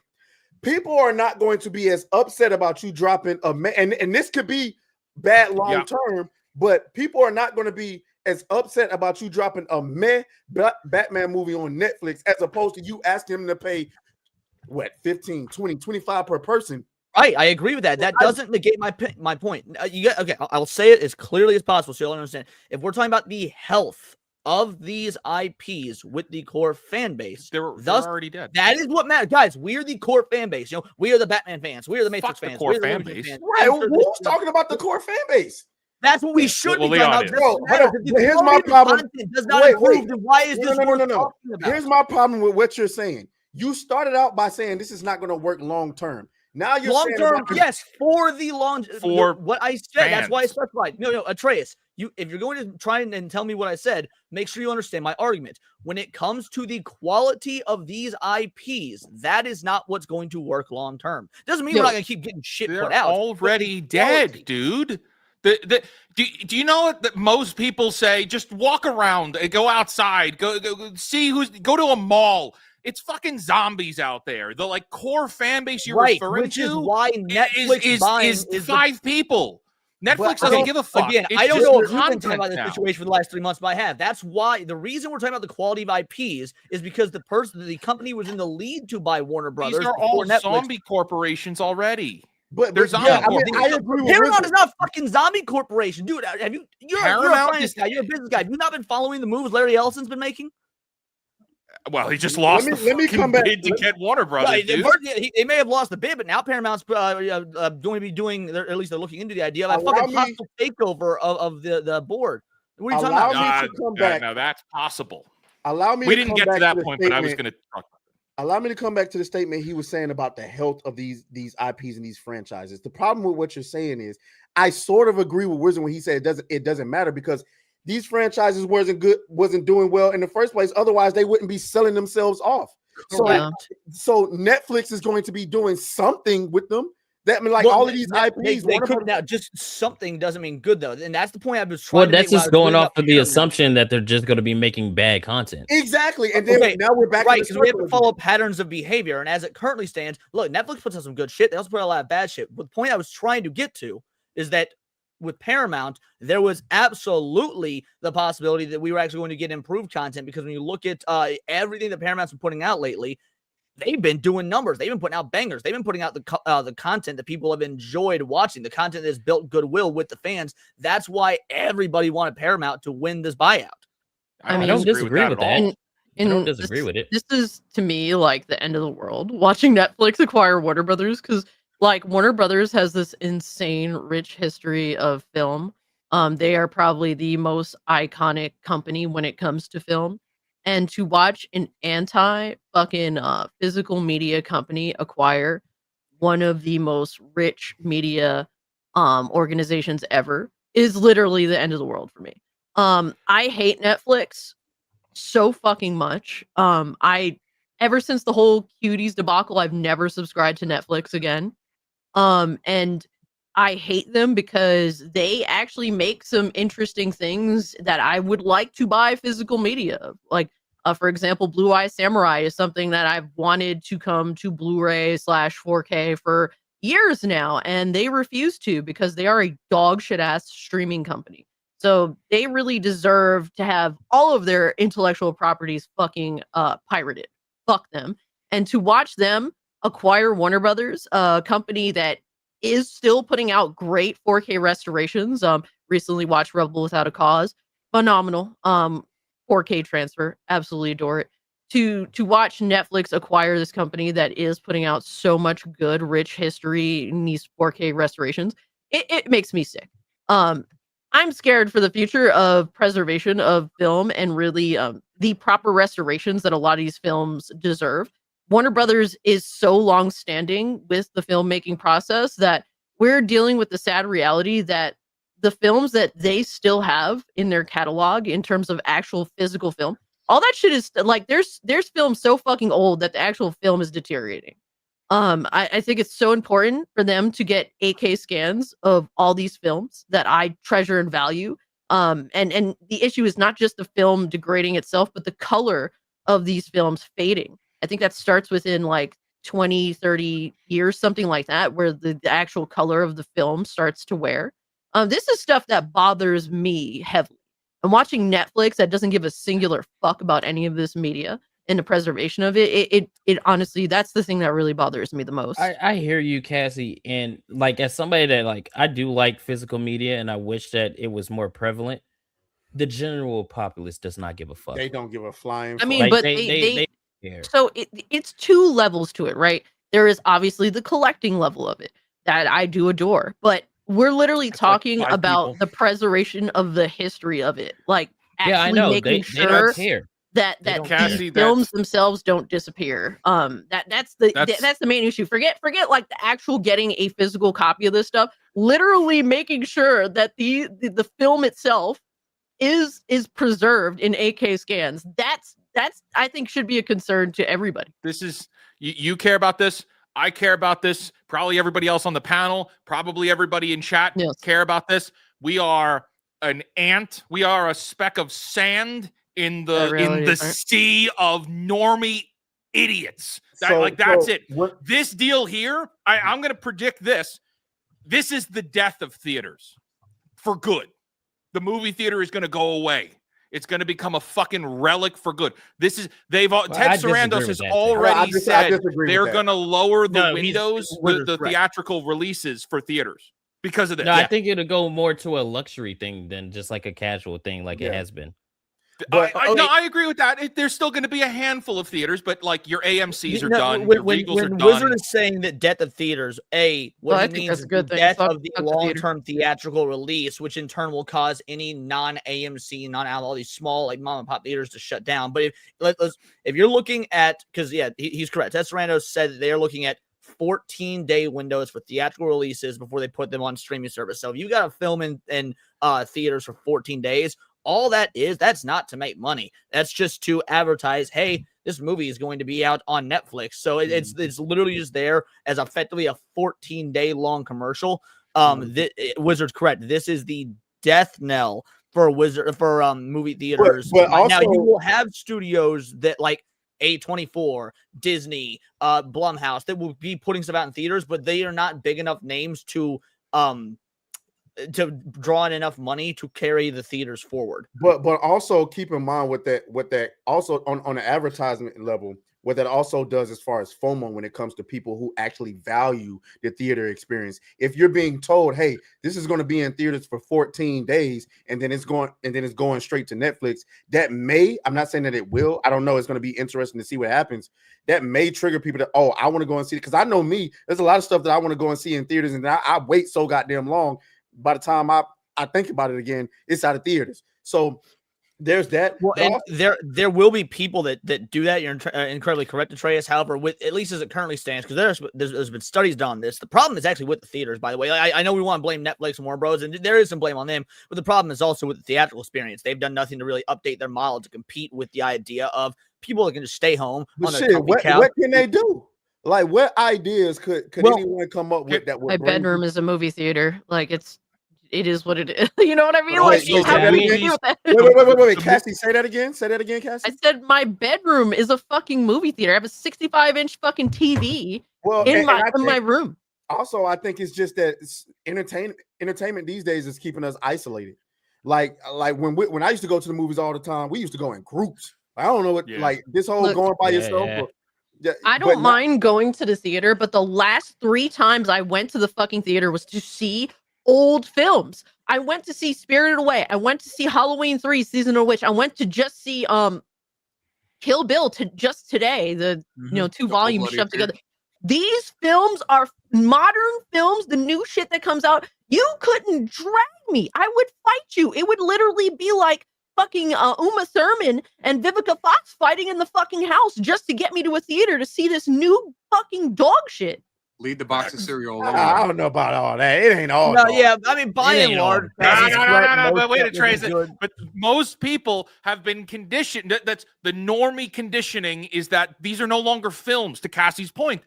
People are not going to be as upset about you dropping a meh, and this could be bad long term, but people are not going to be as upset about you dropping a meh Batman movie on Netflix as opposed to you asking them to pay what, 15, 20, 25 per person. Right, I agree with that. That doesn't negate my point. I'll say it as clearly as possible so you'll understand. If we're talking about the health of these IPs with the core fan base, they're already dead. That is what matters, guys. We are the core fan base. You know, we are the Batman fans. We are the Matrix fans. The core fan base. Right? Who's talking about the core fan base? That's what we should be talking about. Here's my problem. Does not improve, then why is this worth talking about? Here's my problem with what you're saying. You started out by saying this is not going to work long term. Now you're long term, yes, for the long for what I said. Fans. That's why I specified. No, Atreus, if you're going to try and tell me what I said, make sure you understand my argument. When it comes to the quality of these IPs, that is not what's going to work long term. Doesn't mean we're not going to keep getting shit put out. Already dead, dude. Do you know that most people say just walk around, go outside, go see go to a mall. It's fucking zombies out there. The core fan base you're referring which to is why Netflix is 5 people. Netflix doesn't give a fuck. Again, I don't know if you've been talking about this situation for the last 3 months, but I have. That's why the reason we're talking about the quality of IPs is because the company was in the lead to buy Warner Brothers. These are all zombie corporations already. But there's I agree with Paramount is not a fucking zombie corporation, dude. You're a finance guy. You're a business guy. Have you not been following the moves Larry Ellison's been making? Well, he just lost the bid to get Warner Brothers, dude. They may have lost the bid, but now Paramount's going to be doing, at least they're looking into the idea of a fucking hostile takeover of the board. What are you talking about? No, that's possible. Allow me. We didn't get to that point, but I was going to talk about it. Allow me to come back to the statement he was saying about the health of these IPs and these franchises. The problem with what you're saying is, I sort of agree with Wizard when he said it doesn't matter because these franchises wasn't doing well in the first place. Otherwise, they wouldn't be selling themselves off. So Netflix is going to be doing something with them. That all of these IPs. They could now. Just something doesn't mean good though, and that's the point I was trying. Well, that's just going off of the assumption that they're just going to be making bad content. Exactly, and then now we're back. Right, because we have to follow patterns of behavior, and as it currently stands, look, Netflix puts out some good shit. They also put out a lot of bad shit. But the point I was trying to get to is that with Paramount, there was absolutely the possibility that we were actually going to get improved content because when you look at everything that Paramount's been putting out lately, they've been doing numbers. They've been putting out bangers. They've been putting out the content that people have enjoyed watching, the content that's built goodwill with the fans. That's why everybody wanted Paramount to win this buyout. I don't disagree with that. I don't And disagree with it. this is to me like the end of the world watching Netflix acquire Warner Brothers because like Warner Brothers has this insane rich history of film. They are probably the most iconic company when it comes to film. And to watch an anti fucking physical media company acquire one of the most rich media organizations ever is literally the end of the world for me. I hate Netflix so fucking much. I ever since the whole cuties debacle, I've never subscribed to Netflix again. And I hate them because they actually make some interesting things that I would like to buy physical media of. Like, for example, Blue Eye Samurai is something that I've wanted to come to Blu-ray slash 4K for years now, and they refuse to because they are a dog shit ass streaming company. So they really deserve to have all of their intellectual properties fucking pirated. Fuck them. And to watch them acquire Warner Brothers, a company that is still putting out great 4K restorations. Recently watched Rebel Without a Cause, phenomenal. 4K transfer, absolutely adore it. To watch Netflix acquire this company that is putting out so much good, rich history in these 4K restorations, it makes me sick. I'm scared for the future of preservation of film and really the proper restorations that a lot of these films deserve. Warner Brothers is so long standing with the filmmaking process that we're dealing with the sad reality that the films that they still have in their catalog in terms of actual physical film, all that shit is like there's films so fucking old that the actual film is deteriorating. I think it's so important for them to get 8K scans of all these films that I treasure and value. And the issue is not just the film degrading itself, but the color of these films fading. I think that starts within like 20, 30 years, something like that, where the actual color of the film starts to wear. This is stuff that bothers me heavily. And watching Netflix that doesn't give a singular fuck about any of this media and the preservation of it, it honestly, that's the thing that really bothers me the most. I hear you, Cassie, and like as somebody that like I do like physical media, and I wish that it was more prevalent. The general populace does not give a fuck. They don't give a flying fuck. I mean, Like, but they care. so it's two levels to it, right? There is obviously the collecting level of it that I do adore, but we're literally talking five about people. the preservation of the history of it, like Yeah, I actually know. making They sure don't care. that They don't Cassie, the films that's- themselves don't disappear. That's the main issue. Forget like the actual getting a physical copy of this stuff. Literally making sure that the film itself is preserved in 8K scans. That's I think should be a concern to everybody. This is you care about this. I care about this. Probably everybody else on the panel, probably everybody in chat care about this. We are an ant. We are a speck of sand in the sea of normie idiots. That's it. This deal here, I'm going to predict this. This is the death of theaters for good. The movie theater is going to go away. It's going to become a fucking relic for good. Ted Sarandos has already said they're going to lower the windows, the theatrical releases for theaters because of this. No, I think it'll go more to a luxury thing than just like a casual thing, like it has been. I agree with that. There's still going to be a handful of theaters, but like your AMC's are done, When, your when, Regals when are done. Wizard is saying that death of theaters, what I he think means that's is a good the thing. death Fuck- of the fuck the theater. long-term theatrical release, which in turn will cause any non-AMC, all these small like mom and pop theaters to shut down. But if you're looking at, because he's correct. Ted Sarandos said that they are looking at 14-day windows for theatrical releases before they put them on streaming service. So if you got a film in theaters for 14 days, all that's not to make money. That's just to advertise, hey, this movie is going to be out on Netflix. So it's literally just there as effectively a 14-day long commercial. Wizard's correct. This is the death knell for movie theaters. But also, now you will have studios that like A24, Disney, Blumhouse that will be putting stuff out in theaters, but they are not big enough names to to draw in enough money to carry the theaters forward. But also keep in mind what that also on an advertisement level, what that also does as far as FOMO when it comes to people who actually value the theater experience. If you're being told, hey, this is going to be in theaters for 14 days and then it's going straight to Netflix, that may, I'm not saying that it will, I don't know, it's going to be interesting to see what happens. That may trigger people to, oh, I want to go and see it. Because I know me, there's a lot of stuff that I want to go and see in theaters, and I wait so goddamn long. By the time I think about it again, it's out of theaters. So there's that. Well, and there will be people that do that. You're incredibly correct, Atreus. However, with at least as it currently stands, because there's been studies done on this. The problem is actually with the theaters, by the way. I know we want to blame Netflix and Warner Bros, and there is some blame on them, but the problem is also with the theatrical experience. They've done nothing to really update their model to compete with the idea of people that can just stay home on their comfy couch. What can they do? Like, what ideas could anyone come up with that would my bring bedroom people- is a movie theater. Like it is what it is. You know what I mean? Wait, Like, say how that can you again. do that? Wait, Cassie, say that again. Say that again, Cassie. I said my bedroom is a fucking movie theater. I have a 65-inch fucking TV in my room. Also, I think it's just that entertainment these days is keeping us isolated. Like when I used to go to the movies all the time, we used to go in groups. I don't know what like this whole Look, going by yourself. But, I don't mind going to the theater, but the last 3 times I went to the fucking theater was to see old films. I went to see Spirited Away. I went to see Halloween 3 Season of Witch. I went to just see Kill Bill just today. The 2 volumes shoved together. These films are modern films, the new shit that comes out. You couldn't drag me. I would fight you. It would literally be like fucking Uma Thurman and Vivica Fox fighting in the fucking house just to get me to a theater to see this new fucking dog shit. Leave the box of cereal alone. I don't know about all that. It ain't all. No, yeah, I mean, by and large, no. But wait, Trace. But most people have been conditioned. That's the normie conditioning. Is that these are no longer films? To Cassie's point,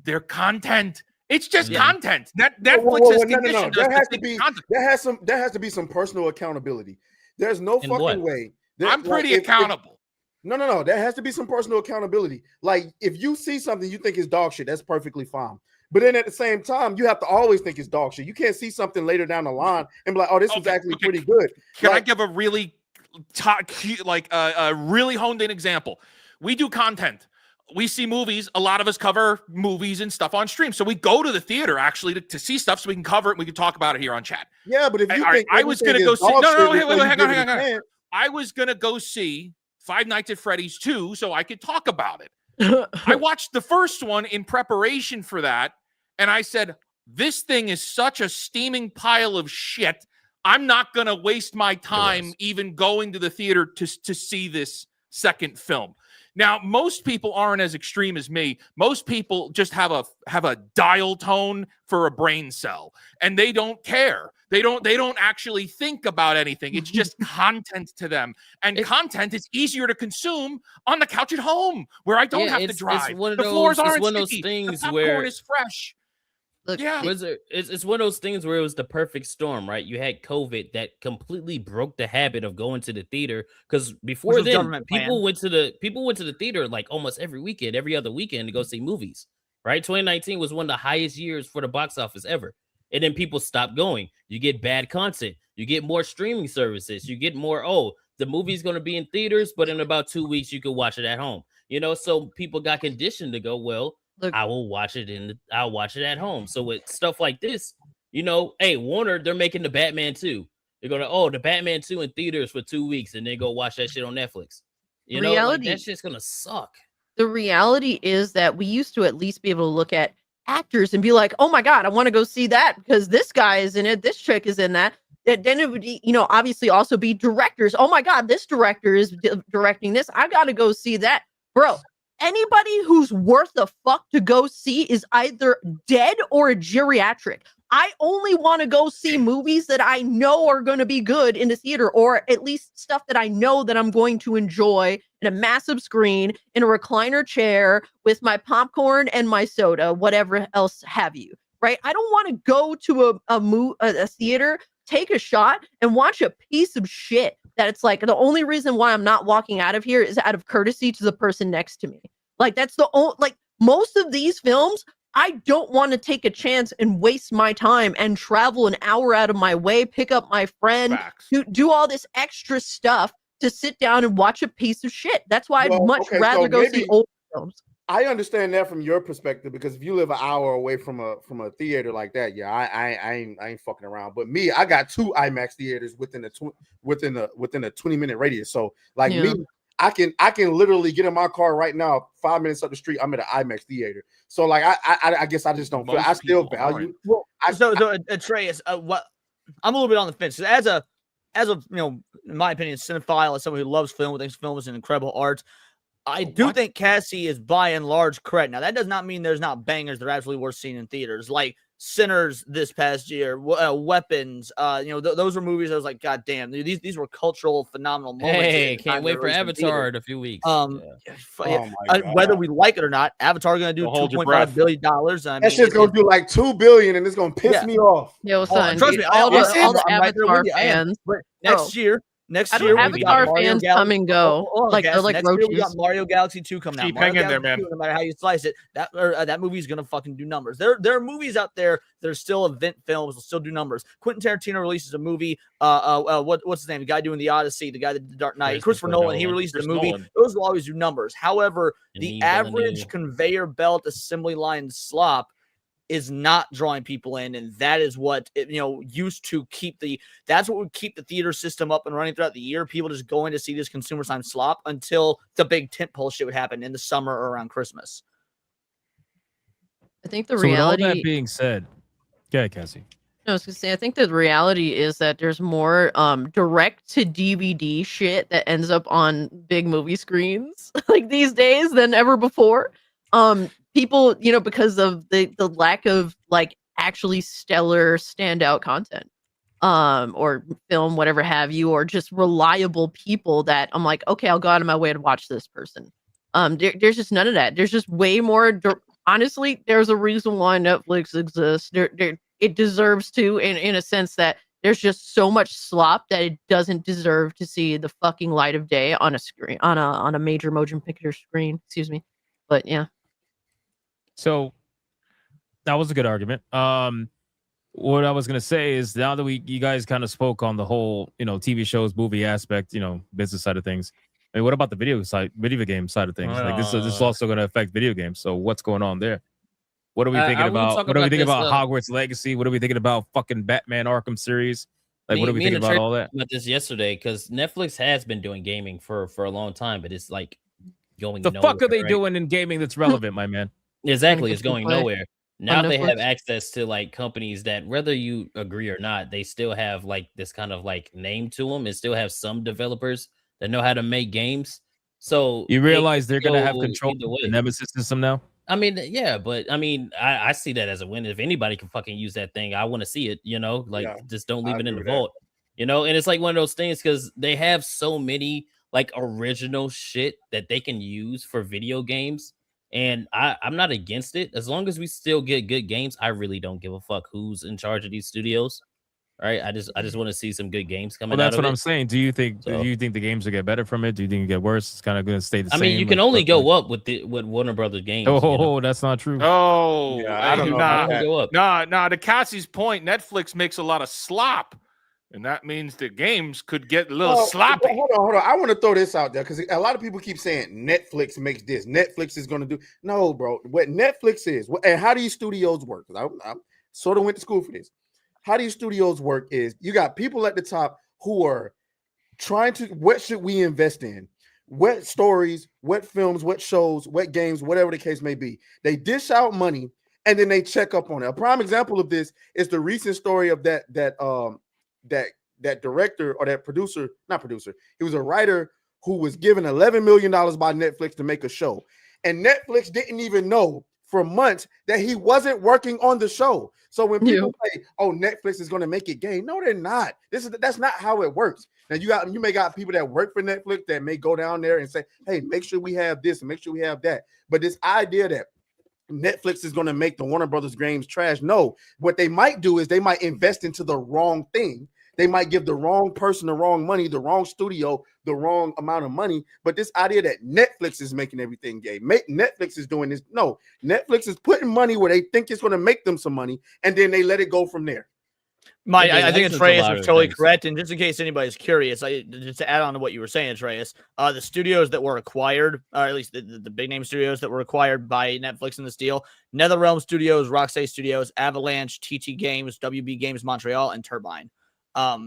they're content. It's just content. Netflix has conditioned us to think content. There has to be some personal accountability. There's no fucking way. I'm pretty accountable. No. There has to be some personal accountability. Like, if you see something you think is dog shit, that's perfectly fine. But then at the same time, you have to always think it's dog shit. You can't see something later down the line and be like, "Oh, this was actually pretty good." Can I give a really, really honed in example? We do content. We see movies. A lot of us cover movies and stuff on stream. So we go to the theater actually to see stuff so we can cover it and we can talk about it here on chat. Yeah, but if you think I was going to go see... No, wait, hang on. I was going to go see Five Nights at Freddy's 2 so I could talk about it. I watched the first one in preparation for that, and I said, this thing is such a steaming pile of shit. I'm not going to waste my time even going to the theater to see this second film. Now, most people aren't as extreme as me. Most people just have a dial tone for a brain cell, and they don't care. They don't actually think about anything. It's just content to them, and content is easier to consume on the couch at home where I don't have to drive. It's one of the floors aren't it's one of those sticky. things The popcorn where is fresh. Look, yeah, it's one of those things where it was the perfect storm, right? You had COVID that completely broke the habit of going to the theater, because before then, people went to the theater like almost every weekend, every other weekend to go see movies, right? 2019 was one of the highest years for the box office ever, and then people stopped going. You get bad content, you get more streaming services, you get more. Oh, the movie's going to be in theaters, but in about 2 weeks you can watch it at home. So people got conditioned to go, well, look, I'll watch it at home. So with stuff like this, hey, Warner, they're making the Batman 2. They're gonna, the Batman 2 in theaters for 2 weeks, and then go watch that shit on Netflix. That shit's gonna suck. The reality is that we used to at least be able to look at actors and be like, oh my God, I want to go see that because this guy is in it, this chick is in that. Then it would be, obviously also be directors. Oh my God, this director is directing this. I got to go see that. Bro, anybody who's worth the fuck to go see is either dead or a geriatric. I only want to go see movies that I know are going to be good in the theater, or at least stuff that I know that I'm going to enjoy in a massive screen, in a recliner chair with my popcorn and my soda, whatever else have you, right? I don't want to go to a theater, take a shot, and watch a piece of shit that it's like the only reason why I'm not walking out of here is out of courtesy to the person next to me. Like, that's the only, like, most of these films I don't want to take a chance and waste my time and travel an hour out of my way, pick up my friend, do all this extra stuff to sit down and watch a piece of shit. That's why I'd much rather go see old films. I understand that from your perspective, because if you live an hour away from a theater like that, yeah, I ain't fucking around. But me, I got 2 IMAX theaters within a 20-minute radius. So like me, I can literally get in my car right now, 5 minutes up the street, I'm at an IMAX theater. So like I guess I just don't feel. I still value. Well, so Atreus, what I'm a little bit on the fence. As a in my opinion, cinephile, as someone who loves film, thinks film is an incredible art. I do think Cassie is by and large correct. Now, that does not mean there's not bangers that are absolutely worth seeing in theaters, like Sinners this past year, Weapons. Those were movies I was like, God damn, these were cultural phenomenal moments. Hey, can't wait for Avatar in a few weeks. Whether we like it or not, Avatar going to do $2.5 billion. That shit's going to do like $2 billion, and it's going to piss me off. Yo, son, trust me, all the Avatar fans. Next year. Next year, Avatar fans come and go. They're like roaches. We got Mario Galaxy 2 coming out. Keep hanging there, man. No matter how you slice it, that movie's gonna fucking do numbers. There are movies out there that are still event films, will still do numbers. Quentin Tarantino releases a movie. What's his name? The guy doing the Odyssey, the guy that did The Dark Knight. Christopher Nolan. He releases a movie. Those will always do numbers. However, the average conveyor belt assembly line slop is not drawing people in, and that is what used to keep that's what would keep the theater system up and running throughout the year. People just going to see this consumer time slop until the big tentpole shit would happen in the summer or around Christmas. I think the reality. With all that being said, go ahead, Cassie. No, I was gonna say I think the reality is that there's more direct to DVD shit that ends up on big movie screens like these days than ever before. People, because of the lack of like actually stellar standout content, or film, whatever have you, or just reliable people that I'm like, okay, I'll go out of my way to watch this person. There's just none of that. There's just way more. Honestly, there's a reason why Netflix exists. It deserves to, in a sense that there's just so much slop that it doesn't deserve to see the fucking light of day on a screen, on a major motion picture screen. Excuse me, but yeah. So that was a good argument. What I was gonna say is now that you guys kind of spoke on the whole, TV shows, movie aspect, business side of things. I mean, what about the video game side of things? Like this is also going to affect video games. So what's going on there? What are we thinking about? What are we thinking about Hogwarts Legacy? What are we thinking about fucking Batman Arkham series? Like, what are we thinking about all that? About this yesterday, because Netflix has been doing gaming for a long time, but it's like going. The fuck are they doing in gaming that's relevant, my man? Exactly, it's going nowhere. Now they have access to like companies that, whether you agree or not, they still have like this kind of like name to them, and still have some developers that know how to make games. So you realize they're gonna have control of the Nemesis system now. I mean, yeah, but I mean, I see that as a win. If anybody can fucking use that thing, I want to see it. Just don't leave it in the vault. And it's like one of those things because they have so many like original shit that they can use for video games. And I'm not against it as long as we still get good games. I really don't give a fuck who's in charge of these studios. Right? I just want to see some good games coming out. Well, that's what I'm saying. Do you think the games will get better from it? Do you think it get worse? It's kind of going to stay the same. I mean, you can only go up with Warner Brothers games. Oh, that's not true. Oh, yeah, I don't know. Go up. Nah. To Cassie's point, Netflix makes a lot of slop. And that means the games could get a little sloppy. Hold on. I want to throw this out there because a lot of people keep saying Netflix makes this. Netflix is going to do. No, bro. What Netflix is, and how these studios work, because I sort of went to school for this. How these studios work is you got people at the top who are trying to, what should we invest in? What stories, what films, what shows, what games, whatever the case may be. They dish out money and then they check up on it. A prime example of this is the recent story of that director or that producer, not producer. He was a writer who was given $11 million by Netflix to make a show. And Netflix didn't even know for months that he wasn't working on the show. So when people say, "Oh, Netflix is going to make it gay," no, they're not. That's not how it works. Now you may got people that work for Netflix that may go down there and say, "Hey, make sure we have this and make sure we have that." But this idea that Netflix is going to make the Warner Brothers games trash, no. What they might do is they might invest into the wrong thing They might give the wrong person the wrong money, the wrong studio, the wrong amount of money. But this idea that Netflix is making everything gay, Netflix is doing this. No, Netflix is putting money where they think it's going to make them some money, and then they let it go from there. I think Atreus was totally correct. And just in case anybody's curious, just to add on to what you were saying, Atreus, the studios that were acquired, or at least the big name studios that were acquired by Netflix in this deal, NetherRealm Studios, Rocksteady Studios, Avalanche, TT Games, WB Games Montreal, and Turbine.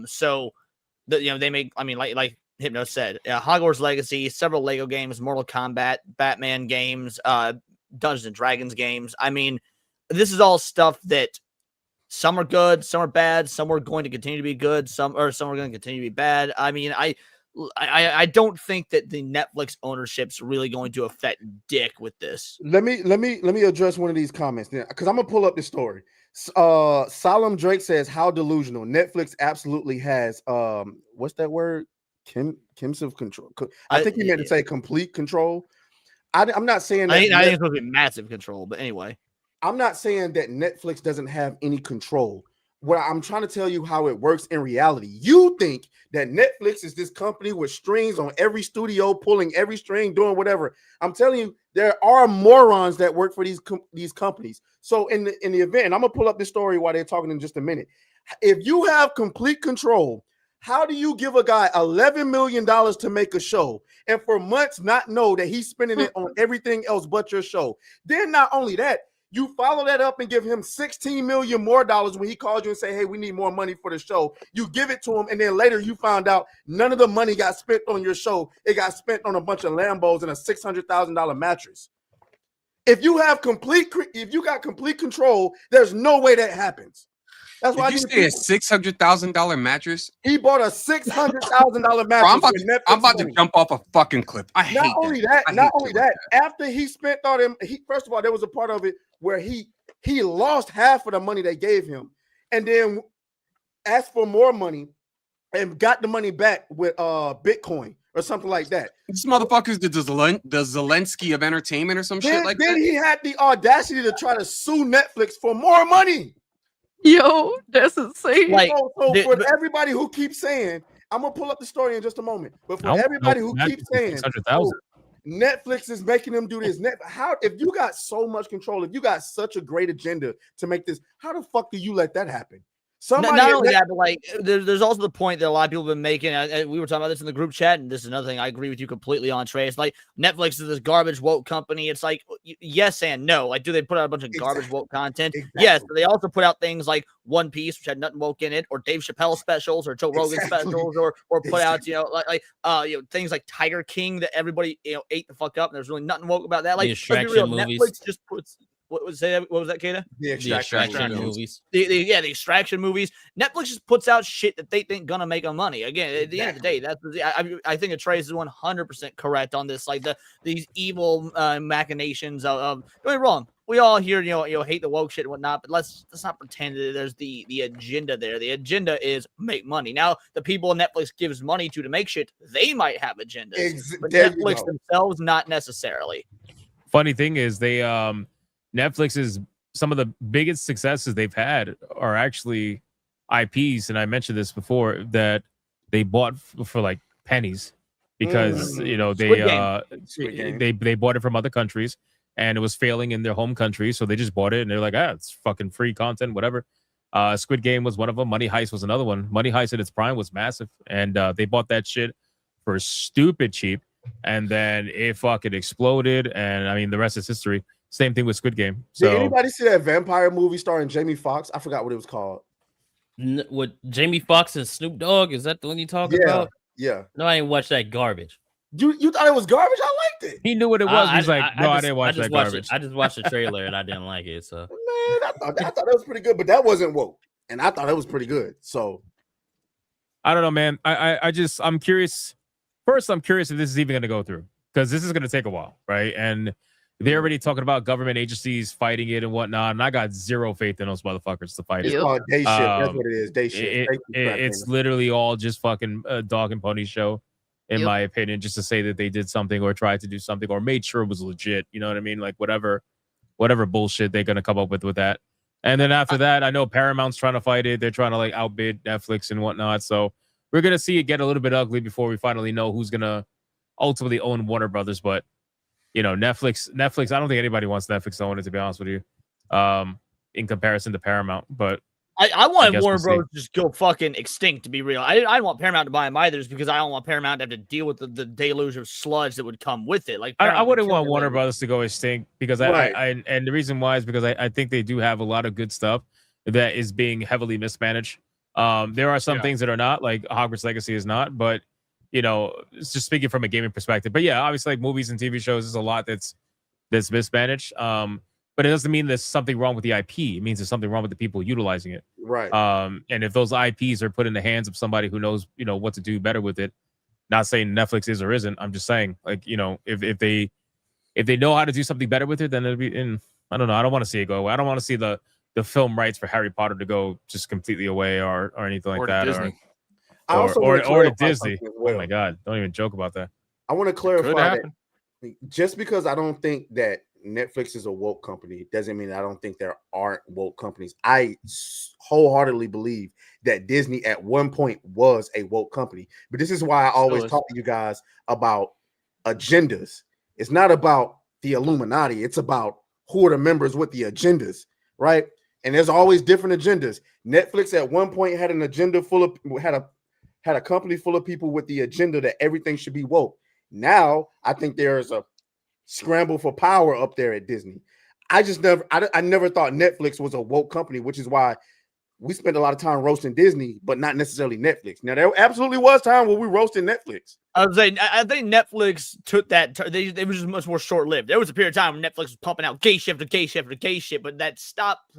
So they make, I mean, like Hypno said, Hogwarts Legacy, several Lego games, Mortal Kombat, Batman games, Dungeons and Dragons games. I mean, this is all stuff that some are good, some are bad, some are going to continue to be good, some are going to continue to be bad. I mean, I don't think that the Netflix ownership's really going to affect dick with this. Let me address one of these comments because I'm gonna pull up the story. Solemn Drake says, how delusional. Netflix absolutely has what's that word? Kimsive control. I think he meant to say complete control. I'm not saying that. I think it's supposed to be massive control, but anyway. I'm not saying that Netflix doesn't have any control. What I'm trying to tell you how it works in reality. You think that Netflix is this company with strings on every studio, pulling every string, doing whatever. I'm telling you, there are morons that work for these companies. So in the event, and I'm gonna pull up this story while they're talking in just a minute. If you have complete control, how do you give a guy $11 million to make a show and for months not know that he's spending it on everything else but your show? Then not only that, you follow that up and give him $16 million more when he calls you and say, hey, we need more money for the show. You give it to him, and then later you found out none of the money got spent on your show. It got spent on a bunch of Lambos and a $600,000 mattress. If you got complete control, there's no way that happens. That's why you say a $600,000 mattress. He bought a $600,000 mattress. I'm about to jump off a fucking cliff. Not only that, after he spent all them, first of all, there was a part of it where he lost half of the money they gave him, and then asked for more money and got the money back with Bitcoin or something like that. This motherfucker's the Zelensky of entertainment or some shit like that. Then he had the audacity to try to sue Netflix for more money. Yo, that's insane. For everybody who keeps saying, I'm gonna pull up the story in just a moment. But for everybody who keeps saying, Netflix is making them do this. How, if you got so much control, if you got such a great agenda to make this, how the fuck do you let that happen? Not only that, but like there's also the point that a lot of people have been making. We were talking about this in the group chat, and this is another thing I agree with you completely on, Trey. It's like Netflix is this garbage woke company. It's like yes and no. Like, do they put out a bunch of garbage woke content? Exactly. Yes, but they also put out things like One Piece, which had nothing woke in it, or Dave Chappelle specials, or Joe Rogan specials, or put out things like Tiger King that everybody ate the fuck up, and there's really nothing woke about that. Like the Extraction movies. Netflix just puts. What was that, Kata? The Extraction movies. The Extraction movies. Netflix just puts out shit that they think gonna make them money. Again, at the end of the day, I think Atreus is 100% correct on this. Like these evil machinations of. Don't get me wrong. We all here, hate the woke shit and whatnot, but let's not pretend that there's the agenda there. The agenda is make money. Now, the people Netflix gives money to make shit, they might have agendas, but Netflix themselves not necessarily. Funny thing is, Netflix's some of the biggest successes they've had are actually IPs, and I mentioned this before, that they bought for like pennies because they bought it from other countries and it was failing in their home country, so they just bought it and they're like, it's fucking free content, whatever. Squid Game was one of them. Money Heist was another one. Money Heist at its prime was massive, and they bought that shit for stupid cheap, and then it fucking exploded, and I mean the rest is history. Same thing with Squid Game. So, did anybody see that vampire movie starring Jamie Foxx? I forgot what it was called. With Jamie Foxx and Snoop Dogg? Is that the one you talking about? Yeah. No, I didn't watch that garbage. You thought it was garbage? I liked it. He knew what it was. He's like, no, I didn't watch that garbage. I just watched the trailer and I didn't like it. So man, I thought that was pretty good, but that wasn't woke, and I thought it was pretty good. So I don't know, man. I'm curious. First, I'm curious if this is even going to go through, because this is going to take a while, right? And they're already talking about government agencies fighting it and whatnot, and I got zero faith in those motherfuckers to fight it. It's called day shift. That's what it is. Day shift. It's literally all just fucking dog and pony show, in my opinion, just to say that they did something or tried to do something or made sure it was legit. You know what I mean? Like whatever bullshit they're gonna come up with that. And then after that, I know Paramount's trying to fight it. They're trying to like outbid Netflix and whatnot. So we're gonna see it get a little bit ugly before we finally know who's gonna ultimately own Warner Brothers. But you know, Netflix. I don't think anybody wants Netflix to own it, to be honest with you. In comparison to Paramount, but I want guess Warner we'll Bros. to just go fucking extinct, to be real. I don't want Paramount to buy them either, just because I don't want Paramount to have to deal with the deluge of sludge that would come with it. Like I Paramount wouldn't would want kill Warner everybody. Brothers to go extinct because Right. I and the reason why is because I think they do have a lot of good stuff that is being heavily mismanaged. There are some things that are not, like Hogwarts Legacy is not, but you know, it's just speaking from a gaming perspective. But yeah, obviously, like movies and TV shows, there's a lot that's mismanaged. But it doesn't mean there's something wrong with the IP. It means there's something wrong with the people utilizing it. Right. And if those IPs are put in the hands of somebody who knows, you know, what to do better with it, not saying Netflix is or isn't. I'm just saying, like, you know, if they know how to do something better with it, then it'll be in. I don't know. I don't want to see it go away. I don't want to see the film rights for Harry Potter to go just completely away or anything like Or to that. Disney. I also Or wanna to clarify Disney. something as well. Oh my God! Don't even joke about that. I want to Could clarify that happen. just because I don't think that Netflix is a woke company doesn't mean I don't think there aren't woke companies. I wholeheartedly believe that Disney at one point was a woke company, but this is why I always is. talk to you guys about agendas. It's not about the Illuminati. It's about who are the members with the agendas, right? And there's always different agendas. Netflix at one point had an agenda full of had a company full of people with the agenda that everything should be woke. Now I think there's a scramble for power up there at Disney. I never thought Netflix was a woke company, which is why we spent a lot of time roasting Disney, but not necessarily Netflix. Now there absolutely was time where we roasted Netflix. I was saying, I think Netflix took that. They were just much more short lived. There was a period of time when Netflix was pumping out gay shit after gay shit after gay shit, but that stopped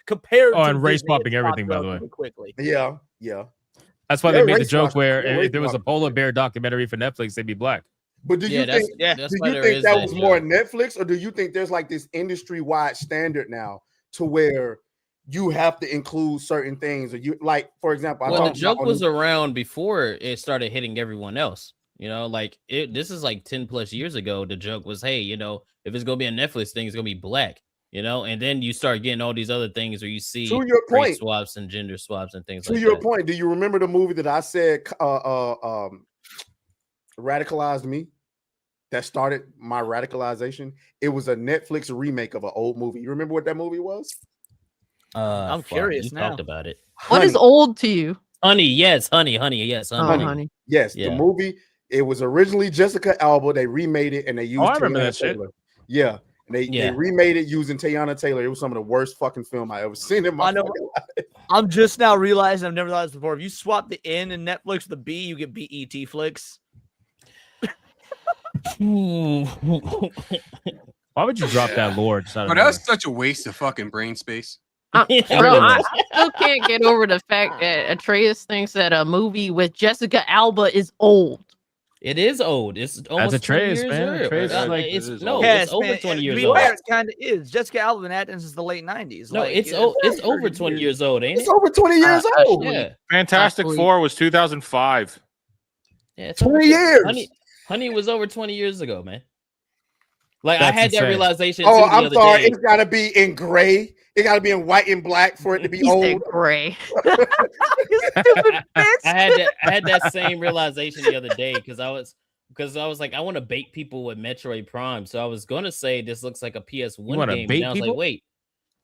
compared. Oh, to and race Disney, it popping everything, by the way. relatively quickly. Yeah. That's why Yeah, they made the race joke washing. where Yeah, if there was a race polar bear documentary for Netflix, they'd be black. But do you think that was more Netflix, or do you think there's like this industry-wide standard now to where you have to include certain things, or you like, for example, Well, the joke was around before it started hitting everyone else. You know, like this is like 10 plus years ago. The joke was, hey, you know, if it's gonna be a Netflix thing, it's gonna be black. You know, and then you start getting all these other things where you see To your race point. swaps and gender swaps and things To like your that. point, do you remember the movie that I said radicalized me? That started my radicalization. It was a Netflix remake of an old movie. You remember what that movie was? I'm curious you now. talked about it. What is old to you? Honey, yes, honey, yes, honey. Yes, Yeah. the movie. It was originally Jessica Alba. They remade it and they used. I remember Teyana that shit. Taylor. Yeah, they remade it using Teyana Taylor. It was some of the worst fucking film I ever seen in my fucking life. I'm just now realizing I've never thought this before. If you swap the N in Netflix with the B, you get BET flicks. Why would you drop that Lord? But that's such a waste of fucking brain space. Bro, I still can't get over the fact that Atreus thinks that a movie with Jessica Alba is old. It is old. It's almost Atreus, 20 years man. old. Atreus is like- it's It is no, old. it's over 20 years old. It kind of is. Jessica Alba been acting since the late 90s. No, Like, it's over 20 years old, ain't it? It's over 20 years old. Yeah. Fantastic Actually- Four was 2005. Yeah, it's 20 over years. Honey was over 20 years ago, man. Like That's I had that insane. realization. Oh, too the I'm other sorry. day. It's got to be in gray. It got to be in white and black for it to be He old. said gray. I had that same realization the other day because I was like, I want to bait people with Metroid Prime. So I was gonna say this looks like a PS1 wanna game. bait And I was people? like, wait,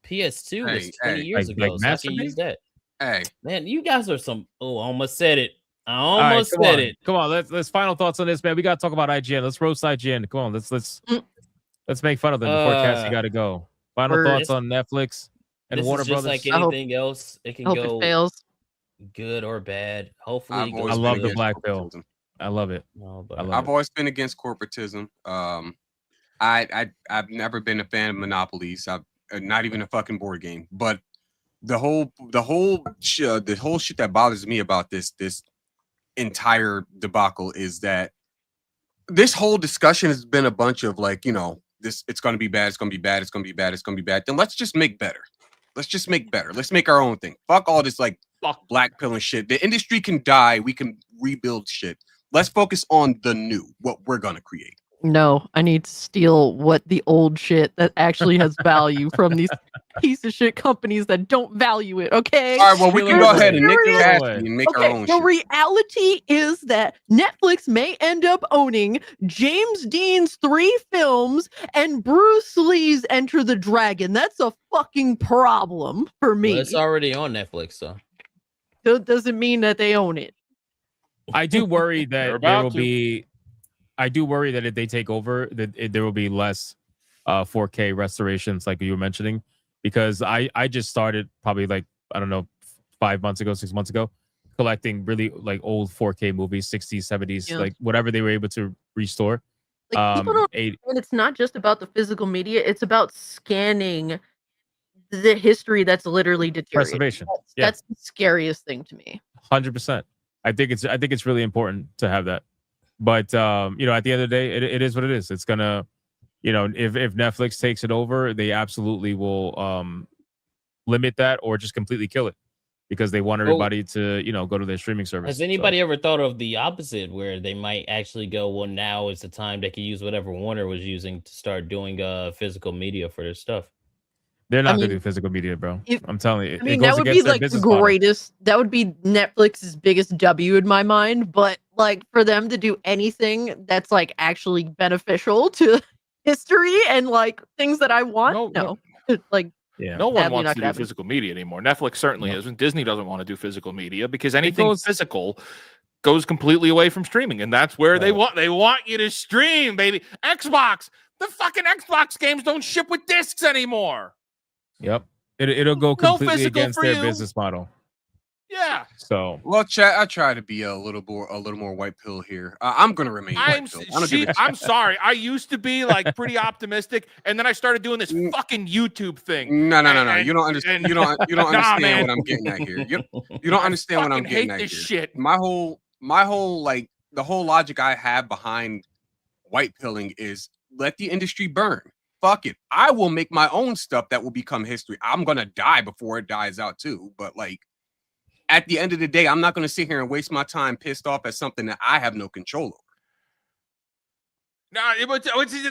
PS2 was Hey, 20 hey. years Like ago. So I can masturbate? use that. Hey, Man, you guys are some. Oh, I almost said it. I All right, almost come said on. it. Come on, let's final thoughts on this, man. We gotta talk about IGN. Let's roast IGN. Come on, let's make fun of them before Cassie got to go. Final Word. thoughts on Netflix and This Warner is just Brothers. like anything else. It can I hope go it fails. good or bad. Hopefully, I've it always goes I love been the good. black against pill. corporatism. I love it. No, I but love I've it. always been against corporatism. I've never been a fan of monopolies. I've not even a fucking board game. But the whole shit that bothers me about this entire debacle is that this whole discussion has been a bunch of like, you know, this it's gonna be bad, it's gonna be bad, it's gonna be bad, it's gonna be bad. Then let's just make better. Let's make our own thing. Fuck all this like black pill and shit. The industry can die. We can rebuild shit. Let's focus on the new, what we're gonna create. No, I need to steal what the old shit that actually has value from these piece of shit companies that don't value it. Okay. All right, well, we can go ahead and Nick Serious- Cassie and make our own the shit. reality is that Netflix may end up owning James Dean's 3 films and Bruce Lee's Enter the Dragon. That's a fucking problem for me. Well, it's already on Netflix, so. So it doesn't mean that they own it. I do worry that there about will to. be. I do worry that if they take over, that there will be less 4K restorations, like you were mentioning, because I just started probably like, I don't know, 5 months ago, 6 months ago, collecting really like old 4K movies, 60s, 70s, Yeah. like whatever they were able to restore. Like, people don't 80 and it's not just about the physical media, it's about scanning the history that's literally deteriorated. Preservation. That's, Yeah. that's the scariest thing to me. 100%. I think it's really important to have that. But you know, at the end of the day, it is what it is. It's gonna, you know, if Netflix takes it over, they absolutely will limit that or just completely kill it because they want everybody to, you know, go to their streaming service. Has anybody ever thought of the opposite, where they might actually go, well, now is the time they can use whatever Warner was using to start doing physical media for their stuff? They're not I gonna mean, do physical media, bro. if- I'm telling you, I mean, it goes that would be against their like the business model. greatest. That would be Netflix's biggest W in my mind. But like for them to do anything that's like actually beneficial to history and like things that I want, no. Like, yeah, No one sadly wants not to do gonna happen. physical media anymore. Netflix certainly isn't. Disney doesn't want to do physical media because anything physical goes completely away from streaming, and that's where they want you to stream, baby. Xbox, the fucking Xbox games don't ship with discs anymore. Yep, it'll go No completely physical against for their you. business model. Yeah, So Well, chat, I try to be a little more white pill here. I'm gonna remain white pill. I don't give a I'm sorry. I used to be like pretty optimistic, and then I started doing this fucking YouTube thing. No. You don't understand. You don't Nah, understand man. what I'm getting at here. You don't understand what I'm fucking getting hate at this here. shit. My whole like the whole logic I have behind white pilling is let the industry burn. Fuck it. I will make my own stuff that will become history. I'm gonna die before it dies out too. But like at the end of the day, I'm not gonna sit here and waste my time pissed off at something that I have no control over. No,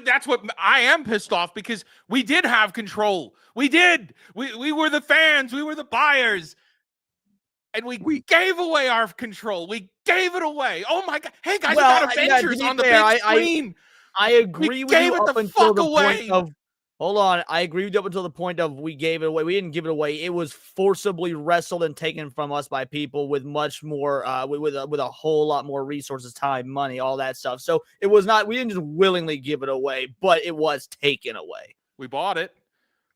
that's what I am pissed off because we did have control. We did. We were the fans. We were the buyers. And we gave away our control. We gave it away. Oh my god! Hey guys, we got Avengers on the big screen. I agree with gave you it up the until fuck the away. point of. Hold on, I agree with you up until the point of we gave it away. We didn't give it away. It was forcibly wrestled and taken from us by people with much more, with a whole lot more resources, time, money, all that stuff. So it was not. We didn't just willingly give it away, but it was taken away. We bought it.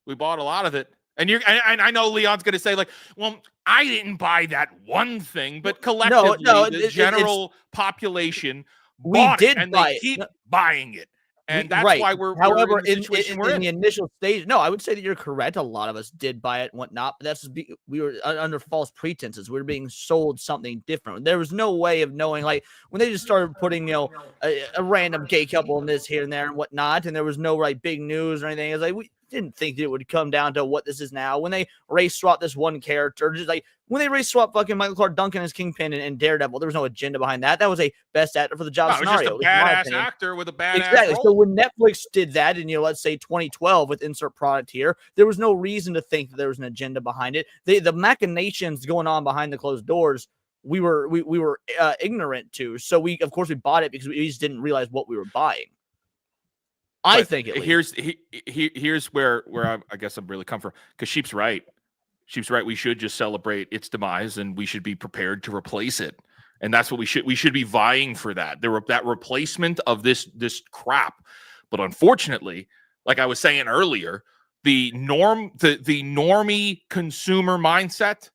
We bought a lot of it. And I know Leon's going to say like, well, I didn't buy that one thing, but collectively, the general population bought it, and they keep buying it. And that's why we're However, in the situation we're in. the initial stage, no, I would say that you're correct. A lot of us did buy it and whatnot, but that's just we were under false pretenses. We were being sold something different. There was no way of knowing, like when they just started putting, you know, a random gay couple in this here and there and whatnot, and there was no like big news or anything. It's like we didn't think that it would come down to what this is now. When they race swap this one character, just like when they race swap fucking Michael Clark Duncan as Kingpin and Daredevil, there was no agenda behind that. That was a best actor for the job No, it was scenario. just a badass actor with a badass Exactly. role. So when Netflix did that in, you know, let's say 2012 with insert product here, there was no reason to think that there was an agenda behind it. The machinations going on behind the closed doors, we were ignorant to. So we bought it because we just didn't realize what we were buying. I think at least. Here's where I guess I'm really come from, because Sheep's right. Sheep's right. We should just celebrate its demise, and we should be prepared to replace it. And that's what we should be vying for that. That replacement of this crap. But unfortunately, like I was saying earlier, the normie consumer mindset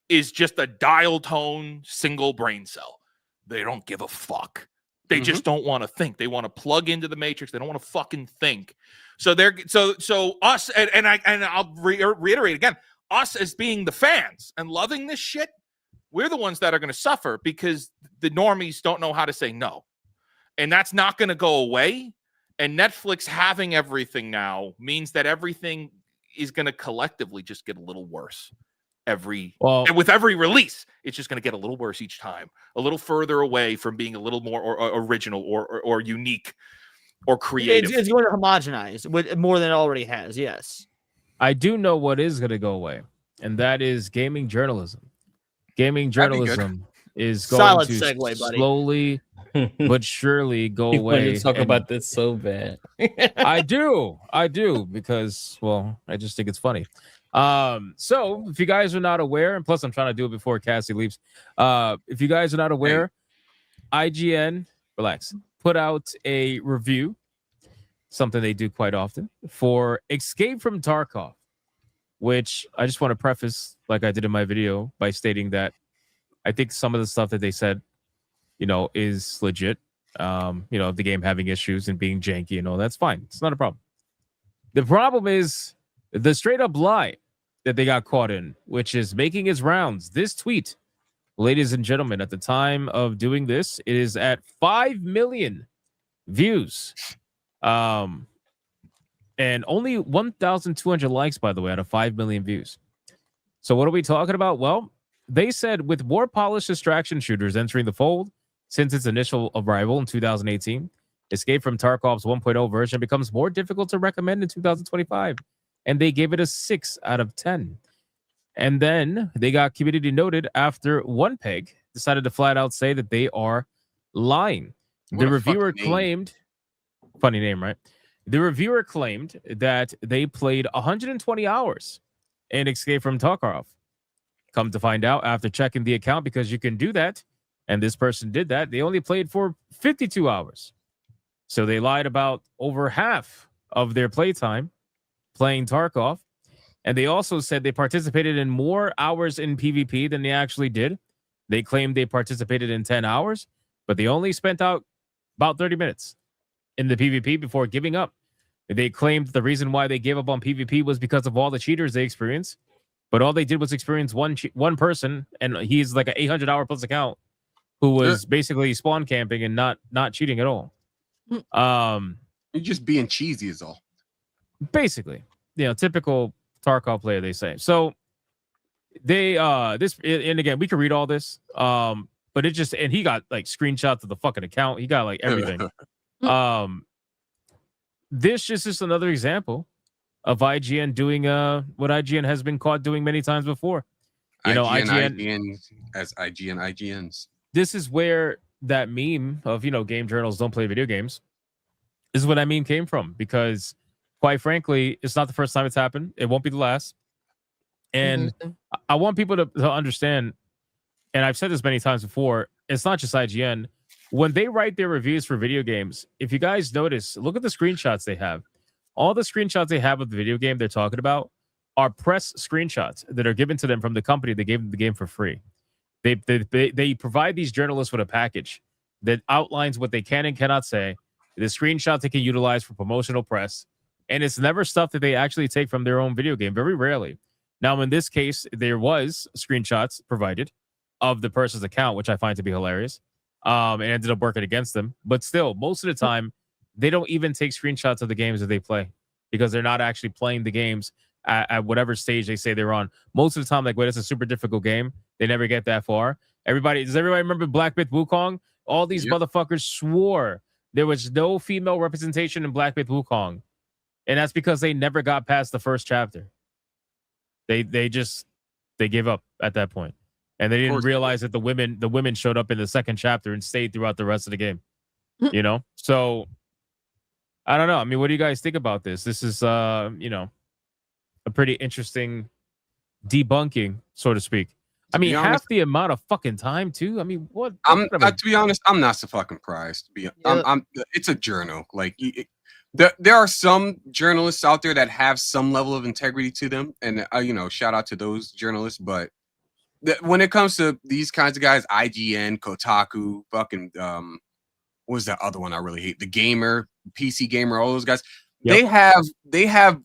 is just a dial tone single brain cell. They don't give a fuck. They just don't want to think. They want to plug into the matrix. They don't want to fucking think. So us and I'll reiterate again, us as being the fans and loving this shit, we're the ones that are going to suffer because the normies don't know how to say no. And that's not going to go away. And Netflix having everything now means that everything is going to collectively just get a little worse. And with every release, it's just going to get a little worse each time, a little further away from being a little more original or unique or creative. It's going to homogenize with more than it already has. Yes. I do know what is going to go away, and that is gaming journalism. Gaming journalism is going Solid to segue, buddy. slowly but surely go You want away. to talk and about this so bad. I do, because I just think it's funny. So if you guys are not aware, and plus I'm trying to do it before Cassie leaves. If you guys are not aware, IGN, relax, put out a review, something they do quite often, for Escape from Tarkov, which I just want to preface, like I did in my video, by stating that I think some of the stuff that they said, is legit. The game having issues and being janky and all that's fine. It's not a problem. The problem is the straight up lie that they got caught in, which is making its rounds. This tweet, ladies and gentlemen, at the time of doing this, it is at 5 million views. And only 1,200 likes, by the way, out of 5 million views. So what are we talking about? Well, they said with more polished distraction shooters entering the fold since its initial arrival in 2018, Escape from Tarkov's 1.0 version becomes more difficult to recommend in 2025. And they gave it a 6 out of 10. And then they got community noted after one peg decided to flat out say that they are lying. The reviewer claimed, funny name, right? The reviewer claimed that they played 120 hours in Escape from Tarkov. Come to find out after checking the account, because you can do that, and this person did that, they only played for 52 hours. So they lied about over half of their playtime playing Tarkov. And they also said they participated in more hours in PvP than they actually did. They claimed they participated in 10 hours, but they only spent out about 30 minutes in the PvP before giving up. They claimed the reason why they gave up on PvP was because of all the cheaters they experienced. But all they did was experience one person, and he's like an 800-hour plus account who was basically spawn camping and not cheating at all. You're just being cheesy is all. Basically, typical Tarkov player, they say. So they and again, we can read all this, but it just, and he got like screenshots of the fucking account. He got like everything. This is just another example of IGN doing what IGN has been caught doing many times before. IGN as IGNs. This is where that meme of game journals don't play video games. This is where that meme came from, because quite frankly, it's not the first time it's happened. It won't be the last. And I want people to understand, and I've said this many times before, it's not just IGN. When they write their reviews for video games, if you guys notice, look at the screenshots they have. All the screenshots they have of the video game they're talking about are press screenshots that are given to them from the company that gave them the game for free. They provide these journalists with a package that outlines what they can and cannot say, the screenshots they can utilize for promotional press, and it's never stuff that they actually take from their own video game, very rarely. Now, in this case, there was screenshots provided of the person's account, which I find to be hilarious. It ended up working against them. But still, most of the time, they don't even take screenshots of the games that they play, because they're not actually playing the games at whatever stage they say they're on. Most of the time, like when it's a super difficult game, they never get that far. Does everybody remember Black Myth Wukong? All these motherfuckers swore there was no female representation in Black Myth Wukong. And that's because they never got past the first chapter. They gave up at that point. And they didn't realize that the women showed up in the second chapter and stayed throughout the rest of the game. So I don't know. I mean, what do you guys think about this? This is a pretty interesting debunking, so to speak. I mean, half the amount of fucking time too. I mean, what? To be honest, I'm not so fucking surprised. It's a journal. Like there are some journalists out there that have some level of integrity to them, and shout out to those journalists. But when it comes to these kinds of guys, IGN, Kotaku, fucking what was that other one I really hate? The Gamer, PC Gamer, all those guys. Yep. They have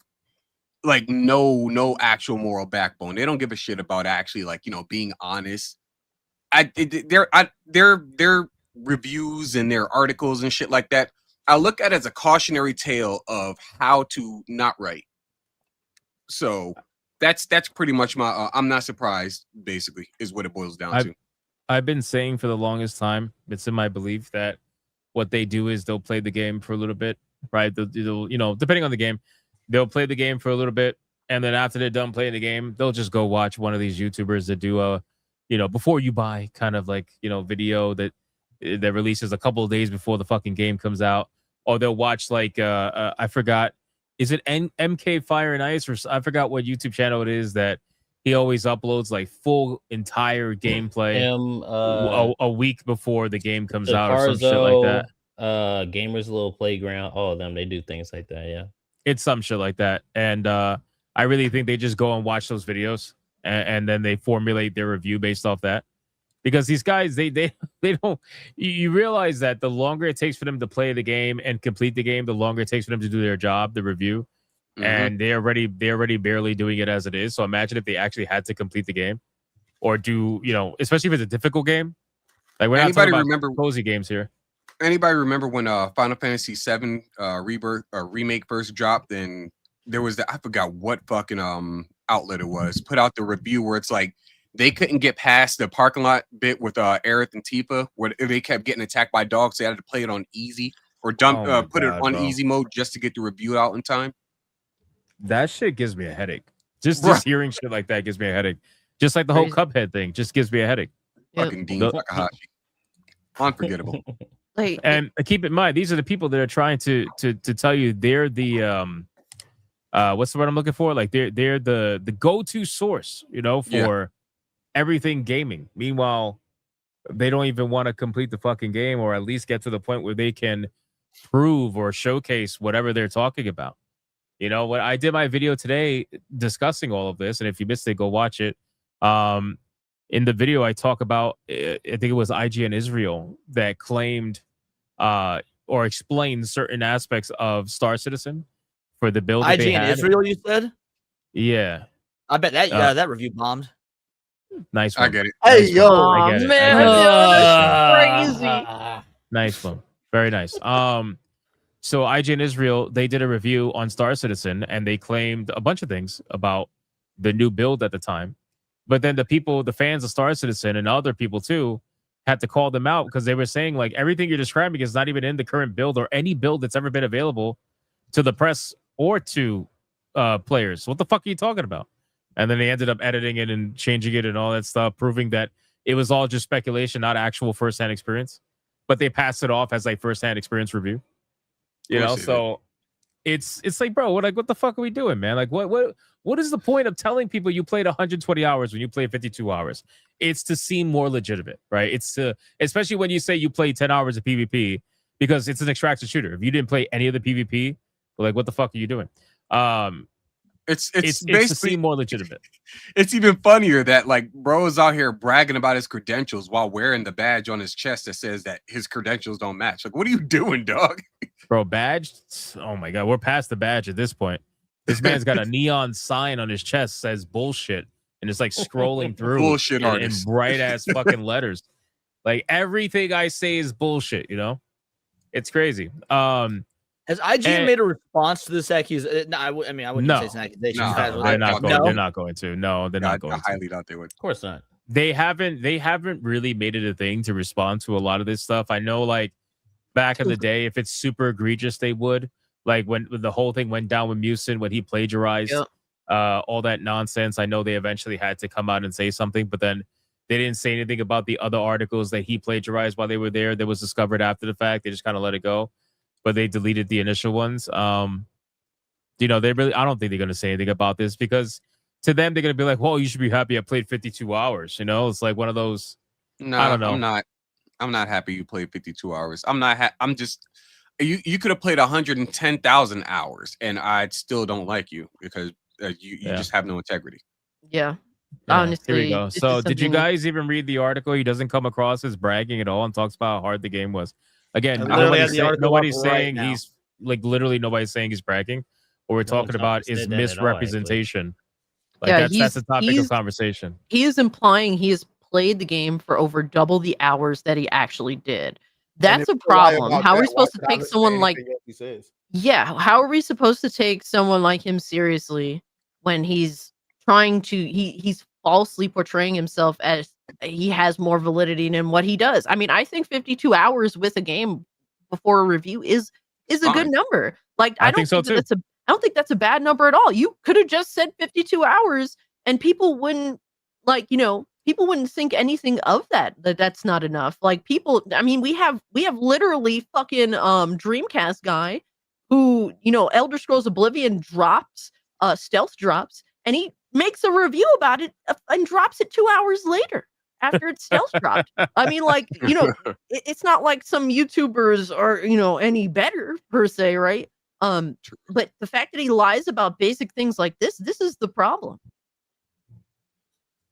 like no actual moral backbone. They don't give a shit about actually being honest. Their reviews and their articles and shit like that, I look at it as a cautionary tale of how to not write. So that's pretty much my I'm not surprised, basically, is what it boils down to. I've been saying for the longest time, it's in my belief that what they do is they'll play the game for a little bit, right? They'll depending on the game, they'll play the game for a little bit, and then after they're done playing the game, they'll just go watch one of these YouTubers that do a, before you buy kind of like, video that releases a couple of days before the fucking game comes out, or they'll watch like I forgot, is it MK Fire and Ice, or I forgot what YouTube channel it is that he always uploads like full entire gameplay a week before the game comes out or some shit like that. Gamers Little Playground, all of them, they do things like that. Yeah, it's some shit like that, and I really think they just go and watch those videos, and then they formulate their review based off that. Because these guys, they don't. You realize that the longer it takes for them to play the game and complete the game, the longer it takes for them to do their job, the review. And they're already barely doing it as it is. So imagine if they actually had to complete the game, or do especially if it's a difficult game. Like we're not talking about cozy games here. Anybody remember when Final Fantasy VII remake first dropped? And there was I forgot what fucking outlet it was, put out the review where it's like they couldn't get past the parking lot bit with Aerith and Tifa, where they kept getting attacked by dogs. They had to play it on easy or put it on easy mode just to get the review out in time. That shit gives me a headache. Just hearing shit like that gives me a headache. Just like the whole Cuphead thing just gives me a headache. Fucking Dean Takahashi. Unforgettable. And keep in mind, these are the people that are trying to tell you they're the what's the word I'm looking for? Like they're the go-to source, for everything gaming. Meanwhile, they don't even want to complete the fucking game, or at least get to the point where they can prove or showcase whatever they're talking about. What I did my video today discussing all of this, and if you missed it, go watch it. In the video, I talk about, I think it was IGN Israel that claimed or explained certain aspects of Star Citizen for the build that they had. IGN Israel, you said? Yeah. I bet that review bombed. Nice one. I get it. Hey, Nice yo, one. I get it. man, that's crazy. Nice one. Very nice. So IGN Israel, they did a review on Star Citizen, and they claimed a bunch of things about the new build at the time. But then the fans of Star Citizen and other people too, had to call them out because they were saying like everything you're describing is not even in the current build or any build that's ever been available to the press or to players. What the fuck are you talking about? And then they ended up editing it and changing it and all that stuff, proving that it was all just speculation, not actual firsthand experience. But they passed it off as like firsthand experience review. So it's like, bro, what the fuck are we doing, man? Like, what is the point of telling people you played 120 hours when you played 52 hours? It's to seem more legitimate, right? It's to, especially when you say you played 10 hours of PvP, because it's an extraction shooter. If you didn't play any of the PvP, like, what the fuck are you doing? It's basically to seem more legitimate. It's even funnier that like bro is out here bragging about his credentials while wearing the badge on his chest that says that his credentials don't match. Like, what are you doing, dog? Bro, badge? Oh my god, we're past the badge at this point. This man's got a neon sign on his chest says bullshit, and it's like scrolling through bullshit in bright ass fucking letters. Like everything I say is bullshit. It's crazy. Has IGN made a response to this accusation? No, I wouldn't say it's an accusation. No, they're not going. They're not going to. No, they're not going. I highly doubt they would. Of course not. They haven't really made it a thing to respond to a lot of this stuff. I know, like back in the day, if it's super egregious, they would. Like when the whole thing went down with Musin, when he plagiarized all that nonsense. I know they eventually had to come out and say something, but then they didn't say anything about the other articles that he plagiarized while they were there. That was discovered after the fact. They just kind of let it go. But they deleted the initial ones. I don't think they're going to say anything about this, because to them, they're going to be like, well, you should be happy I played 52 hours. It's like one of those. No, I don't know. I'm not happy you played 52 hours. I'm just, you could have played 110,000 hours and I still don't like you because you just have no integrity. Yeah. Honestly. Here we go. So did you guys even read the article? He doesn't come across as bragging at all and talks about how hard the game was. Again, nobody's saying he's like literally nobody's saying he's bragging. What we're talking about is misrepresentation. That's the topic of conversation. He is implying he has played the game for over double the hours that he actually did. That's a problem. How are we supposed to take someone like how are we supposed to take someone like him seriously when he's trying to he's falsely portraying himself as he has more validity than what he does? I mean, I think 52 hours with a game before a review is a good number. Like, I don't think so too. I don't think that's a bad number at all. You could have just said 52 hours and people wouldn't people wouldn't think anything of that's not enough. Like people, I mean, we have literally fucking Dreamcast guy who, Elder Scrolls Oblivion drops, stealth drops, and he makes a review about it and drops it 2 hours later after it's stealth dropped. I mean, like, it's not like some YouTubers are, any better per se, right? But the fact that he lies about basic things like this is the problem.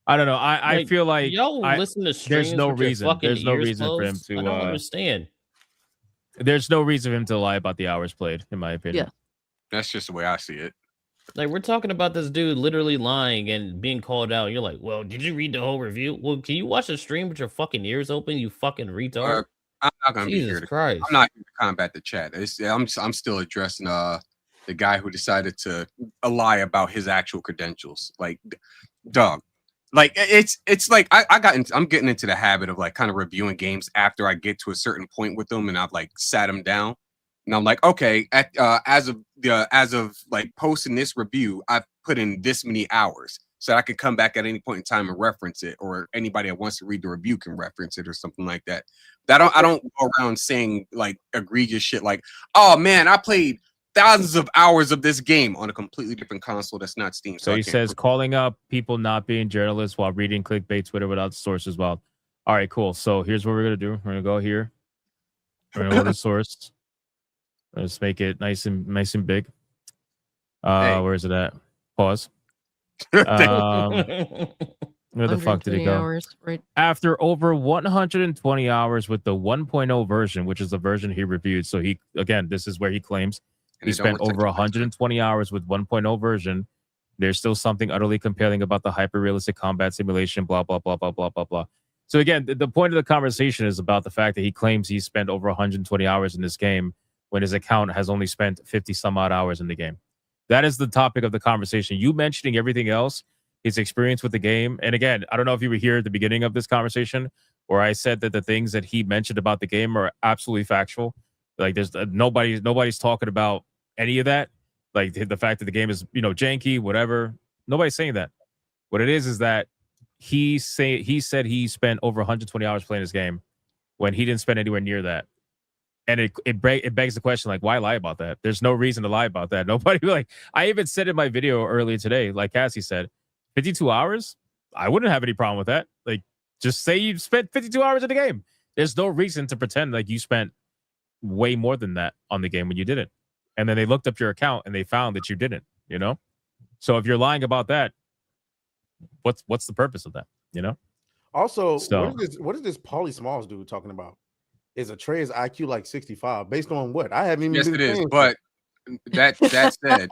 I don't know. I feel like y'all listen to streams. there's no with your reason. fucking There's no ears reason for him closed? to. I don't understand. There's no reason for him to lie about the hours played, in my opinion. Yeah. That's just the way I see it. Like, we're talking about this dude literally lying and being called out. You're like, well, did you read the whole review? Well, can you watch the stream with your fucking ears open, you fucking retard? I'm not gonna Jesus be here to. Christ. I'm not here to combat the chat. I'm still addressing the guy who decided to lie about his actual credentials. Like, dog. Like it's like I'm getting into the habit of like kind of reviewing games after I get to a certain point with them, and I've like sat them down, and I'm like, okay, as of like posting this review, I've put in this many hours, so I could come back at any point in time and reference it, or anybody that wants to read the review can reference it or something like that. I don't go around saying like egregious shit like, oh man, I played thousands of hours of this game on a completely different console that's not Steam. So he says calling up people not being journalists while reading clickbait Twitter without sources. Well, all right, cool. So here's what we're gonna do. We're gonna go here. We're gonna go to source. Let's make it nice and big. Where is it at? Pause. Where the fuck did it go? Hours, right? After over 120 hours with the 1.0 version, which is the version he reviewed. So this is where he claims he spent over 120 hours with 1.0 version. There's still something utterly compelling about the hyper-realistic combat simulation, blah, blah, blah, blah, blah, blah, blah. So again, the point of the conversation is about the fact that he claims he spent over 120 hours in this game when his account has only spent 50 some odd hours in the game. That is the topic of the conversation. You mentioning everything else, his experience with the game. And again, I don't know if you were here at the beginning of this conversation where I said that the things that he mentioned about the game are absolutely factual. Like there's nobody's talking about any of that. Like the fact that the game is, janky, whatever. Nobody's saying that. What it is that he said he spent over 120 hours playing this game when he didn't spend anywhere near that. And it begs the question, like, why lie about that? There's no reason to lie about that. Nobody, I even said in my video earlier today, like Cassie said, 52 hours? I wouldn't have any problem with that. Like, just say you spent 52 hours in the game. There's no reason to pretend like you spent way more than that on the game when you didn't. And then they looked up your account and they found that you didn't, So if you're lying about that, what's the purpose of that, Also, So- what is this Pauly Smalls dude talking about? Is Atreus IQ like 65? Based on what? I haven't even. Yes, been it is. playing. But that said,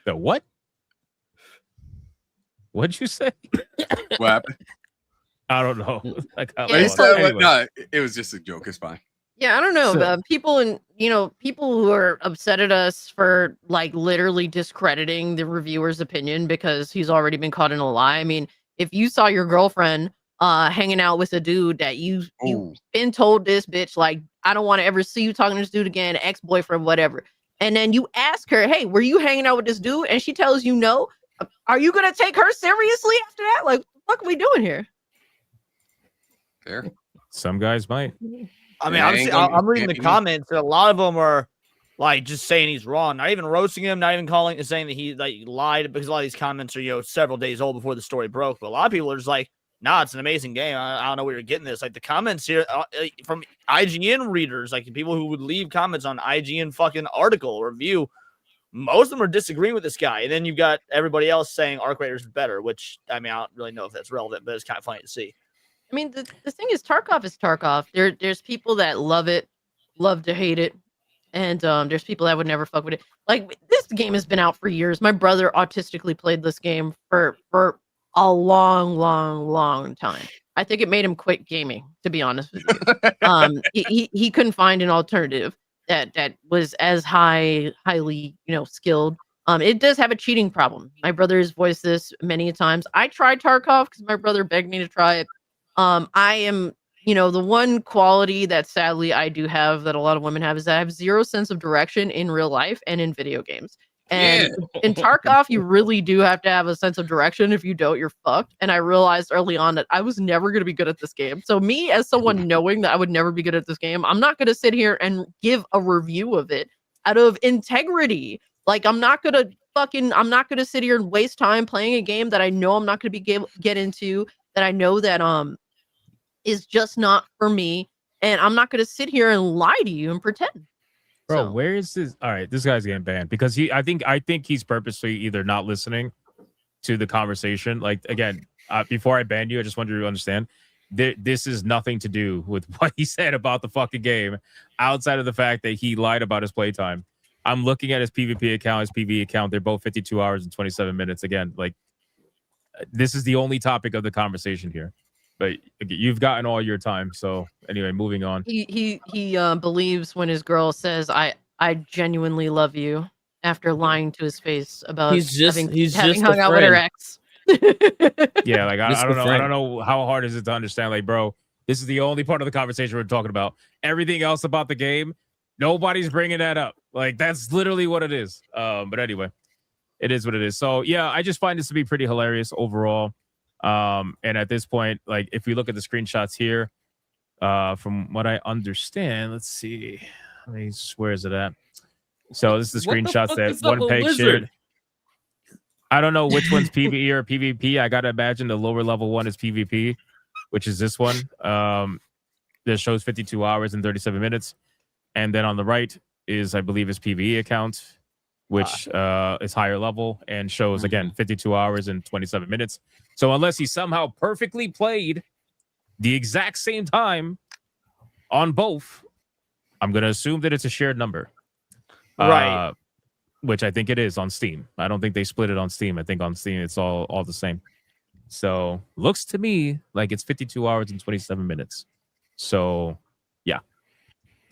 the what? What'd you say? what happened? I don't know. No, it was just a joke. It's fine. Yeah, I don't know. So- People who are upset at us for like literally discrediting the reviewer's opinion because he's already been caught in a lie. I mean, if you saw your girlfriend hanging out with a dude that you've been told this bitch, like, I don't want to ever see you talking to this dude again, ex-boyfriend, whatever. And then you ask her, hey, were you hanging out with this dude? And she tells you no. Are you going to take her seriously after that? Like, what are we doing here? Fair. Some guys might. I mean, I'm reading the comments, and a lot of them are like just saying he's wrong, not even roasting him, not even saying that he like lied, because a lot of these comments are several days old before the story broke. But a lot of people are just like, nah, it's an amazing game. I don't know where you're getting this. Like the comments here from IGN readers, like the people who would leave comments on IGN fucking article or review, most of them are disagreeing with this guy. And then you've got everybody else saying Arc Raiders is better, which I mean, I don't really know if that's relevant, but it's kind of funny to see. I mean, the thing is, Tarkov is Tarkov. There's people that love it, love to hate it, and there's people that would never fuck with it. Like, this game has been out for years. My brother autistically played this game for a long time. I think it made him quit gaming, to be honest with you. He couldn't find an alternative that was as highly skilled. It does have a cheating problem. My brother has voiced this many times. I tried Tarkov because my brother begged me to try it. I am you know, the one quality that sadly I do have that a lot of women have is that I have zero sense of direction in real life and in video games. And in Tarkov, you really do have to have a sense of direction. If you don't, you're fucked. And I realized early on that I was never going to be good at this game. So me, as someone knowing that I would never be good at this game, I'm not going to sit here and give a review of it out of integrity. Like, I'm not going to sit here and waste time playing a game that I know I'm not going to be get into, that I know that is just not for me, and I'm not going to sit here and lie to you and pretend. Bro, where is this? All right, this guy's getting banned because I think he's purposely either not listening to the conversation. Like, again, before I ban you, I just want you to understand this is nothing to do with what he said about the fucking game, outside of the fact that he lied about his playtime. I'm looking at his PvP account, his PvE account. They're both 52 hours and 27 minutes. Again, like, this is the only topic of the conversation here. But you've gotten all your time. So anyway, moving on. He believes when his girl says, I genuinely love you, after lying to his face about having hung out with her ex. Yeah, like I don't know how hard is it to understand. Like, bro, this is the only part of the conversation we're talking about. Everything else about the game, nobody's bringing that up. Like, that's literally what it is. But anyway, it is what it is. So yeah, I just find this to be pretty hilarious overall. And at this point, like, if we look at the screenshots here, from what I understand, let's see, where is it at? So this is the screenshots that one peg shared. I don't know which one's PvE or PvP. I gotta imagine the lower level one is PvP, which is this one. That shows 52 hours and 37 minutes, and then on the right is, I believe, his PvE account, which is higher level and shows again 52 hours and 27 minutes. So unless he somehow perfectly played the exact same time on both, I'm going to assume that it's a shared number. Right. Which I think it is on Steam. I don't think they split it on Steam. I think on Steam it's all the same. So looks to me like it's 52 hours and 27 minutes. So yeah,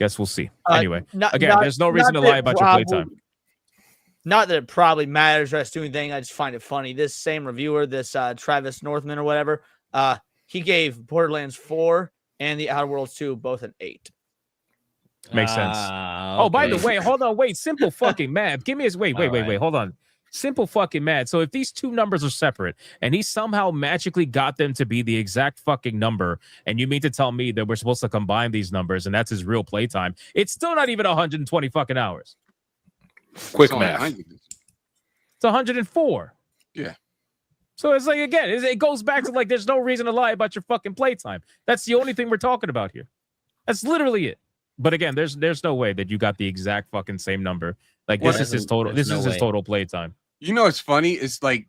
guess we'll see. Anyway, there's no reason to lie about your playtime. Not that it probably matters or has to do anything. I just find it funny. This same reviewer, this Travis Northman or whatever, he gave Borderlands 4 and the Outer Worlds 2 both an 8. Makes sense. Okay. Oh, by the way, hold on, wait. Simple fucking math. Give me his wait. Hold on. Simple fucking math. So if these two numbers are separate and he somehow magically got them to be the exact fucking number, and you mean to tell me that we're supposed to combine these numbers and that's his real playtime, it's still not even 120 fucking hours. Quick math. It's 104. Yeah. So it's like, again, it goes back to, like, there's no reason to lie about your fucking playtime. That's the only thing we're talking about here. That's literally it. But again, there's no way that you got the exact fucking same number. Like, this is his total. This is his total playtime. You know, it's funny. It's like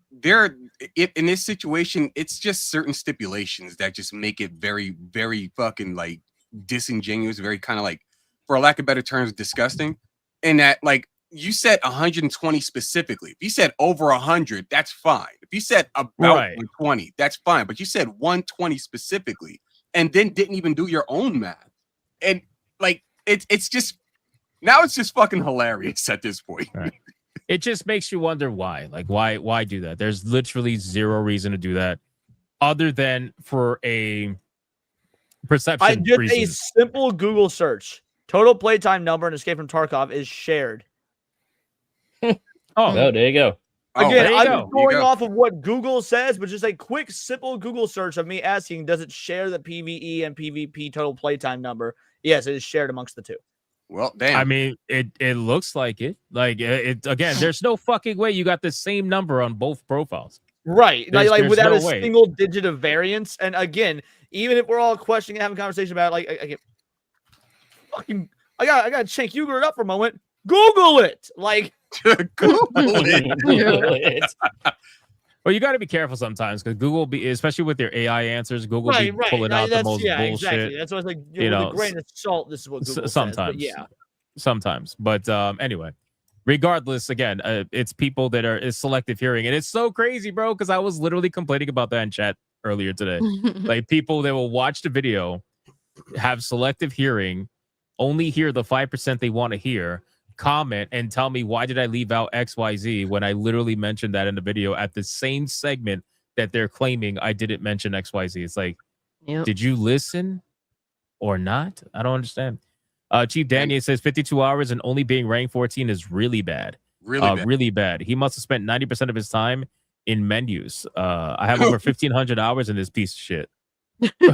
in this situation, it's just certain stipulations that just make it very, very fucking like disingenuous, very kind of like, for lack of better terms, disgusting. And that, like, you said 120 specifically. If you said over 100, that's fine. If you said about 120, that's fine. But you said 120 specifically, and then didn't even do your own math. And like, it's just, now it's just fucking hilarious at this point. Right. It just makes you wonder why. Like, why do that? There's literally zero reason to do that, other than for a perception. I did a simple Google search. Total playtime number in Escape from Tarkov is shared. There you go. Again, I'm going off of what Google says, but just a quick, simple Google search of me asking, does it share the PvE and PvP total playtime number? Yes, it is shared amongst the two. Well, damn. I mean, it looks like it. Like, again, there's no fucking way you got the same number on both profiles. Right. There's without no a way. single digit of variance. And again, even if we're all questioning and having a conversation about it, I got to Shank Uger it up for a moment. Google it. Like, Google it. Well, you got to be careful sometimes, because Google, especially with their AI answers, Google be pulling out the most bullshit. Exactly. That's why I was like, with a grain of salt, this is what Google sometimes says. But sometimes. But anyway, regardless, again, it's people that is selective hearing, and it's so crazy, bro. Because I was literally complaining about that in chat earlier today. Like, people that will watch the video, have selective hearing, only hear the 5% they want to hear, comment and tell me, why did I leave out XYZ when I literally mentioned that in the video at the same segment that they're claiming I didn't mention XYZ. It's like, did you listen? or not? I don't understand. Chief Daniel says 52 hours and only being ranked 14 is really bad. Really bad. He must have spent 90% of his time in menus. I have over 1,500 hours in this piece of shit.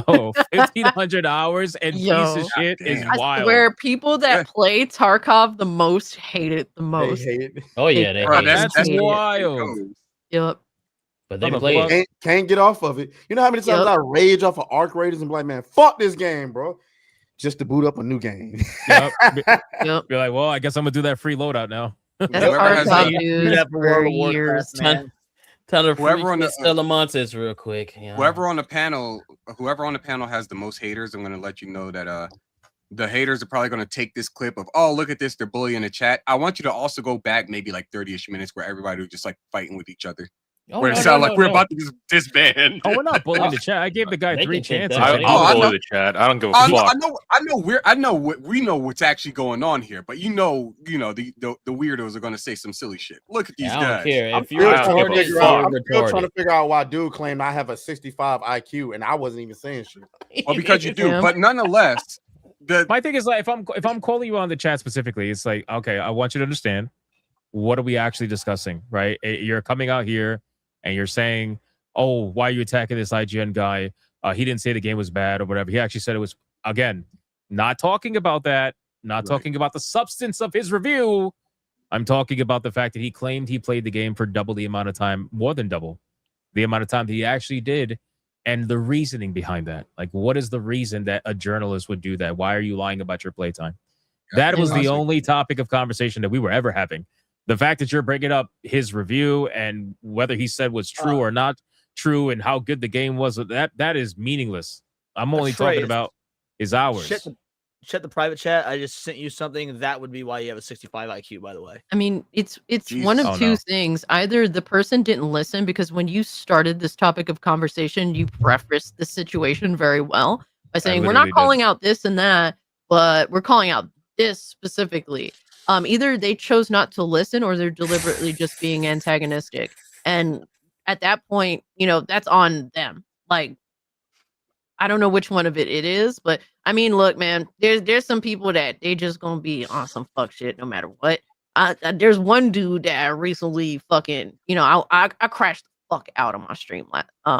Oh, 1,500 hours and piece of shit is wild. Where people that play Tarkov the most hate it the most. They hate it. Oh yeah, they hate it. That's wild. Yep. But they play it. Can't get off of it. You know how many times I rage off of Arc Raiders and be like, man, fuck this game, bro. Just to boot up a new game. Yep. Be like, well, I guess I'm gonna do that free loadout now. That's Tarkov, dude. For years, man. Tell her Whoever on the Stellamontes real quick. You know? whoever on the panel has the most haters, I'm going to let you know that the haters are probably going to take this clip of, oh, look at this, they're bullying the chat. I want you to also go back maybe like 30-ish minutes where everybody was just like fighting with each other. Where it sounds like we're about to disband. Oh, we're not bullying the chat. I gave the guy 3 chances. I'll bully the chat. I don't give a fuck. I know we know what's actually going on here, but the weirdos are going to say some silly shit. Look at these guys. I don't care. I'm still trying to figure out why dude claimed I have a 65 IQ and I wasn't even saying shit. Well, because you do, but nonetheless, my thing is like if I'm calling you on the chat specifically, it's like, okay, I want you to understand what are we actually discussing, right? You're coming out here and you're saying, oh, why are you attacking this IGN guy? He didn't say the game was bad or whatever. He actually said it was, again, not talking about that, not talking about the substance of his review. I'm talking about the fact that he claimed he played the game for double the amount of time, more than double the amount of time that he actually did, and the reasoning behind that. Like, what is the reason that a journalist would do that? Why are you lying about your playtime? That was the only topic of conversation that we were ever having. The fact that you're bringing up his review and whether he said was true or not true and how good the game was, that is meaningless. I'm only talking about his hours. Check the private chat. I just sent you something. That would be why you have a 65 IQ, by the way. I mean, it's one of two things. Either the person didn't listen, because when you started this topic of conversation, you prefaced the situation very well by saying, we're not calling out this and that, but we're calling out this specifically. Either they chose not to listen or they're deliberately just being antagonistic. And at that point, that's on them. Like, I don't know which one of it is, but I mean, look, man, there's some people that they just gonna be on some fuck shit no matter what. There's one dude that recently fucking, I crashed the fuck out on my stream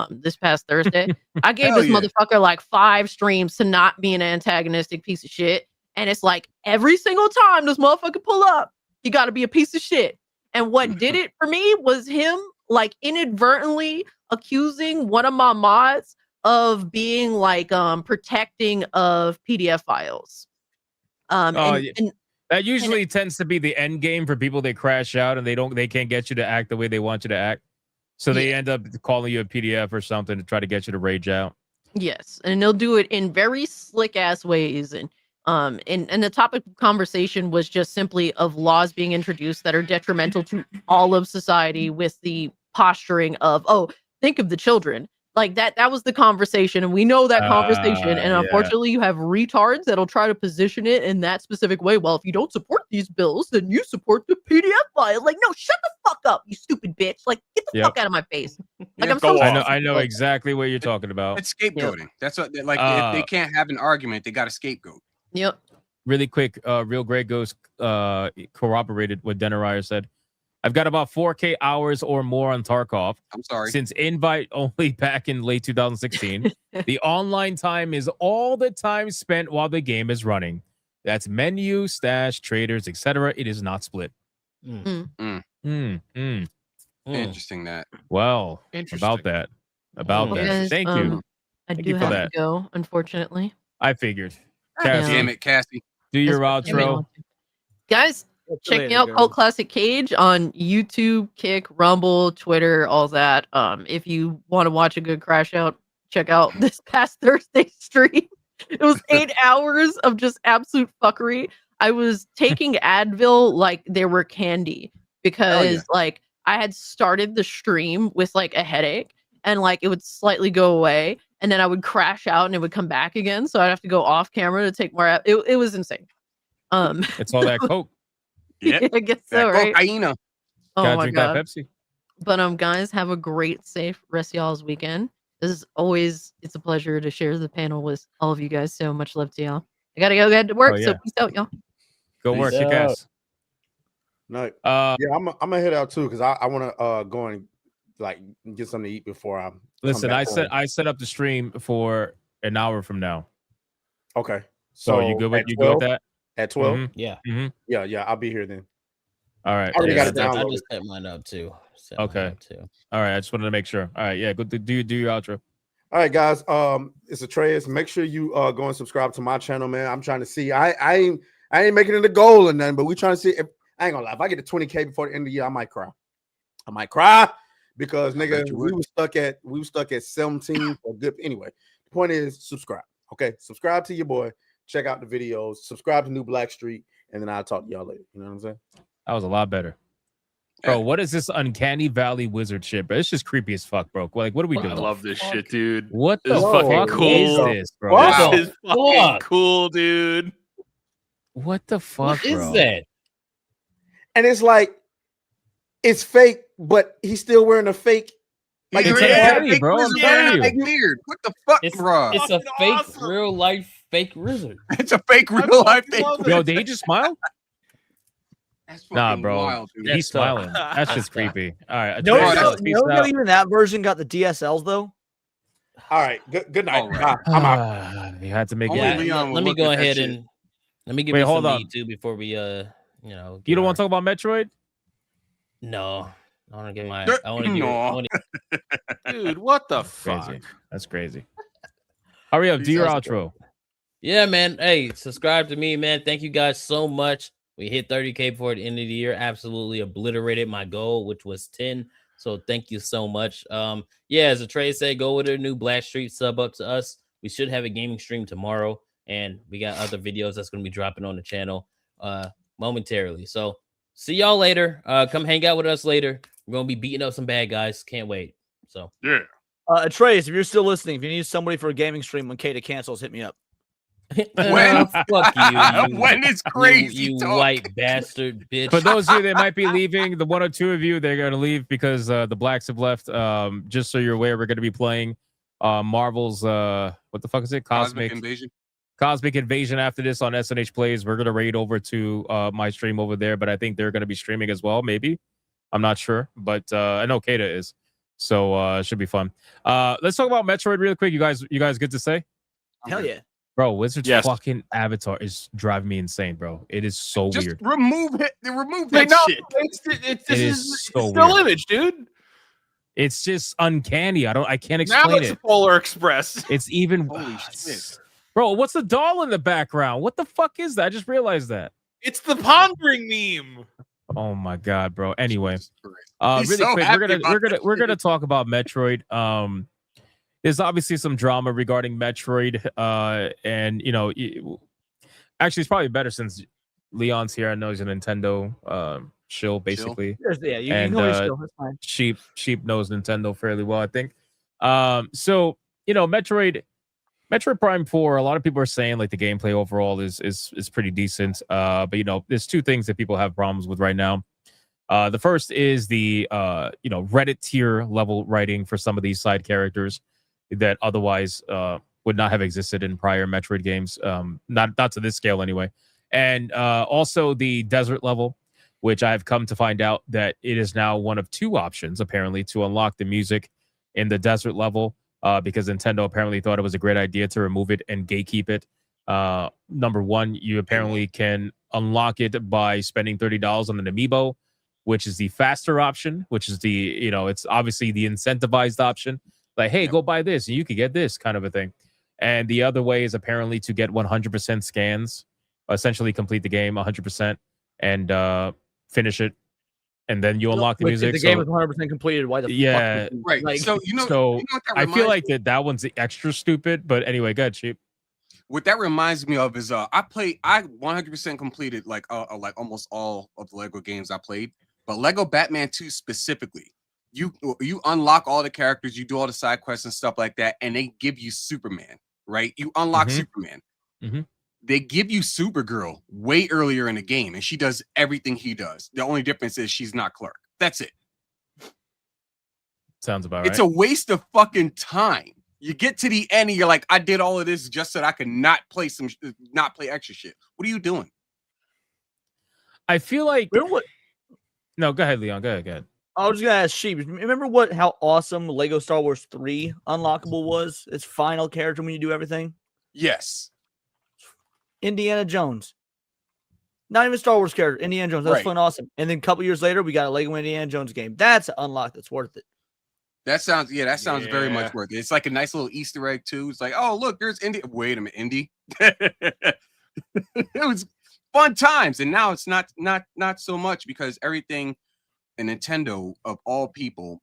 this past Thursday. I gave this motherfucker like 5 streams to not be an antagonistic piece of shit. And it's like every single time this motherfucker pull up, you got to be a piece of shit. And what did it for me was him like inadvertently accusing one of my mods of being like protecting of PDF files. That usually tends to be the end game for people that crash out and they can't get you to act the way they want you to act. So they end up calling you a PDF or something to try to get you to rage out. Yes, and they'll do it in very slick ass ways. And the topic of conversation was just simply of laws being introduced that are detrimental to all of society, with the posturing of, oh, think of the children. Like that was the conversation, and we know that conversation. And unfortunately, you have retards that'll try to position it in that specific way. Well, if you don't support these bills, then you support the PDF file. Like, no, shut the fuck up, you stupid bitch! Like, get the fuck out of my face. Like, I'm so I know exactly what you're talking about. It's scapegoating. That's what, like, if they can't have an argument, they got a scapegoat. Yep. Really quick, Real Grey Ghost corroborated what Denariah said. I've got about 4K hours or more on Tarkov. I'm sorry. Since invite only back in late 2016. The online time is all the time spent while the game is running. That's menu, stash, traders, etc. It is not split. Interesting that. Well, about that. Guys, Thank you. I Thank do you for have that. to go, unfortunately. I figured. Cassie. Damn it, Cassie. Do your outro. Guys, check me out, Cult Classic Cage, on YouTube, Kick, Rumble, Twitter, all that. If you want to watch a good crash out, check out this past Thursday stream. It was 8 hours of just absolute fuckery. I was taking Advil like they were candy, because like I had started the stream with like a headache, and like it would slightly go away, and then I would crash out and it would come back again. So I'd have to go off camera to take more. It was insane. It's all that coke. Yeah, I guess so, right? Oh my God. Pepsi. But guys, have a great, safe rest of y'all's weekend. It's a pleasure to share the panel with all of you guys. So much love to y'all. I gotta go get to work, so peace out, y'all. Go work, kick ass. No, yeah, I'm gonna head out too because I want to go and like get something to eat before I Listen, come back I set up the stream for an hour from now. Okay, So you good with at you good with 12? that? At 12? Mhm. Yeah. Mhm. Yeah, I'll be here then. All right. I already got it I downloaded. just set mine up too. Okay. All right. I just wanted to make sure. All right. Yeah. Go do your outro. All right, guys. It's Atreus. Make sure you go and subscribe to my channel, man. I'm trying to see. I ain't making it a goal or nothing, but we trying to see. I ain't gonna lie. If I get to 20K before the end of the year, I might cry. Because nigga, we were stuck at 17 for good. Anyway, the point is subscribe. Okay, subscribe to your boy. Check out the videos. Subscribe to New Black Street, and then I'll talk to y'all later. You know what I'm saying? That was a lot better. Bro, what is this uncanny valley wizard shit, bro? It's just creepy as fuck, bro. Like, what are we doing? I love this shit, dude. What This the is fucking fuck cool. is this, bro? This is fucking cool, dude. What the fuck, What is bro? that? And it's like it's fake, but he's still wearing a fake. Like, It's yeah, uncanny, fake bro. I'm wizard telling wearing a you. fake beard. What the fuck, bro? It's a fake, real life fake wizard. It's a fake real life fake. Yo, did he just smile? That's Nah, fucking bro. wild, dude. He's smiling. That's just creepy. All right. No, Atreus, peace out. even that version got the DSLs though. All right. Good night. Right. I'm out. You had to make Only it. Leon will Let me look go at that ahead shit. and let me give Wait, you hold some on. meat too before we You don't want to talk about Metroid? No. I want to get my. Dirt- I want to No. Dude, what the fuck? Crazy. That's crazy. Hurry up. Do your outro. Yeah, man. Hey, subscribe to me, man. Thank you guys so much. We hit 30K before the end of the year. Absolutely obliterated my goal, which was 10. So thank you so much. Yeah, as a trade said, go with a new Black Street sub up to us. We should have a gaming stream tomorrow, and we got other videos that's gonna be dropping on the channel momentarily. So see y'all later. Come hang out with us later. We're gonna be beating up some bad guys. Can't wait. So yeah. Atreus, if you're still listening, if you need somebody for a gaming stream when Kata cancels, hit me up. When? Fuck you. When is crazy You talk. white bastard bitch. For those of you that might be leaving, the one or two of you, they're going to leave because the blacks have left. Just so you're aware, we're going to be playing Marvel's, what the fuck is it? Cosmic Invasion. Cosmic Invasion after this on SNH Plays. We're going to raid over to my stream over there, but I think they're going to be streaming as well, maybe. I'm not sure, but I know Kata is. So it should be fun. Let's talk about Metroid real quick. You guys good to say? Hell yeah. Bro, Wizard's Yes. fucking avatar is driving me insane, bro. It is so Just weird. remove it. Remove Wait, that no, shit. it's It this is is so still weird. image, dude. It's just uncanny. I can't Now explain it's it. Polar Express. It's even Holy shit. Bro, what's the doll in the background? What the fuck is that? I just realized that. It's the pondering meme. Oh my god, bro. Anyway, He's really so quick, happy we're gonna talk about Metroid. There's obviously some drama regarding Metroid, and you know, actually, it's probably better since Leon's here. I know he's a Nintendo shill, basically. Yeah, you And can always still. That's fine. Sheep knows Nintendo fairly well, I think. So you know, Metroid Prime 4, a lot of people are saying like the gameplay overall is pretty decent. But you know, there's two things that people have problems with right now. The first is the you know, Reddit tier level writing for some of these side characters that otherwise would not have existed in prior Metroid games. Not to this scale anyway. And also the desert level, which I've come to find out that it is now one of two options apparently to unlock the music in the desert level. Because Nintendo apparently thought it was a great idea to remove it and gatekeep it. Number one, you apparently can unlock it by spending $30 on an amiibo, which is the faster option, which is the, you know, it's obviously the incentivized option. Like, hey, go buy this and you could get this kind of a thing. And the other way is apparently to get 100% scans, essentially complete the game 100% and finish it. And then you unlock the music. The game is 100% completed. Why the yeah, fuck? would you- Right. Like, So you know what that I feel reminds like me- that one's extra stupid. But anyway, go ahead, Sheep. What that reminds me of is I 100% completed like almost all of the Lego games I played, but Lego Batman 2 specifically, you unlock all the characters, you do all the side quests and stuff like that, and they give you Superman, right? You unlock Superman. They give you Supergirl way earlier in the game, and she does everything he does. The only difference is she's not Clark. That's it. Sounds about It's right. a waste of fucking time. You get to the end and you're like, I did all of this just so that I could not play extra shit. What are you doing? I feel like Remember what? No, go ahead, Leon. Go ahead. I was gonna ask Sheep. Remember how awesome Lego Star Wars 3 unlockable was? Its final character when you do everything. Yes. Indiana Jones. Not even Star Wars character. Indiana Jones. That was Right. fun, awesome. And then a couple years later, we got a Lego Indiana Jones game. That's an unlock that's worth it. That sounds very Yeah. much worth it. It's like a nice little Easter egg too. It's like, oh look, there's Indy. Wait a minute, Indy. It was fun times, and now it's not so much because everything. And Nintendo of all people,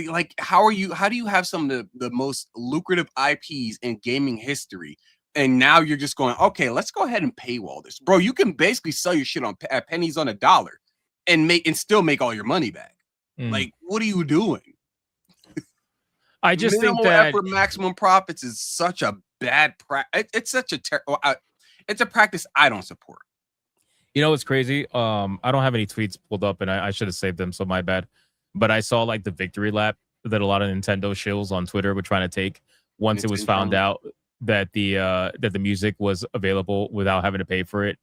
like how do you have some of the most lucrative IPs in gaming history, and now you're just going, okay, let's go ahead and paywall this, bro. You can basically sell your shit at pennies on a dollar, and still make all your money back. Like, what are you doing? I just Minimal think that effort, maximum profits is such a bad practice. It's such a it's a practice I don't support. You know what's crazy? I don't have any tweets pulled up, and I should have saved them, so my bad. But I saw like the victory lap that a lot of Nintendo shills on Twitter were trying to take once it was found out that the music was available without having to pay for it,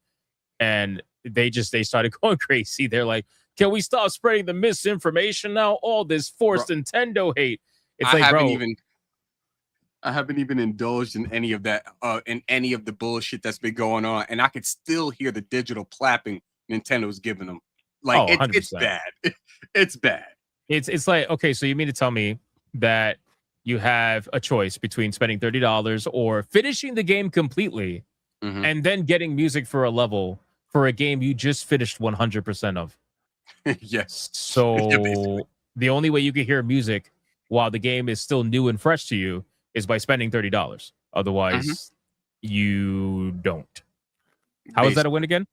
and they started going crazy. They're like, "Can we stop spreading the misinformation now? All this forced Nintendo hate." It's I like, haven't even indulged in any of that, in any of the bullshit that's been going on, and I could still hear the digital clapping Nintendo's giving them. Like, it's 100%. bad. It's bad. It's like, okay, so you mean to tell me that you have a choice between spending $30 or finishing the game completely and then getting music for a level for a game you just finished 100% of? Yes. So the only way you can hear music while the game is still new and fresh to you is by spending $30. Otherwise, you don't. How is that a win again?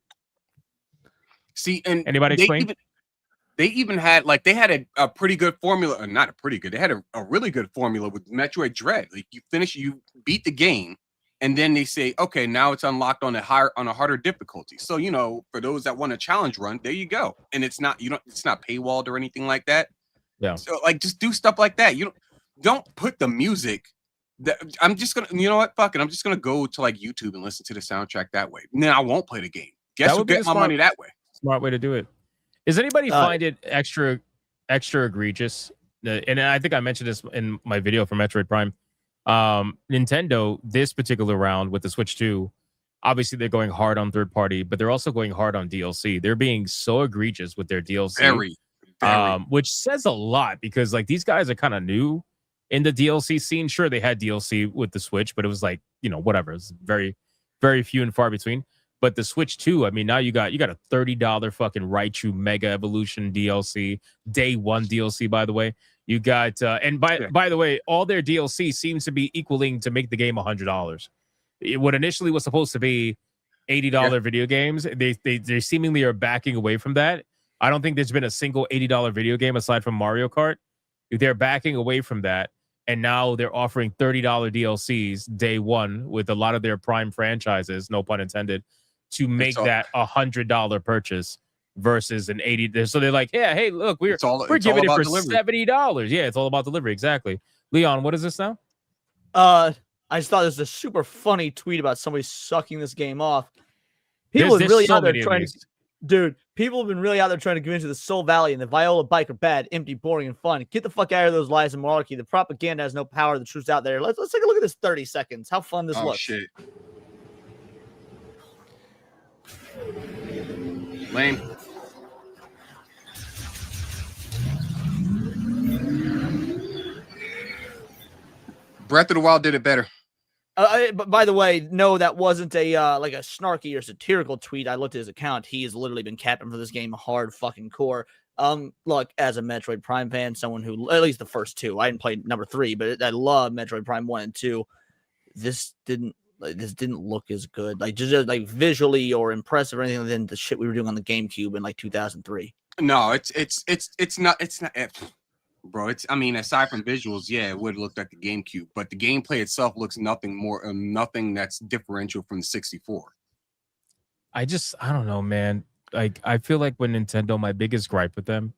See, and anybody explain? They even had a pretty good formula, or not a pretty good. They had a really good formula with Metroid Dread. Like, you beat the game, and then they say, okay, now it's unlocked on a harder difficulty. So, you know, for those that want a challenge run, there you go. And it's not paywalled or anything like that. Yeah. So, like, just do stuff like that. You don't put the music. I'm just gonna, you know what? Fuck it. I'm just gonna go to like YouTube and listen to the soundtrack that way. And then I won't play the game. Guess who get my money that way? Smart way to do it. Does anybody find it extra egregious? And I think I mentioned this in my video for Metroid Prime. Nintendo, this particular round with the Switch 2, obviously they're going hard on third party, but they're also going hard on DLC. They're being so egregious with their DLC. Very. Which says a lot because like these guys are kind of new in the DLC scene. Sure, they had DLC with the Switch, but it was like, you know, whatever. It's very, very few and far between. But the Switch 2, I mean, now you got a $30 fucking Raichu Mega Evolution DLC, day one DLC, by the way. You got and by the way, all their DLC seems to be equaling to make the game $100. What initially was supposed to be $80 video games, they seemingly are backing away from that. I don't think there's been a single $80 video game aside from Mario Kart. They're backing away from that. And now they're offering $30 DLCs day one with a lot of their Prime franchises, no pun intended, to make that $100 purchase versus an $80. So they're like, yeah, hey, look, we're giving it for $70. Yeah, it's all about delivery. Exactly. Leon, what is this now? I just thought this was a super funny tweet about somebody sucking this game off. People have really out there trying to, dude. People have been really out there trying to convince you the Soul Valley and the Viola bike are bad, empty, boring, and fun. Get the fuck out of those lies and malarkey. The propaganda has no power. The truth's out there. Let's take a look at this 30 seconds. How fun this looks. Shit. Lame. Breath of the Wild did it better. But by the way, no, that wasn't a like a snarky or satirical tweet. I looked at his account. He has literally been capping for this game hard fucking core. Look, as a Metroid Prime fan, someone who at least the first two, I didn't play number 3, but I love Metroid Prime 1 and 2. This didn't look as good, like just like visually or impressive or anything than the shit we were doing on the GameCube in like 2003. No, it's not. Bro, I mean, aside from visuals, yeah, it would look like the GameCube, but the gameplay itself looks nothing that's differential from the 64. I don't know, man. Like, I feel like when Nintendo, my biggest gripe with them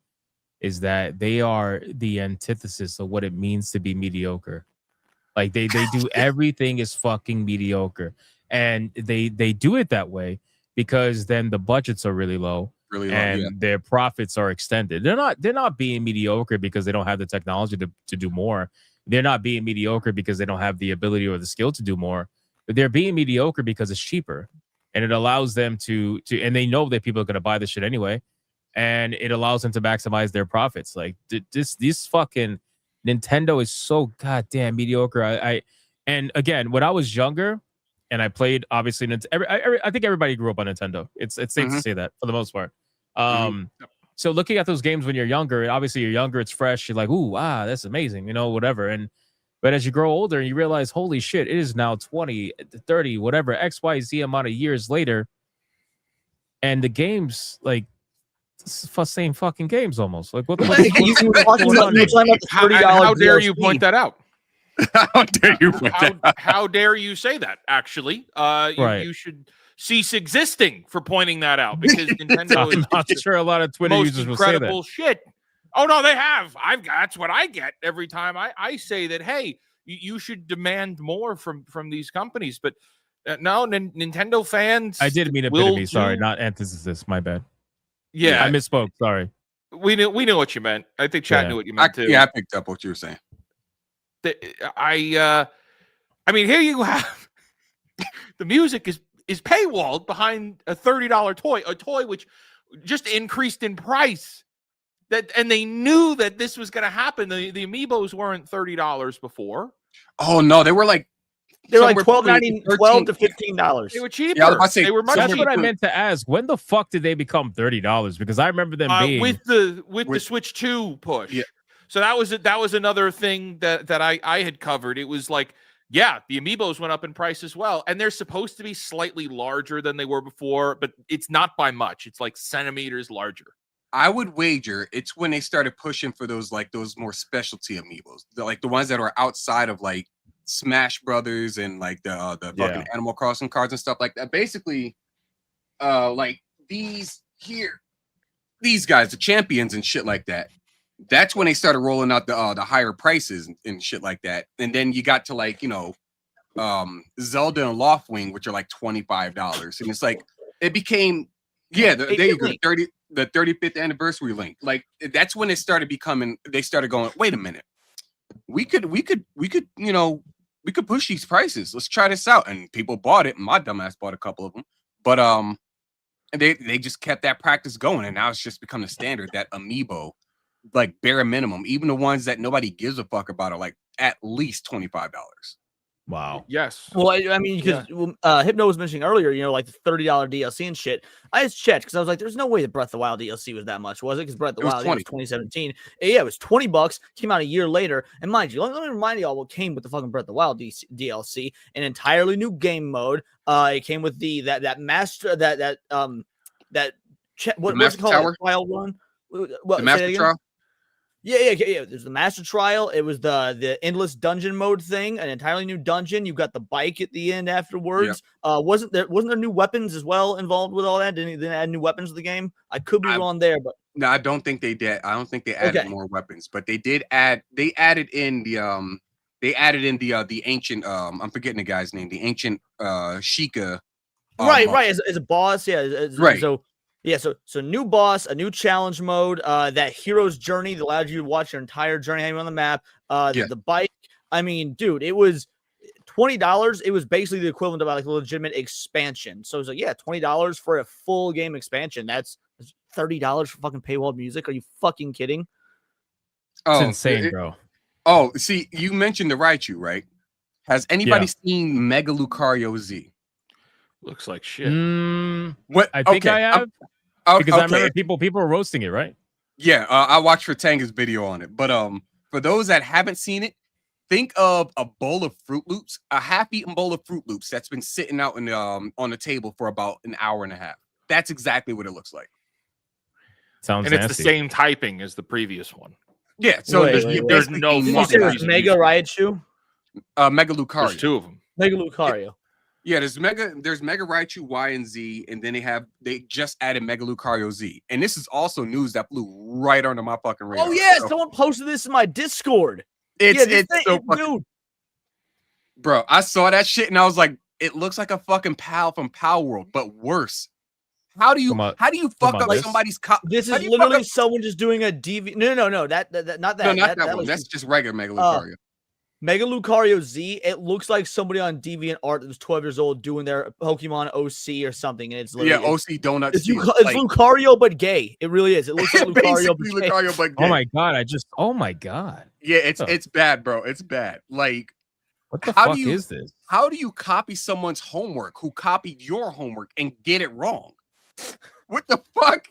is that they are the antithesis of what it means to be mediocre. Like they do everything is fucking mediocre, and they do it that way because then the budgets are really low, and their profits are extended. They're not being mediocre because they don't have the technology to do more. They're not being mediocre because they don't have the ability or the skill to do more. But they're being mediocre because it's cheaper, and it allows them to and they know that people are going to buy this shit anyway, and it allows them to maximize their profits. Like this fucking Nintendo is so goddamn mediocre. And again, when I was younger and I played, obviously, I think everybody grew up on Nintendo. It's safe to say that for the most part. So looking at those games when you're younger, obviously you're younger, it's fresh. You're like, ooh, wow, that's amazing, whatever. But as you grow older, you realize, holy shit, it is now 20, 30, whatever, XYZ amount of years later. And the games, like, same fucking games almost. Like, what the how dare you point that out? How dare you point that out? How dare you say that, actually? You should cease existing for pointing that out, because Nintendo is not sure a lot of Twitter most users will say that. incredible shit. Oh no, they have. That's what I get every time I say that. Hey, you should demand more from these companies, but no, Nintendo fans. I did mean epitome. Sorry, not antithesis. My bad. Yeah, I misspoke. Sorry. We knew what you meant. I think chat knew what you meant too. Yeah, I picked up what you were saying. I mean, here you have the music is paywalled behind a $30 toy, a toy which just increased in price. And they knew that this was going to happen. The amiibos weren't $30 before. Oh no, they were like $12 to $15. They were cheaper. Yeah, I was about to say, they were much That's cheaper. what I meant to ask. When the fuck did they become $30? Because I remember them being with the Switch 2 push. Yeah. So that was another thing that I had covered. It was like, yeah, the amiibos went up in price as well, and they're supposed to be slightly larger than they were before, but it's not by much. It's like centimeters larger. I would wager it's when they started pushing for those more specialty amiibos, the ones that are outside of like Smash Brothers and like the fucking Animal Crossing cards and stuff like that. Basically, like these guys, the champions and shit like that. That's when they started rolling out the higher prices and shit like that. And then you got to like Zelda and Loftwing, which are like $25, and it's like it became the 35th anniversary link. Like that's when it started becoming. They started going, wait a minute, we could push these prices. Let's try this out. And people bought it. My dumbass bought a couple of them, but they just kept that practice going, and now it's just become the standard that amiibo, like bare minimum, even the ones that nobody gives a fuck about, are like at least $25. Wow. Yes. Well, I mean, because Hypno was mentioning earlier, like the $30 DLC and shit. I just checked because I was like, there's no way the Breath of the Wild DLC was that much, was it? Because Breath of the Wild was 2017. Yeah, it was $20. Came out a year later. And mind you, let me remind y'all what came with the fucking Breath of the Wild DLC: an entirely new game mode. It came with what's it called? Tower? Trial one. The Master Trial. Yeah. There's the Master Trial. It was the endless dungeon mode thing, an entirely new dungeon. You got the bike at the end afterwards. Yeah. Wasn't there new weapons as well involved with all that? Didn't they add new weapons to the game? I could be wrong there, but no, I don't think they did. I don't think they added more weapons, but they did add. They added in the ancient. I'm forgetting the guy's name. The ancient Sheikah. Right. As a boss, yeah. Right. So new boss, a new challenge mode, that hero's journey that allowed you to watch your entire journey on the map. The bike. I mean, dude, it was $20. It was basically the equivalent of like a legitimate expansion. So it's like, $20 for a full game expansion. That's $30 for fucking paywall music. Are you fucking kidding? It's insane, bro. Oh, see, you mentioned the Raichu, right? Has anybody seen Mega Lucario Z? Looks like shit. What? I think I have. Because I remember people were roasting it, right? Yeah, I watched Tanga's video on it. But for those that haven't seen it, think of a bowl of Fruit Loops, a half-eaten bowl of Fruit Loops that's been sitting out in on the table for about an hour and a half. That's exactly what it looks like. Sounds and nasty. It's the same typing as the previous one. Yeah, so there's no Did you say it was Mega Raichu? Mega Lucario. There's two of them. Mega Lucario. Yeah, there's Mega Raichu Y and Z, and then they just added Mega Lucario Z. And this is also news that flew right under my fucking radar. Oh yeah, so, someone posted this in my Discord. It's so fucking, dude. Bro, I saw that shit and I was like, it looks like a fucking pal from Pal World, but worse. How do you fuck up somebody's This is literally someone just doing a DV. No, that not that. No, not that one. was That's just regular Mega Lucario. Mega Lucario Z. It looks like somebody on DeviantArt that was 12 years old doing their Pokemon OC or something, and it's literally OC Donuts. It's Lucario but gay. It really is. It looks like Lucario but gay. Oh my god! Oh my god! Yeah, it's bad, bro. It's bad. Like, what the fuck is this? How do you copy someone's homework who copied your homework and get it wrong? What the fuck?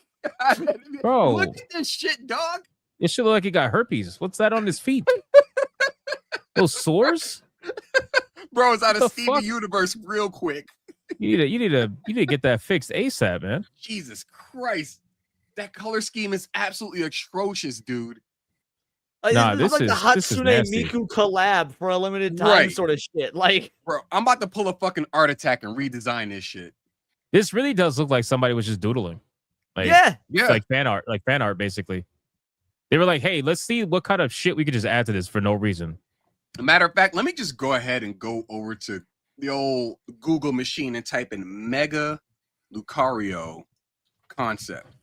Bro, look at this shit, dog. It should look like he got herpes. What's that on his feet? Those sores? Bro, it's out of Steven Universe real quick. You need to get that fixed ASAP, man. Jesus Christ. That color scheme is absolutely atrocious, dude. Nah, this is like the Hatsune Miku collab for a limited time sort of shit. Like, bro, I'm about to pull a fucking art attack and redesign this shit. This really does look like somebody was just doodling. Like, yeah. Like fan art, basically. They were like, hey, let's see what kind of shit we could just add to this for no reason. Matter of fact, let me just go ahead and go over to the old Google machine and type in Mega Lucario concept.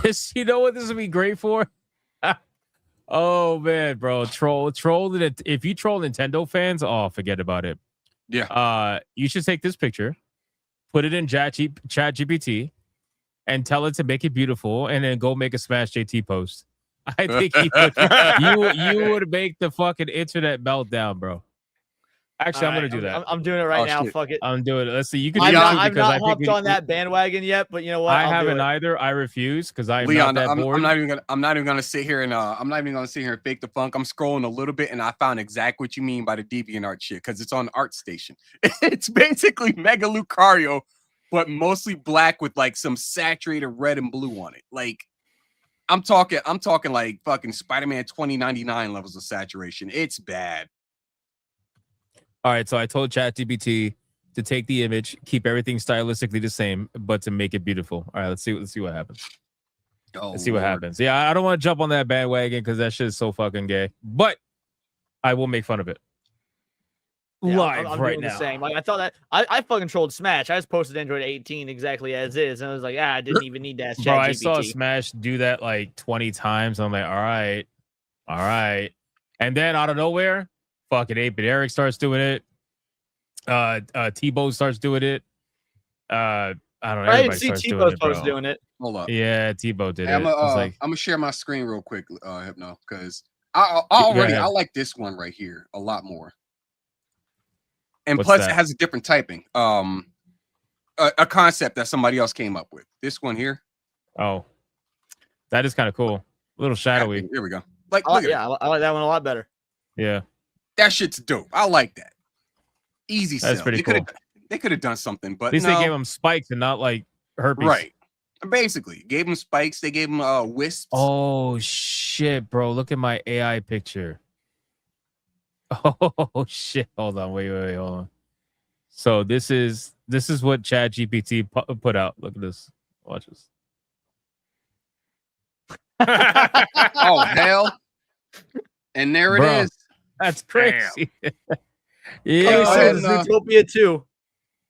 This, you know what this would be great for? Oh man, bro, troll it. If you troll Nintendo fans, forget about it. Yeah. You should take this picture, put it in ChatGPT, and tell it to make it beautiful, and then go make a Smash JT post. I think you would make the fucking internet meltdown, bro. Actually, I'm gonna do that. I'm doing it right now. Shit. Fuck it. I'm doing it. Let's see. You can. I've not hopped on that bandwagon yet, but you know what? I haven't either. I refuse because I'm Leon, not that bored. I'm not even gonna sit here and fake the funk. I'm scrolling a little bit and I found exactly what you mean by the DeviantArt shit because it's on ArtStation. It's basically Mega Lucario, but mostly black with like some saturated red and blue on it. Like, I'm talking like fucking Spider-Man 2099 levels of saturation. It's bad. All right, so I told ChatGPT to take the image, keep everything stylistically the same, but to make it beautiful. All right, let's see what happens. Let's see what happens. Yeah, I don't want to jump on that bandwagon because that shit is so fucking gay. But I will make fun of it. Yeah, live I'm right doing now. The same. Like I thought that I fucking trolled Smash. I just posted Android 18 exactly as is, and I was like, I didn't even need to ask ChatGPT. Bro, I saw Smash do that like 20 times. I'm like, all right. And then out of nowhere, fucking 8-Bit Eric starts doing it. T-Bo starts doing it. I don't know. I didn't see T-Bo starts doing it. Hold up. Yeah, T-Bo did it. I'm gonna share my screen real quick, Hypno, because I like this one right here a lot more. And What's plus, that? it has a different typing. A concept that somebody else came up with. This one here. Oh, that is kind of cool. A little shadowy. Here we go. Like, I like that one a lot better. Yeah, that shit's dope. I like that. Easy sell. That's pretty cool. They could have done something, but at least they gave him spikes and not like herpes. Right. Basically, gave him spikes. They gave him wisps. Oh shit, bro! Look at my AI picture. Oh shit! Hold on, wait, hold on. So this is what ChatGPT put out. Look at this. Watch this. Oh hell! And there it is. That's crazy. Yeah, Zootopia 2.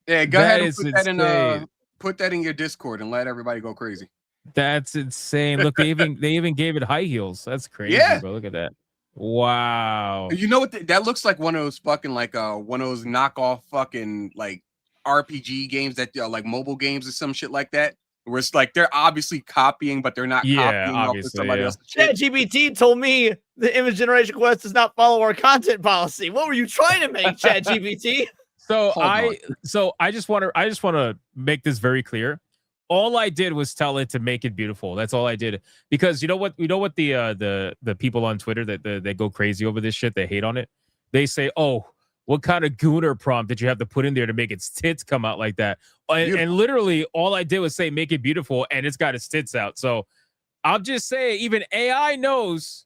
Yeah, go ahead and put that in your Discord and let everybody go crazy. That's insane. Look, they even gave it high heels. That's crazy, bro. Look at that. Wow. You know what? That looks like one of those fucking one of those knockoff fucking like RPG games that like mobile games or some shit like that. Where it's like they're obviously copying, but they're not copying off of somebody else's shit. ChatGPT told me the image generation quest does not follow our content policy. What were you trying to make, ChatGPT? So I just want to make this very clear. All I did was tell it to make it beautiful. That's all I did. Because you know what the people on Twitter that they go crazy over this shit, they hate on it. They say, "Oh, what kind of gooner prompt did you have to put in there to make its tits come out like that?" And literally all I did was say make it beautiful, and it's got its tits out. So I'll just say even AI knows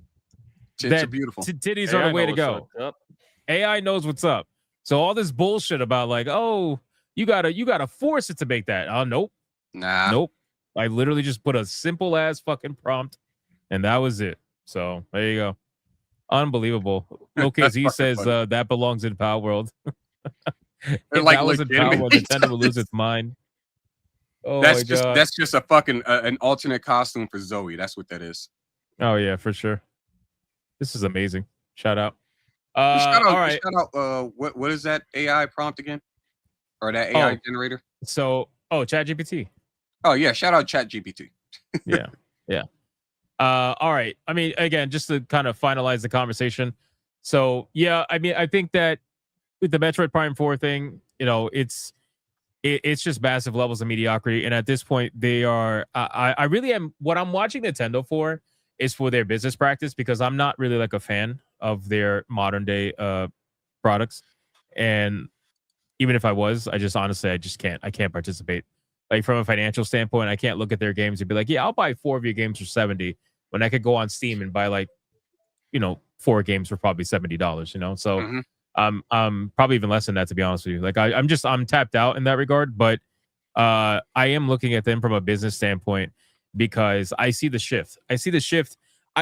tits are beautiful. Titties are the way to go. AI knows what's up. So all this bullshit about like, oh, You gotta force it to make that. Oh, nope. Nah. Nope. I literally just put a simple ass fucking prompt, and that was it. So there you go. Unbelievable. OKZ says that belongs in Power World. If like that was in Power World, legitimately Nintendo would lose its mind. Oh That's my just god. that's just a fucking an alternate costume for Zoe. That's what that is. Oh yeah, for sure. This is amazing. Shout out. Shout out, All right. shout out. What is that AI prompt again? Or that AI generator? So, ChatGPT. Oh yeah, shout out ChatGPT. Yeah. Yeah. All right. I mean, again, just to kind of finalize the conversation. So, yeah, I mean, I think that with the Metroid Prime 4 thing, you know, it's just massive levels of mediocrity. And at this point, they are, I really am, what I'm watching Nintendo for is for their business practice, because I'm not really like a fan of their modern day products. And even if I was, I just honestly, I can't participate. Like from a financial standpoint, I can't look at their games and be like, yeah, I'll buy 4 of your games for $70 when I could go on Steam and buy like, 4 games for probably $70, So probably even less than that, to be honest with you. Like I'm tapped out in that regard, but I am looking at them from a business standpoint because I see the shift. I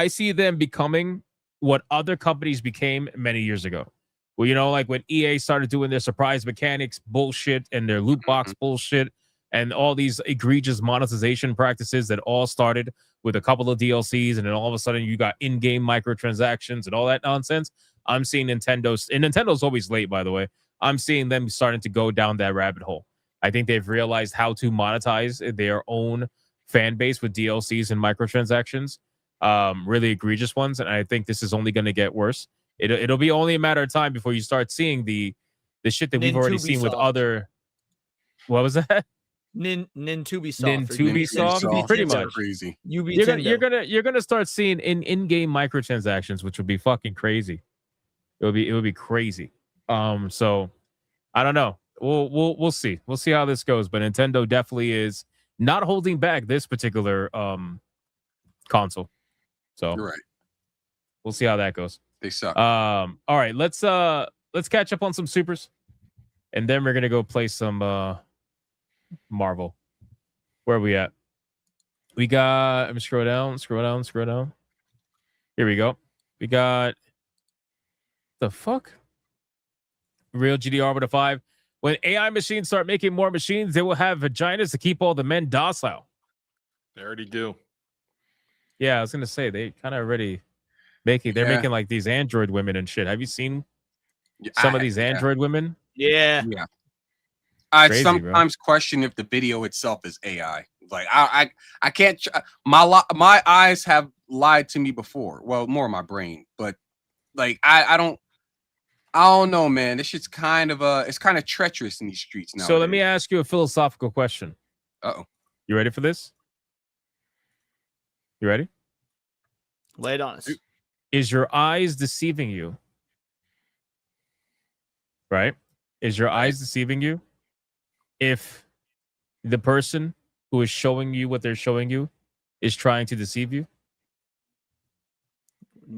see them becoming what other companies became many years ago. Well, like when EA started doing their surprise mechanics bullshit and their loot box bullshit and all these egregious monetization practices that all started with a couple of DLCs, and then all of a sudden you got in-game microtransactions and all that nonsense. I'm seeing Nintendo's always late, by the way. I'm seeing them starting to go down that rabbit hole. I think they've realized how to monetize their own fan base with DLCs and microtransactions, really egregious ones. And I think this is only going to get worse. It'll be only a matter of time before you start seeing the shit that we've already seen with other. What was that? Nintubisoft. Pretty much. Crazy. You're gonna start seeing in-game microtransactions, which would be fucking crazy. It would be crazy. So I don't know. We'll see. We'll see how this goes. But Nintendo definitely is not holding back this particular console. So You're right. We'll see how that goes. They suck. All right, let's catch up on some supers, and then we're gonna go play some Marvel. Where are we at? We got. Let me scroll down. Here we go. We got the fuck. Real GDR with a 5. When AI machines start making more machines, they will have vaginas to keep all the men docile. They already do. Yeah, I was gonna say they kind of already making. They're making like these android women and shit. Have you seen some of these android women? Yeah. I Crazy, sometimes question if the video itself is AI. Like I can't. My eyes have lied to me before. Well, more my brain, but like I don't know, man. This shit's kind of it's kind of treacherous in these streets now. So let me ask you a philosophical question. Uh-oh. You ready for this? You ready? Lay it on us. Is your eyes deceiving you? Right? Is your eyes deceiving you? If the person who is showing you what they're showing you is trying to deceive you?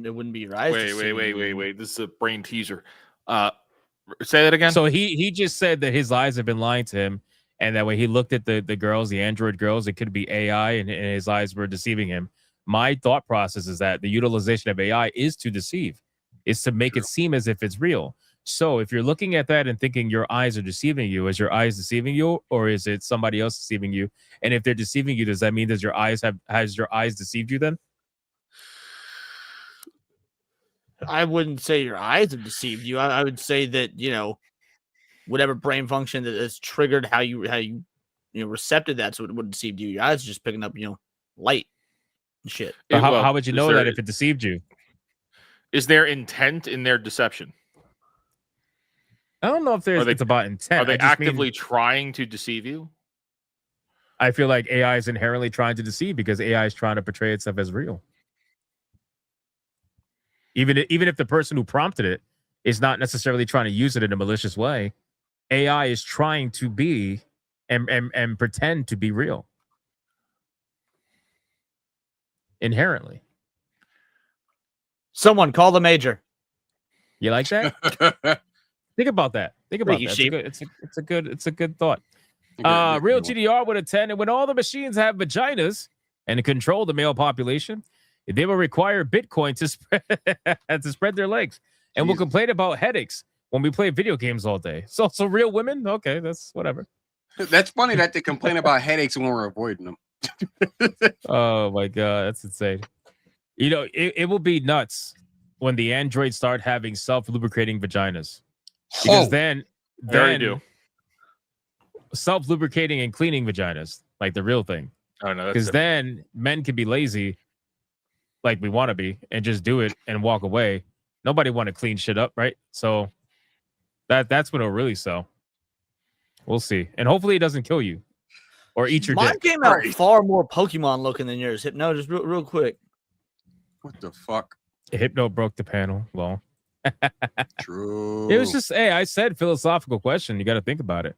It wouldn't be your eyes. Wait. This is a brain teaser. Say that again. So he just said that his eyes have been lying to him, and that when he looked at the girls, the android girls, it could be AI, and his eyes were deceiving him. My thought process is that the utilization of AI is to deceive, is to make it seem as if it's real. So if you're looking at that and thinking your eyes are deceiving you, is your eyes deceiving you, or is it somebody else deceiving you? And if they're deceiving you, does that mean has your eyes deceived you then? I wouldn't say your eyes have deceived you. I would say that, whatever brain function that has triggered how you recepted that's what would deceive you. Your eyes are just picking up, light and shit. How would you know that if it deceived you? Is there intent in their deception? I don't know if it's about intent. Are they actively trying to deceive you? I feel like AI is inherently trying to deceive because AI is trying to portray itself as real. Even if the person who prompted it is not necessarily trying to use it in a malicious way, AI is trying to be and pretend to be real. Inherently. Someone call the major. You like that? Think about that. Think about Freaky that. sheep. It's a good thought. Real GDR would attend, and when all the machines have vaginas and control the male population, they will require Bitcoin to spread to spread their legs, and will complain about headaches when we play video games all day. So real women, okay, that's whatever. That's funny that they complain about headaches when we're avoiding them. Oh my god, that's insane. You know, it will be nuts when the androids start having self-lubricating vaginas, because then They already do. Self-lubricating and cleaning vaginas, like the real thing. Oh no, Because then men can be lazy, like we want to be, and just do it and walk away. Nobody want to clean shit up, right? So that's when it'll really sell. We'll see, and hopefully it doesn't kill you or eat your Mine dick. came out far more Pokemon looking than yours. Hypno, just real quick. What the fuck? Hypno broke the panel. Well, True. it was just, hey, I said philosophical question. You got to think about it.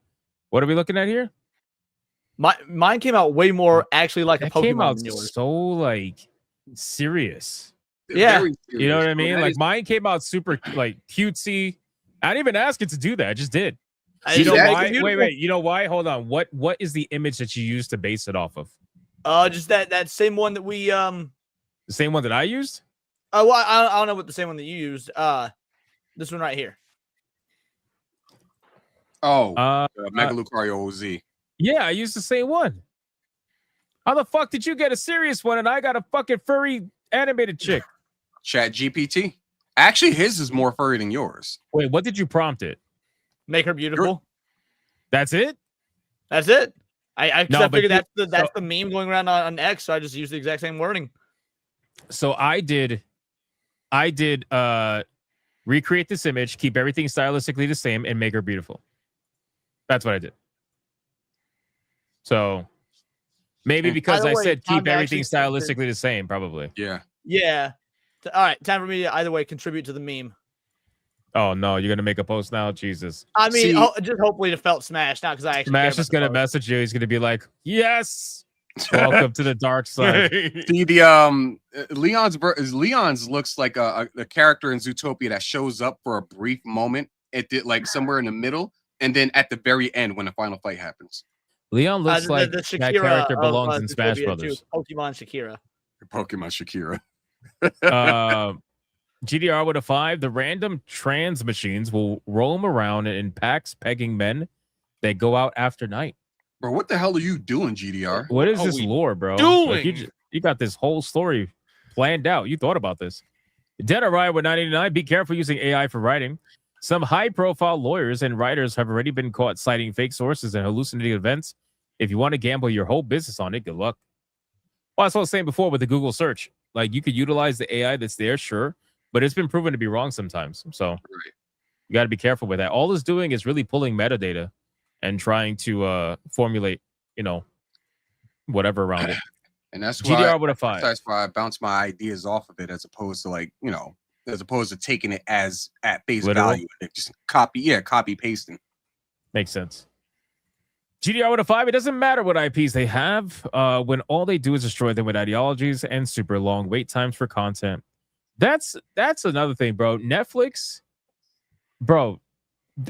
What are we looking at here? Mine came out way more actually like a It Pokemon came out than yours. so like serious. Yeah. Very You know what I serious. mean? That Like is- mine came out super like cutesy. I didn't even ask it to do that. I just did. I You know just- why? beautiful. Wait. You know why? Hold on. What is the image that you used to base it off of? Just that same one that we The same one that I used? well, I don't know what the same one that you used. This one right here. Oh, Uh, Mega Lucario OZ. Yeah, I used the same one. How the fuck did you get a serious one and I got a fucking furry animated chick? Chat GPT. Actually, his is more furry than yours. Wait, what did you prompt it? Make her beautiful. That's it? That's it. I No, but figured you- that's the meme going around on X, so I just used the exact same wording. So I did recreate this image, keep everything stylistically the same, and make her beautiful. That's what I did. So maybe because By the I way, said time keep to everything actually stylistically the same, probably. Yeah. Yeah. All right, time for me to either way contribute to the meme. Oh no, you're gonna make a post now? Jesus. I mean, See- just hopefully it felt Smash, not because I actually. Smash care is about the gonna post. message you. He's gonna be like, "Yes, welcome to the dark side." See the Leon's looks like a character in Zootopia that shows up for a brief moment at the, like somewhere in the middle, and then at the very end when the final fight happens. Leon looks like the that Shakira character of, belongs in Smash Zootopia too, Brothers. Pokemon Shakira. Pokemon Shakira. GDR with a 5. The random trans machines will roam around in packs, pegging men. They go out after night. Bro, what the hell are you doing, GDR? What is are this we lore, bro? doing? Like you got this whole story planned out. You thought about this. Dead or Riot with 989. Be careful using AI for writing. Some high-profile lawyers and writers have already been caught citing fake sources and hallucinating events. If you want to gamble your whole business on it, good luck. Well, that's what I was saying before with the Google search. Like, you could utilize the AI that's there, sure, but it's been proven to be wrong sometimes. So you got to be careful with that. All it's doing is really pulling metadata and trying to formulate, whatever around it. And that's why GDR with a 5. That's why I bounce my ideas off of it as opposed to as opposed to taking it as at face Literal. value and just copy pasting. Makes sense. GDR with a 5. It doesn't matter what IPs they have when all they do is destroy them with ideologies and super long wait times for content. That's another thing, bro. Netflix, bro,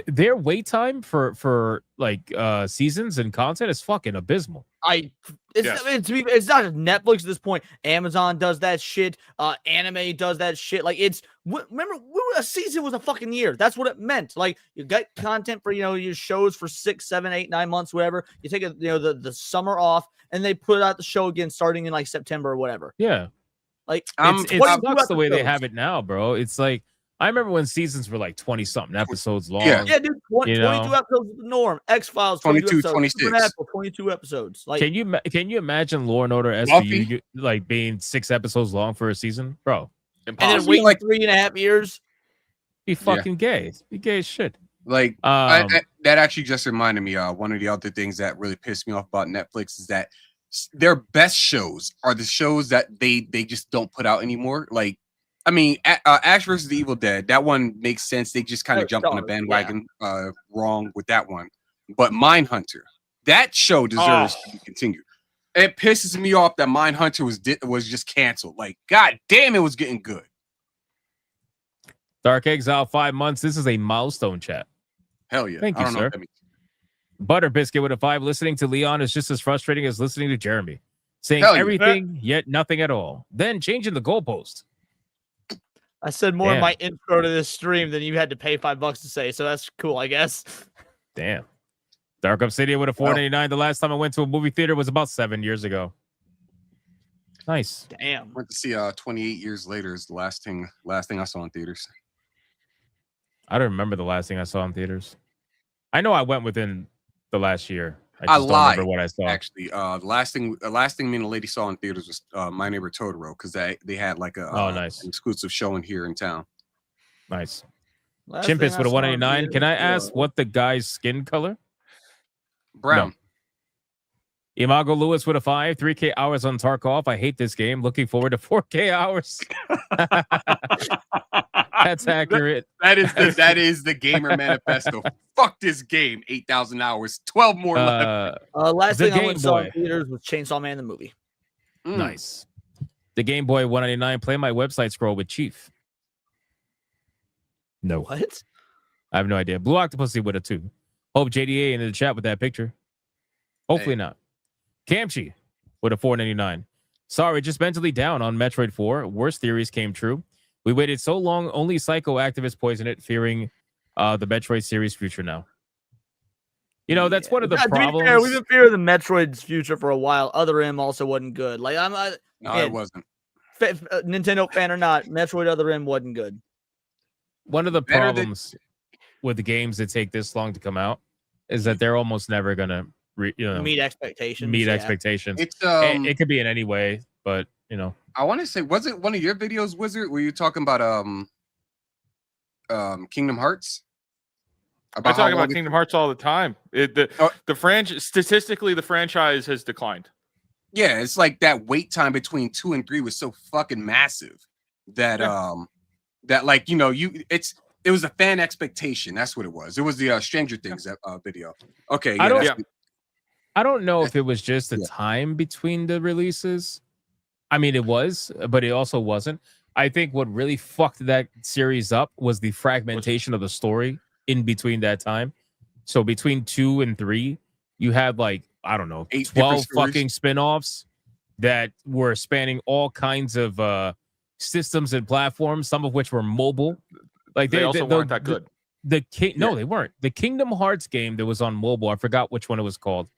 their wait time for like seasons and content is fucking abysmal. It's not just Netflix at this point. Amazon does that shit. Anime does that shit. Like remember a season was a fucking year. That's what it meant. Like you got content for your shows for 6, 7, 8, 9 months, whatever. You take the summer off and they put out the show again starting in like September or whatever. Yeah, like it sucks the way they have it now, bro. It's like I remember when seasons were like 20 something episodes long. Yeah, dude. 22 episodes is the norm. X-Files 22 episodes. 26. Supernatural 22 episodes. Like Can you imagine Law and Order SVU Buffy? like being 6 episodes long for a season, bro? and then wait like 3.5 years. Be fucking gay. Be gay as shit. Like that actually just reminded me. One of the other things that really pissed me off about Netflix is that their best shows are the shows that they just don't put out anymore. Like, I mean, Ash versus the Evil Dead. That one makes sense. They just kind of jumped on the bandwagon wrong with that one. But Mindhunter, that show deserves to be continued. It pisses me off that Mindhunter was just canceled. Like, god damn, it was getting good. Dark Exile 5 months. This is a milestone chat. Hell yeah. Thank I you, don't know sir. what that means. Butter Biscuit with a 5. Listening to Leon is just as frustrating as listening to Jeremy. Saying Hell yeah. everything, yet nothing at all. Then changing the goalpost. I said more in Damn. my intro to this stream than you had to pay $5 to say, so that's cool, I guess. Damn. Dark Obsidian with a 4.99. The last time I went to a movie theater was about 7 years ago. Nice. Damn. Went to see 28 years later is the last thing I saw in theaters. I don't remember the last thing I saw in theaters. I know I went within the last year. I I just don't lied. remember what I saw. Actually, the last thing me and the lady saw in theaters was My Neighbor Totoro, because they had like a nice. an exclusive showing here in town. Nice. Last thing Chimpus I with a saw in 189. Can I theaters ask what the guy's skin color? Brown. No. Imago Lewis with a 5. 3K hours on Tarkov. I hate this game. Looking forward to 4K hours. That's accurate. That is the gamer manifesto. Fuck this game. 8,000 hours. 12 more left. Last The thing I Game went and saw in Boy. theaters was Chainsaw Man the movie. Nice. The Game Boy 199. Play my website scroll with Chief. No. What? I have no idea. Blue Octopus with a 2. Hope JDA in the chat with that picture. Hopefully not. Camchi with a 4.99. Sorry, just mentally down on Metroid 4. Worst theories came true. We waited so long, only psycho activists poison it, fearing the Metroid series future now. You know, that's one of the problems. To be fair, we've been fearing the Metroid's future for a while. Other M also wasn't good. Like No, it wasn't. Nintendo fan or not, Metroid Other M wasn't good. One of the problems with the games that take this long to come out is that they're almost never gonna meet expectations. Expectations. It's it could be in any way, but I want to say, was it one of your videos, Wizard, where you talking about Kingdom Hearts? I talk about Kingdom Hearts all the time. Statistically, the franchise has declined. Yeah, it's like that wait time between 2 and 3 was so fucking massive that that like it was a fan expectation. That's what it was. It was the Stranger Things video. Okay, I don't know if it was just the time between the releases. I mean, it was, but it also wasn't. I think what really fucked that series up was the fragmentation of the story in between that time. So between 2 and 3, you had like, I don't know, 12 fucking spin-offs that were spanning all kinds of systems and platforms, some of which were mobile. Like they also weren't that good. No, they weren't. The Kingdom Hearts game that was on mobile, I forgot which one it was called.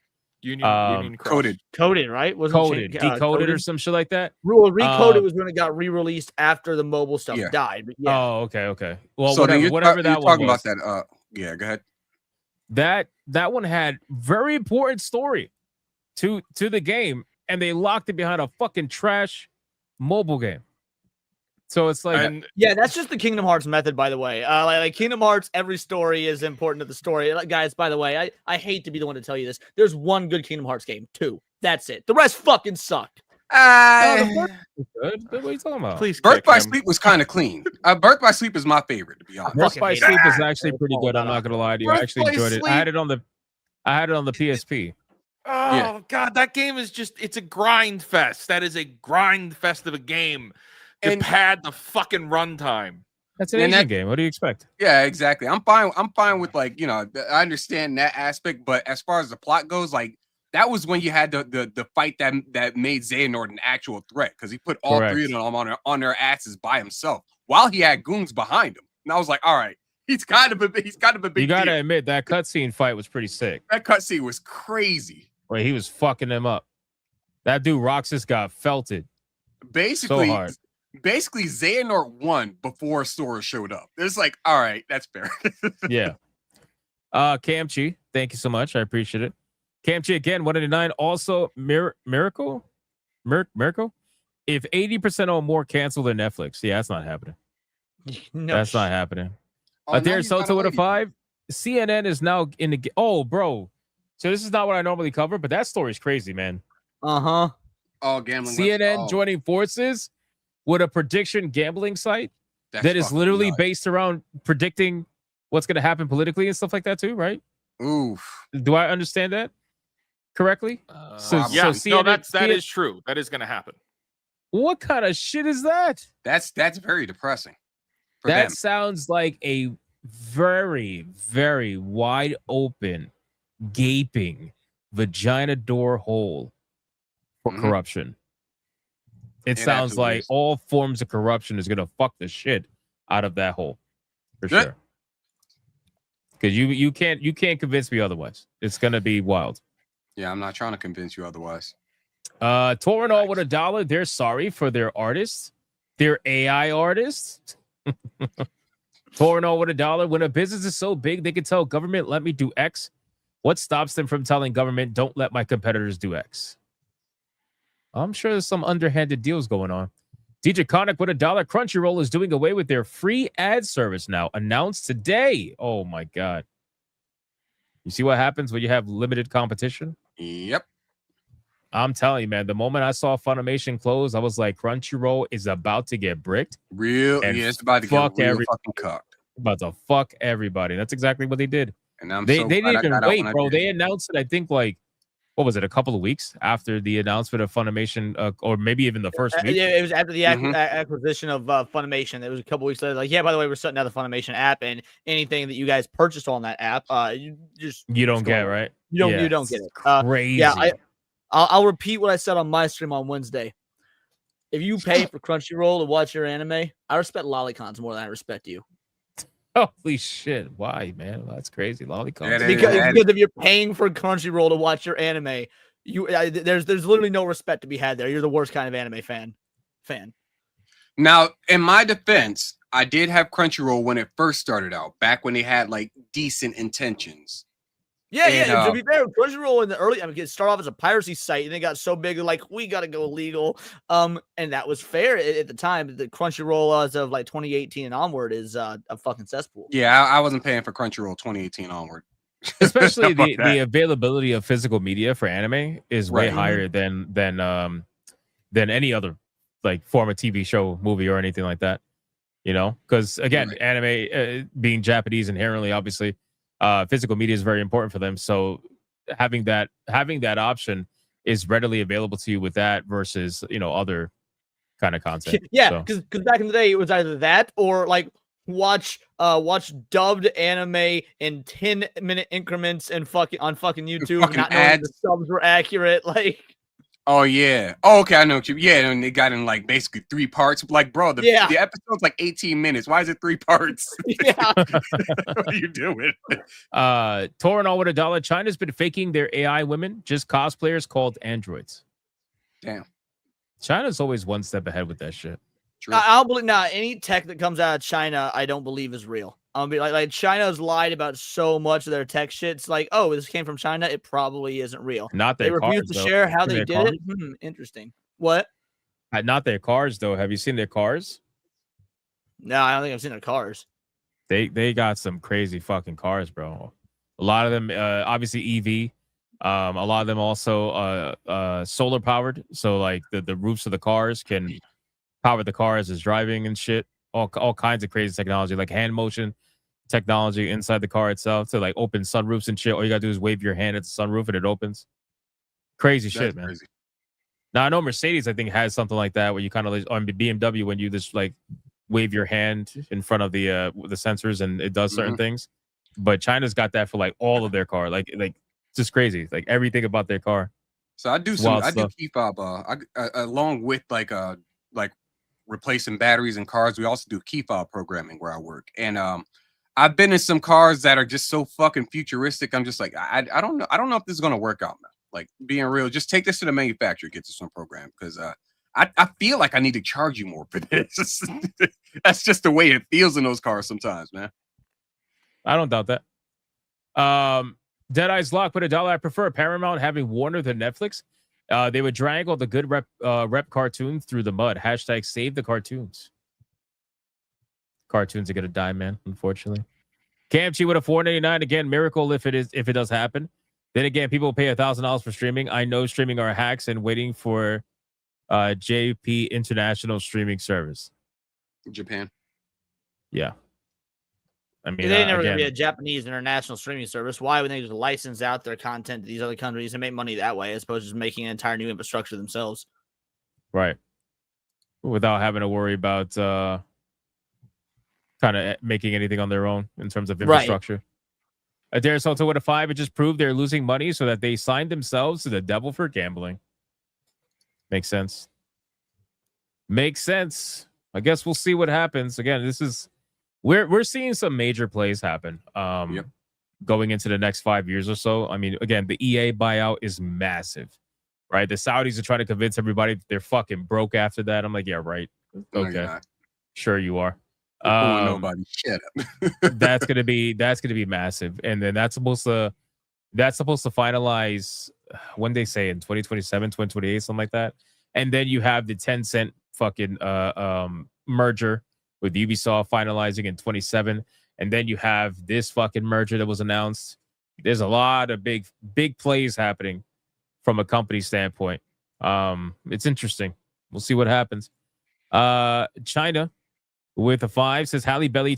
Union Cross. Coded, right? Wasn't Decoded or some shit like that. Recoded was when it got re-released after the mobile stuff died. But yeah. Oh, okay. Well, so whatever that one was. About that. Yeah, go ahead. That one had very important story to the game, and they locked it behind a fucking trash mobile game. So it's like, that's just the Kingdom Hearts method, by the way. Like Kingdom Hearts, every story is important to the story. Like, guys, by the way, I hate to be the one to tell you this. There's one good Kingdom Hearts game, 2. That's it. The rest fucking suck. Good. What are you talking about? Please, Birth by Sleep was kind of clean. Birth by Sleep is my favorite, to be honest. Birth by Sleep is actually pretty good. I'm not gonna lie to you. I actually enjoyed it. I had it on the PSP. Oh God, that game is it's a grind fest. That is a grind fest of a game. To pad the fucking runtime. That's an Asian game. What do you expect? Yeah, exactly. I'm fine with I understand that aspect, but as far as the plot goes, like that was when you had the fight that made Xehanort an actual threat because he put all 3 of them on their asses by himself while he had goons behind him. And I was like, all right, he's kind of a big. You gotta admit that cutscene fight was pretty sick. That cutscene was crazy. Where he was fucking them up. That dude Roxas got felted. Basically, so hard. Basically, Xehanort won before Sora showed up. It's like, all right, that's fair. Yeah. Camchi, thank you so much. I appreciate it. Camchi again, 189. Also, Miracle? If 80% or more cancel their Netflix. Yeah, that's not happening. That's not happening. Adair Soto with a 5. CNN is now in the oh, bro. So this is not what I normally cover, but that story's crazy, man. Uh-huh. Oh, gambling. CNN joining forces with a prediction gambling site that is literally based around predicting what's going to happen politically and stuff like that too, right? Oof. Do I understand that correctly? That is true. That is going to happen. What kind of shit is that? That's very depressing. That sounds like a very, very wide open, gaping vagina door hole for corruption. It sounds absolutely like is. all forms of corruption is gonna fuck the shit out of that hole for Good. sure. Because you can't convince me otherwise. It's gonna be wild. Yeah, I'm not trying to convince you otherwise. Torinol with $1. They're sorry for their artists, their AI artists. Torinol with $1. When a business is so big, they can tell government, "Let me do X." What stops them from telling government, "Don't let my competitors do X"? I'm sure there's some underhanded deals going on. DJ Connick with $1. Crunchyroll is doing away with their free ad service now. Announced today. Oh my god! You see what happens when you have limited competition? Yep. I'm telling you, man. The moment I saw Funimation close, I was like, Crunchyroll is about to get bricked. Yeah, it's about to get real fucking cocked. About to fuck everybody. That's exactly what they did. And I'm they so didn't glad I even got out wait, when I bro. did. They announced it. I think like, what was it? A couple of weeks after the announcement of Funimation, or maybe even the first week. Yeah, it was after the acquisition of Funimation. It was a couple weeks later. Like, yeah, by the way, we're shutting down the Funimation app, and anything that you guys purchased on that app, you don't get right. You don't get it. Crazy. Yeah, I'll repeat what I said on my stream on Wednesday. If you pay for Crunchyroll to watch your anime, I respect lolicons more than I respect you. Holy shit! Why, man? That's crazy. Lolicons. Because if you're paying for Crunchyroll to watch your anime, there's literally no respect to be had there. You're the worst kind of anime fan. Now, in my defense, I did have Crunchyroll when it first started out, back when they had like decent intentions. Yeah. To be fair, Crunchyroll in the early, it started off as a piracy site, and it got so big, they're like, we got to go legal. And that was fair at the time. The Crunchyroll as of like 2018 and onward is a fucking cesspool. Yeah, I wasn't paying for Crunchyroll 2018 onward. Especially the availability of physical media for anime is way higher than any other like form of TV show, movie, or anything like that. You know, because again, anime being Japanese inherently, obviously, physical media is very important for them. So having that option is readily available to you with that versus other kind of content. Yeah, because back in the day it was either that or like watch dubbed anime in 10-minute increments and on fucking YouTube, not knowing the subs were accurate. Like, oh yeah, oh okay, I know what you. Yeah, and they got in like basically 3 parts. Like, bro, the episode's like 18 minutes. Why is it 3 parts? Yeah, what are you doing? Torinol with $1. China's been faking their AI women, just cosplayers called androids. Damn, China's always one step ahead with that shit. I don't believe any tech that comes out of China. I don't believe is real. I'll be like China's lied about so much of their tech shit. It's like, oh, this came from China. It probably isn't real. Not they their refuse cars, to though. share how Seen they their did it. Interesting. What? Not their cars though. Have you seen their cars? No, I don't think I've seen their cars. They got some crazy fucking cars, bro. A lot of them, obviously EV. A lot of them also solar powered. So like the roofs of the cars can power the cars as driving and shit. All kinds of crazy technology, like hand motion technology inside the car itself to like open sunroofs and shit. All you gotta do is wave your hand at the sunroof and it opens. Crazy shit, man. Crazy. Now I know Mercedes, I think, has something like that where you kind of like on BMW when you just like wave your hand in front of the sensors and it does certain things. But China's got that for like all of their car, like just crazy, like everything about their car. So I do key fob along with like replacing batteries in cars. We also do key fob programming where I work, and I've been in some cars that are just so fucking futuristic. I'm just like, I don't know if this is gonna work out, man. Like, being real, just take this to the manufacturer, get this one programmed, because I feel like I need to charge you more for this. That's just the way it feels in those cars sometimes, man. I don't doubt that. Deadeye's Lock put $1. I prefer Paramount having Warner than Netflix. They would drag all the good rep cartoons through the mud. # save the cartoons. Cartoons are gonna die, man. Unfortunately. Camchi with a $4.99 again. Miracle if it does happen. Then again, people pay $1,000 for streaming. I know streaming are hacks and waiting for JP International Streaming Service. Japan. Yeah. I mean, they're never going to be a Japanese international streaming service. Why would they just license out their content to these other countries and make money that way, as opposed to just making an entire new infrastructure themselves? Right. Without having to worry about kind of making anything on their own in terms of infrastructure. Adair Soto with a 5. It just proved they're losing money so that they signed themselves to the devil for gambling. Makes sense. Makes sense. I guess we'll see what happens. Again, we're seeing some major plays happen going into the next 5 years or so. I mean, again, the EA buyout is massive, right? The Saudis are trying to convince everybody they're fucking broke after that. I'm like, yeah, right. Okay. Sure you are. Nobody. Shut up. that's gonna be massive. And then that's supposed to finalize when they say in 2027, 2028, something like that. And then you have the Tencent fucking merger with Ubisoft finalizing in 27. And then you have this fucking merger that was announced. There's a lot of big plays happening from a company standpoint. It's interesting. We'll see what happens. China with a 5 says Halle Berry,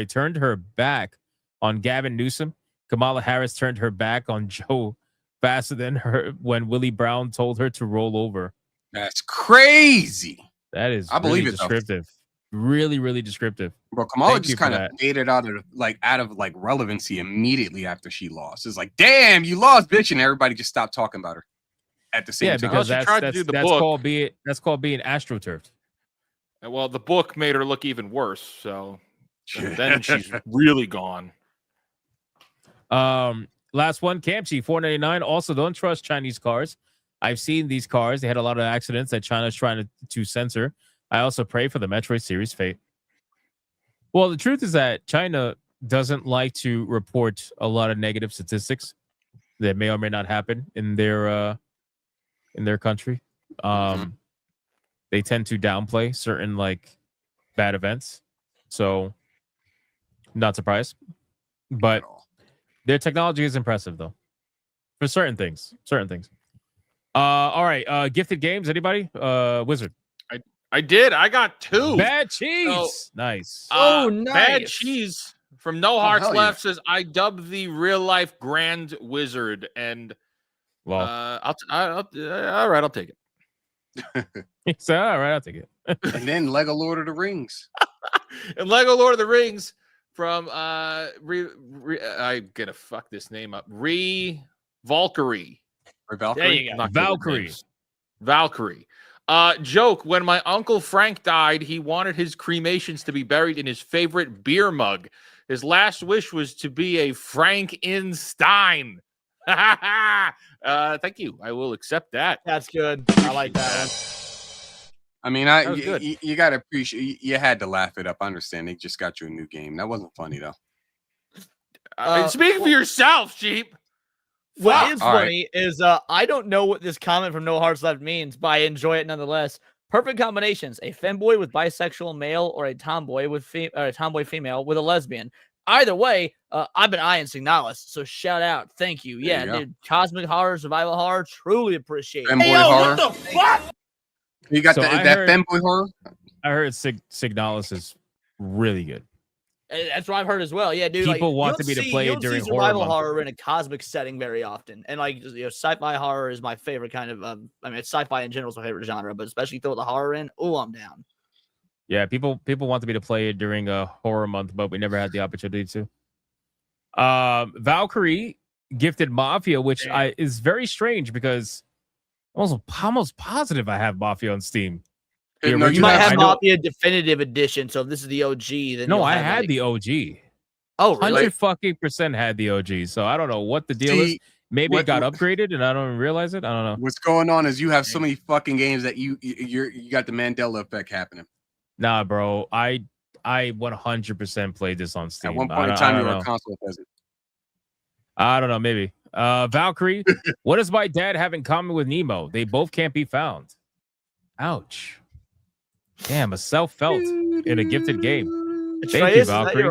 turned her back on Gavin Newsom. Kamala Harris turned her back on Joe faster than her when Willie Brown told her to roll over. That's crazy. That is I believe really it, though. descriptive. Really, really descriptive. Bro, Kamala Thank just you for kind of that. faded out of relevancy immediately after she lost. It's like, damn, you lost, bitch, and everybody just stopped talking about her at the same time. Because Well, she tried to do the that's book. called being astroturfed. Well, the book made her look even worse. So then she's really gone. Last one, Camchi, $4.99. Also, don't trust Chinese cars. I've seen these cars. They had a lot of accidents that China's trying to censor. I also pray for the Metroid series fate. Well, the truth is that China doesn't like to report a lot of negative statistics that may or may not happen in their country. They tend to downplay certain bad events. So, not surprised. But their technology is impressive, though, for certain things. All right, gifted games. Anybody? Wizard. I did. I got 2. Bad cheese. Nice. Nice. Bad cheese from No Hearts hell Left says I dubbed the real life Grand Wizard, and well, all right, I'll take it. So, all right, I'll take it. And then Lego Lord of the Rings. And Lego Lord of the Rings from I'm gonna fuck this name up. Valkyrie. Or Valkyrie. There you go. Valkyrie. Joke, when my Uncle Frank died, he wanted his cremations to be buried in his favorite beer mug. His last wish was to be a Frankenstein. Thank you. I will accept that. That's good. I like that one. I mean, you gotta appreciate. You had to laugh it up. I understand. They just got you a new game. That wasn't funny though. Speak for yourself, Sheep. What is funny is I don't know what this comment from No Hearts Left means, but I enjoy it nonetheless. Perfect combinations: a femboy with bisexual male, or a tomboy with a tomboy female with a lesbian. Either way, I've been eyeing Signalis, so shout out, thank you. Yeah, dude, cosmic horror, survival horror, truly appreciate it. Femboy horror. What the fuck? You got that femboy horror? I heard Signalis is really good. That's what I've heard as well. Yeah, dude. People want me to play it during survival horror in a cosmic setting very often, and sci-fi horror is my favorite kind of. I mean, sci-fi in general is my favorite genre, but especially throw the horror in. Oh, I'm down. Yeah, people want me to play it during a horror month, but we never had the opportunity to. Valkyrie gifted Mafia, which is very strange because I'm almost positive I have Mafia on Steam. You might have Mafia Definitive Edition, so if this is the OG, then no, I had the OG. Oh, really? 100% had the OG. So I don't know what the deal is. Maybe it got upgraded and I don't even realize it. I don't know. What's going on is you have so many fucking games that you got the Mandela effect happening. Nah, bro. I 100% played this on Steam. At one point in time, you were a console peasant. I don't know. Maybe. Valkyrie. What does my dad have in common with Nemo? They both can't be found. Ouch. Damn, a self-felt in a gifted game. Thank you, Valkyrie.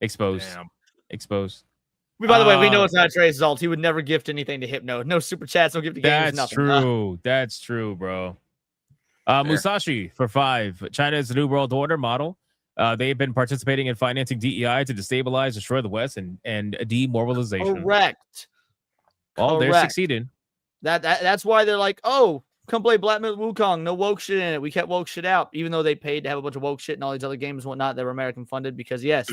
Exposed. Damn. Exposed. By the way, we know it's not Trey's alt. He would never gift anything to Hypno. No super chats, no gifted games, That's nothing. true. That's true, bro. Musashi for 5. China is the New World Order model. They've been participating in financing DEI to destabilize, destroy the West, and demoralization. Correct. Well, they're succeeding. That's why they're like, oh, come play Black Myth Wukong. No woke shit in it. We kept woke shit out, even though they paid to have a bunch of woke shit and all these other games and whatnot that were American funded. Because yes,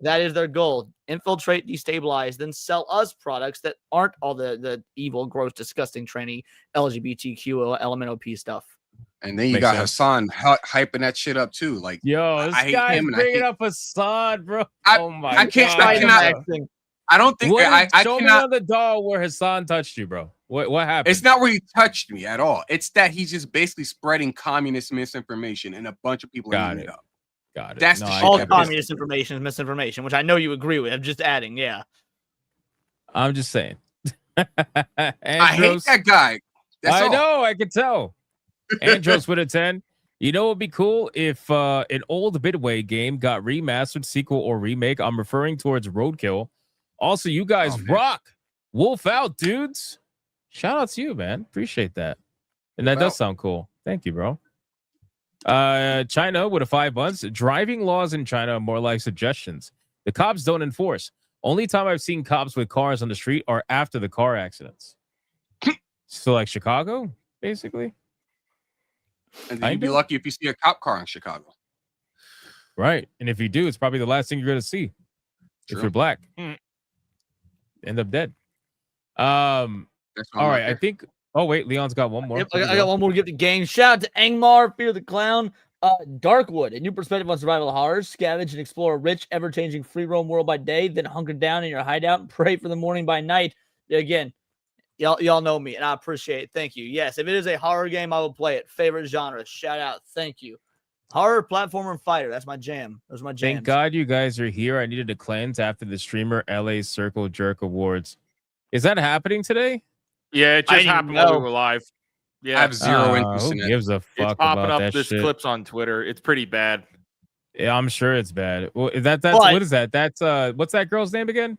that is their goal: infiltrate, destabilize, then sell us products that aren't all the evil, gross, disgusting, tranny, LGBTQ, LMNOP stuff. And then you got Hassan hyping that shit up too. Like, yo, this I hate guy's him and bringing up Hassan, bro. Oh my I can't. god! I cannot. I don't think I show me cannot. on the doll where Hassan touched you, bro. What happened? It's not where he touched me at all. It's that he's just basically spreading communist misinformation, and a bunch of people are eating it up. Got it. That's No, the I shit All that communist information is misinformation, which I know you agree with. I'm just adding, yeah. I'm just saying. I hate that guy. That's I all. know. I can tell. Andros with a 10. You know what would be cool if an old Midway game got remastered, sequel, or remake? I'm referring towards Roadkill. Also, you guys rock. Wolf out, dudes. Shout out to you, man. Appreciate that. And that does sound cool. Thank you, bro. China with a 5 months. Driving laws in China are more like suggestions. The cops don't enforce. Only time I've seen cops with cars on the street are after the car accidents. So like Chicago, basically. And then you'd be lucky if you see a cop car in Chicago. Right. And if you do, it's probably the last thing you're going to see. If you're black. End up dead. All right. I think. Oh, wait. Leon's got one more. Yep, I got one more to give the game. Shout out to Angmar, Fear the Clown. Darkwood, a new perspective on survival horrors. Scavenge and explore a rich, ever-changing free roam world by day, then hunker down in your hideout and pray for the morning by night. Again, y'all know me, and I appreciate it. Thank you. Yes, if it is a horror game, I will play it. Favorite genre. Shout out. Thank you. Horror, platformer, and fighter. That's my jam. Those are my jams. Thank God you guys are here. I needed to cleanse after the streamer LA Circle Jerk Awards. Is that happening today? Yeah, it just happened while we were live. Yeah, I have zero interest in it. Who gives a fuck It's popping about up that this shit? clips on Twitter. It's pretty bad. Yeah, I'm sure it's bad. Well, that's what is that? That's what's that girl's name again?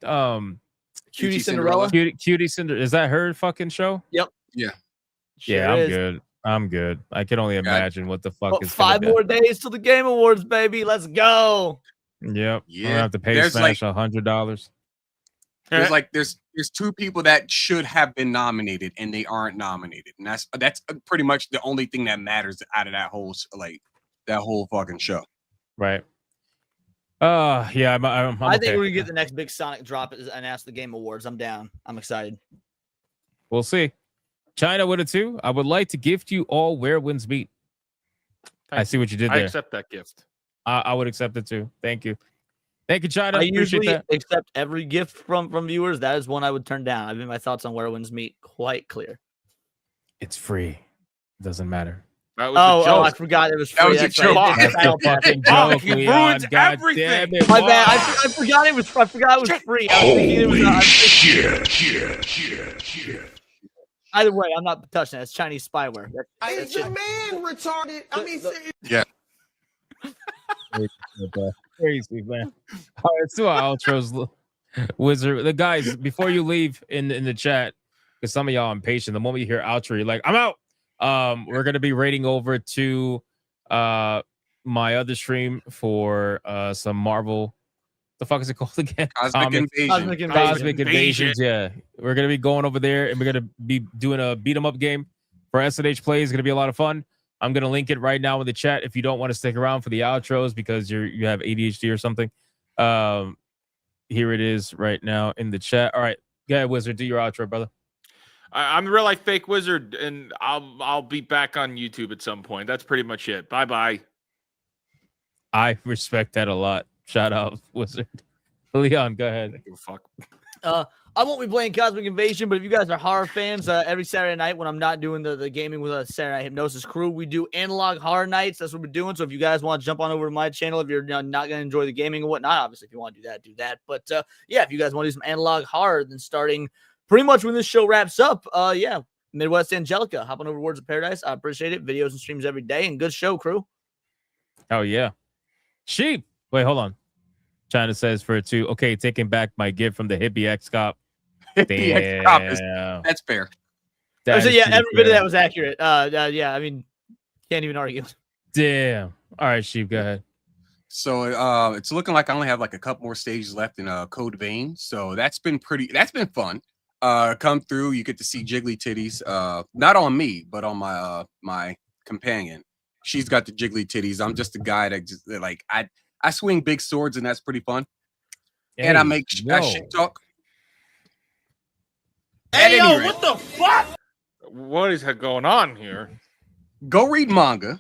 Cutie Cinderella. Cutie Cinderella. Is that her fucking show? Yep. Yeah. Yeah, Sure I'm is. good. I'm good. I can only imagine what the fuck Well, is 5 more days till the Game Awards, baby. Let's go. Yep. Yeah. I'm gonna have to pay There's Smash $100. There's like there's 2 people that should have been nominated and they aren't nominated, and that's pretty much the only thing that matters out of that whole that whole fucking show. Right. Yeah. I'm I think okay. we're gonna get the next big Sonic drop and ask the Game Awards. I'm down. I'm excited. We'll see. China with a 2. I would like to gift you all Where Winds Meet. I see what you did I there. accept that gift. I would accept it too. Thank you. Thank you, China. I Appreciate usually that. accept every gift from viewers. That is one I would turn down. I've made my thoughts on Where Winds Meet quite clear. It's free. It doesn't matter. That was a joke. I forgot it was That free. was a That's joke. right. That's the fucking joke, He Leon. ruins God everything. damn it. My Wow. bad. I forgot it was. I forgot it was free. I was thinking it was. Shit. Either way, I'm not touching that. It's Chinese spyware. Is your man retarded? I mean, Yeah. Crazy, man. All right, so our outros, Wizard. The guys, before you leave in the chat, because some of y'all are impatient. The moment you hear outro, you're like, I'm out. We're gonna be raiding over to my other stream for some Marvel. The fuck is it called again? Cosmic Invasion. Cosmic Invasions. Yeah, we're gonna be going over there, and we're gonna be doing a beat 'em up game for SNH Play. It's gonna be a lot of fun. I'm gonna link it right now in the chat if you don't want to stick around for the outros because you have ADHD or something. Here it is right now in the chat. All right, go ahead, Wizard, do your outro, brother. I'm real like fake wizard, and I'll be back on YouTube at some point. That's pretty much it. Bye bye. I respect that a lot. Shout out, Wizard. Leon, go ahead. Fuck. I won't be playing Cosmic Invasion, but if you guys are horror fans, every Saturday night when I'm not doing the gaming with a Saturday Night Hypnosis crew, we do analog horror nights. That's what we're doing. So if you guys want to jump on over to my channel, if you're not going to enjoy the gaming and whatnot, obviously if you want to do that. But yeah, if you guys want to do some analog horror, then starting pretty much when this show wraps up, yeah, Midwest Angelica, hop on over to Words of Paradise. I appreciate it. Videos and streams every day, and good show, crew. Oh yeah, sheep. Wait, hold on. China says for 2. Okay, taking back my gift from the Hippie X Cop. Hippie X Cop that's fair. So yeah, every bit of that was accurate. Yeah, I mean, can't even argue. Damn. All right, sheep, go ahead. So it's looking like I only have like a couple more stages left in Code Vein. So that's been fun. come through. You get to see jiggly titties. Not on me, but on my my companion. She's got the jiggly titties. I'm just a guy that just like I swing big swords, and that's pretty fun. And I make that shit talk. Hey, yo, what the fuck? What is going on here? Go read manga.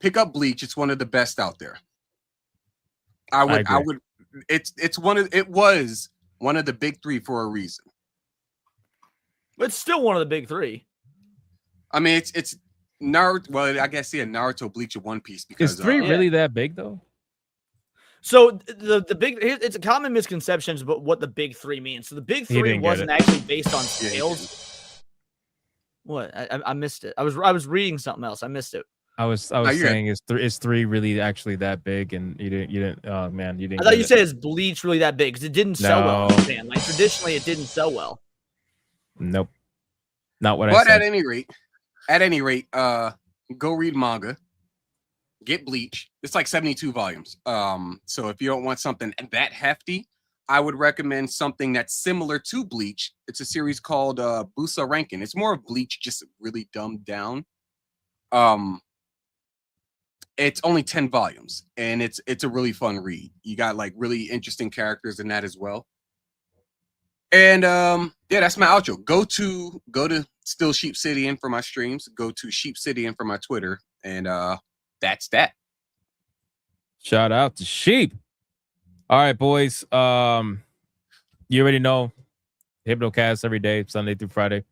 Pick up Bleach. It's one of the best out there. I would. It was one of the big three for a reason. It's still one of the big three. I mean, it's Naruto. Well, I guess Naruto, Bleach, and One Piece. Because is 3 really that big though? So the big, it's a common misconception about what the big three means. So the big three wasn't actually based on scales. What? I missed it. I was reading something else. I missed it. I was saying is 3 really actually that big? And you didn't. Oh man, you didn't. I thought you said is Bleach really that big because it didn't sell well in Japan. Like traditionally, it didn't sell well. Nope, not what I said. But at any rate, go read manga. Get Bleach. It's like 72 volumes. So if you don't want something that hefty, I would recommend something that's similar to Bleach. It's a series called Busa Rankin. It's more of Bleach, just really dumbed down. It's only 10 volumes, and it's a really fun read. You got like really interesting characters in that as well. And yeah, that's my outro. Go to Still Sheep City in for my streams. Go to Sheep City in for my Twitter, and that's that. Shout out to Sheep. All right, boys. You already know Hypnocast every day, Sunday through Friday,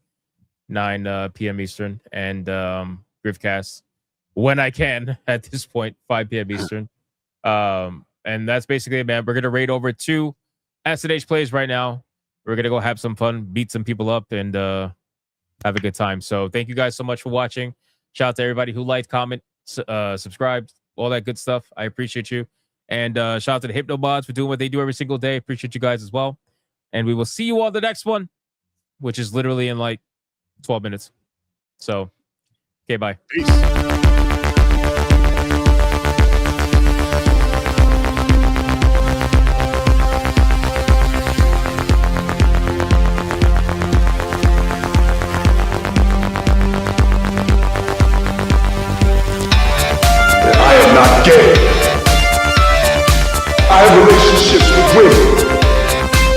9 p.m. Eastern, and Griffcast when I can at this point, 5 p.m. Eastern. And that's basically it, man. We're gonna raid over 2 SNH plays right now. We're gonna go have some fun, beat some people up, and have a good time. So thank you guys so much for watching. Shout out to everybody who liked, comment, subscribed, all that good stuff. I appreciate you. And shout out to the Hypnobots for doing what they do every single day. Appreciate you guys as well. And we will see you on the next one, which is literally in like 12 minutes. So, okay, bye. Peace. I am not gay. I have relationships with women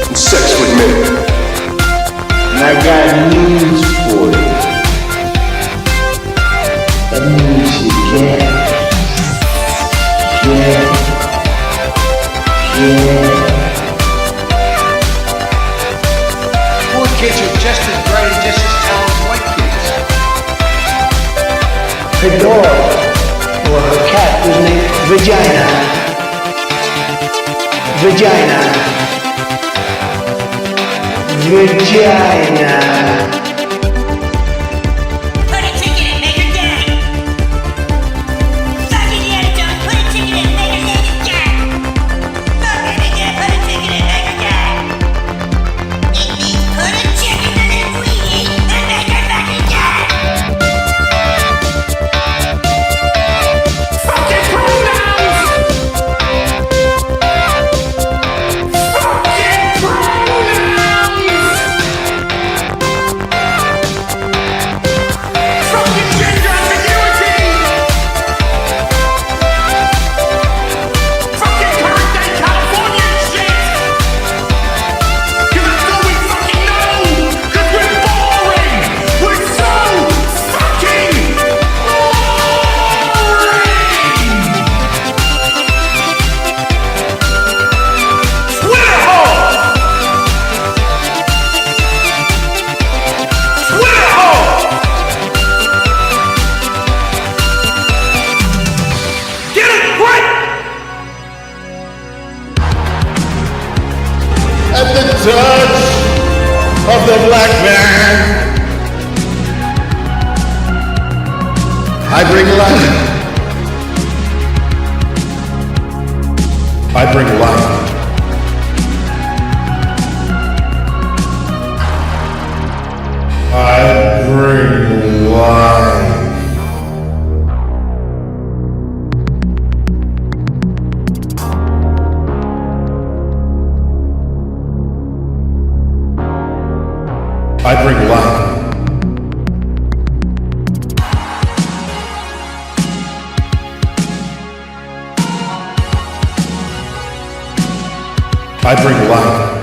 and sex with men. And I got news for you. That means you can't. Poor kids are just as bright and just as talented as white kids. Her dog or her cat was named Vagina. Put a ticket in, make her gay. Fucking the antidote, put a ticket in, make her gay. Fuck it again, put a ticket in, make her gay. It means put a chicken in it we eat and make her fucking gay. Fucking pronouns! Fucking pronouns! Fucking gender ambiguity! Fucking current day Californian shit! 'Cause that's all we fucking know! 'Cause we're boring! We're so fucking Twitter hole! Twitter hole! Get it right! At the touch of the black man, I bring life. I bring life. I bring life. I bring light.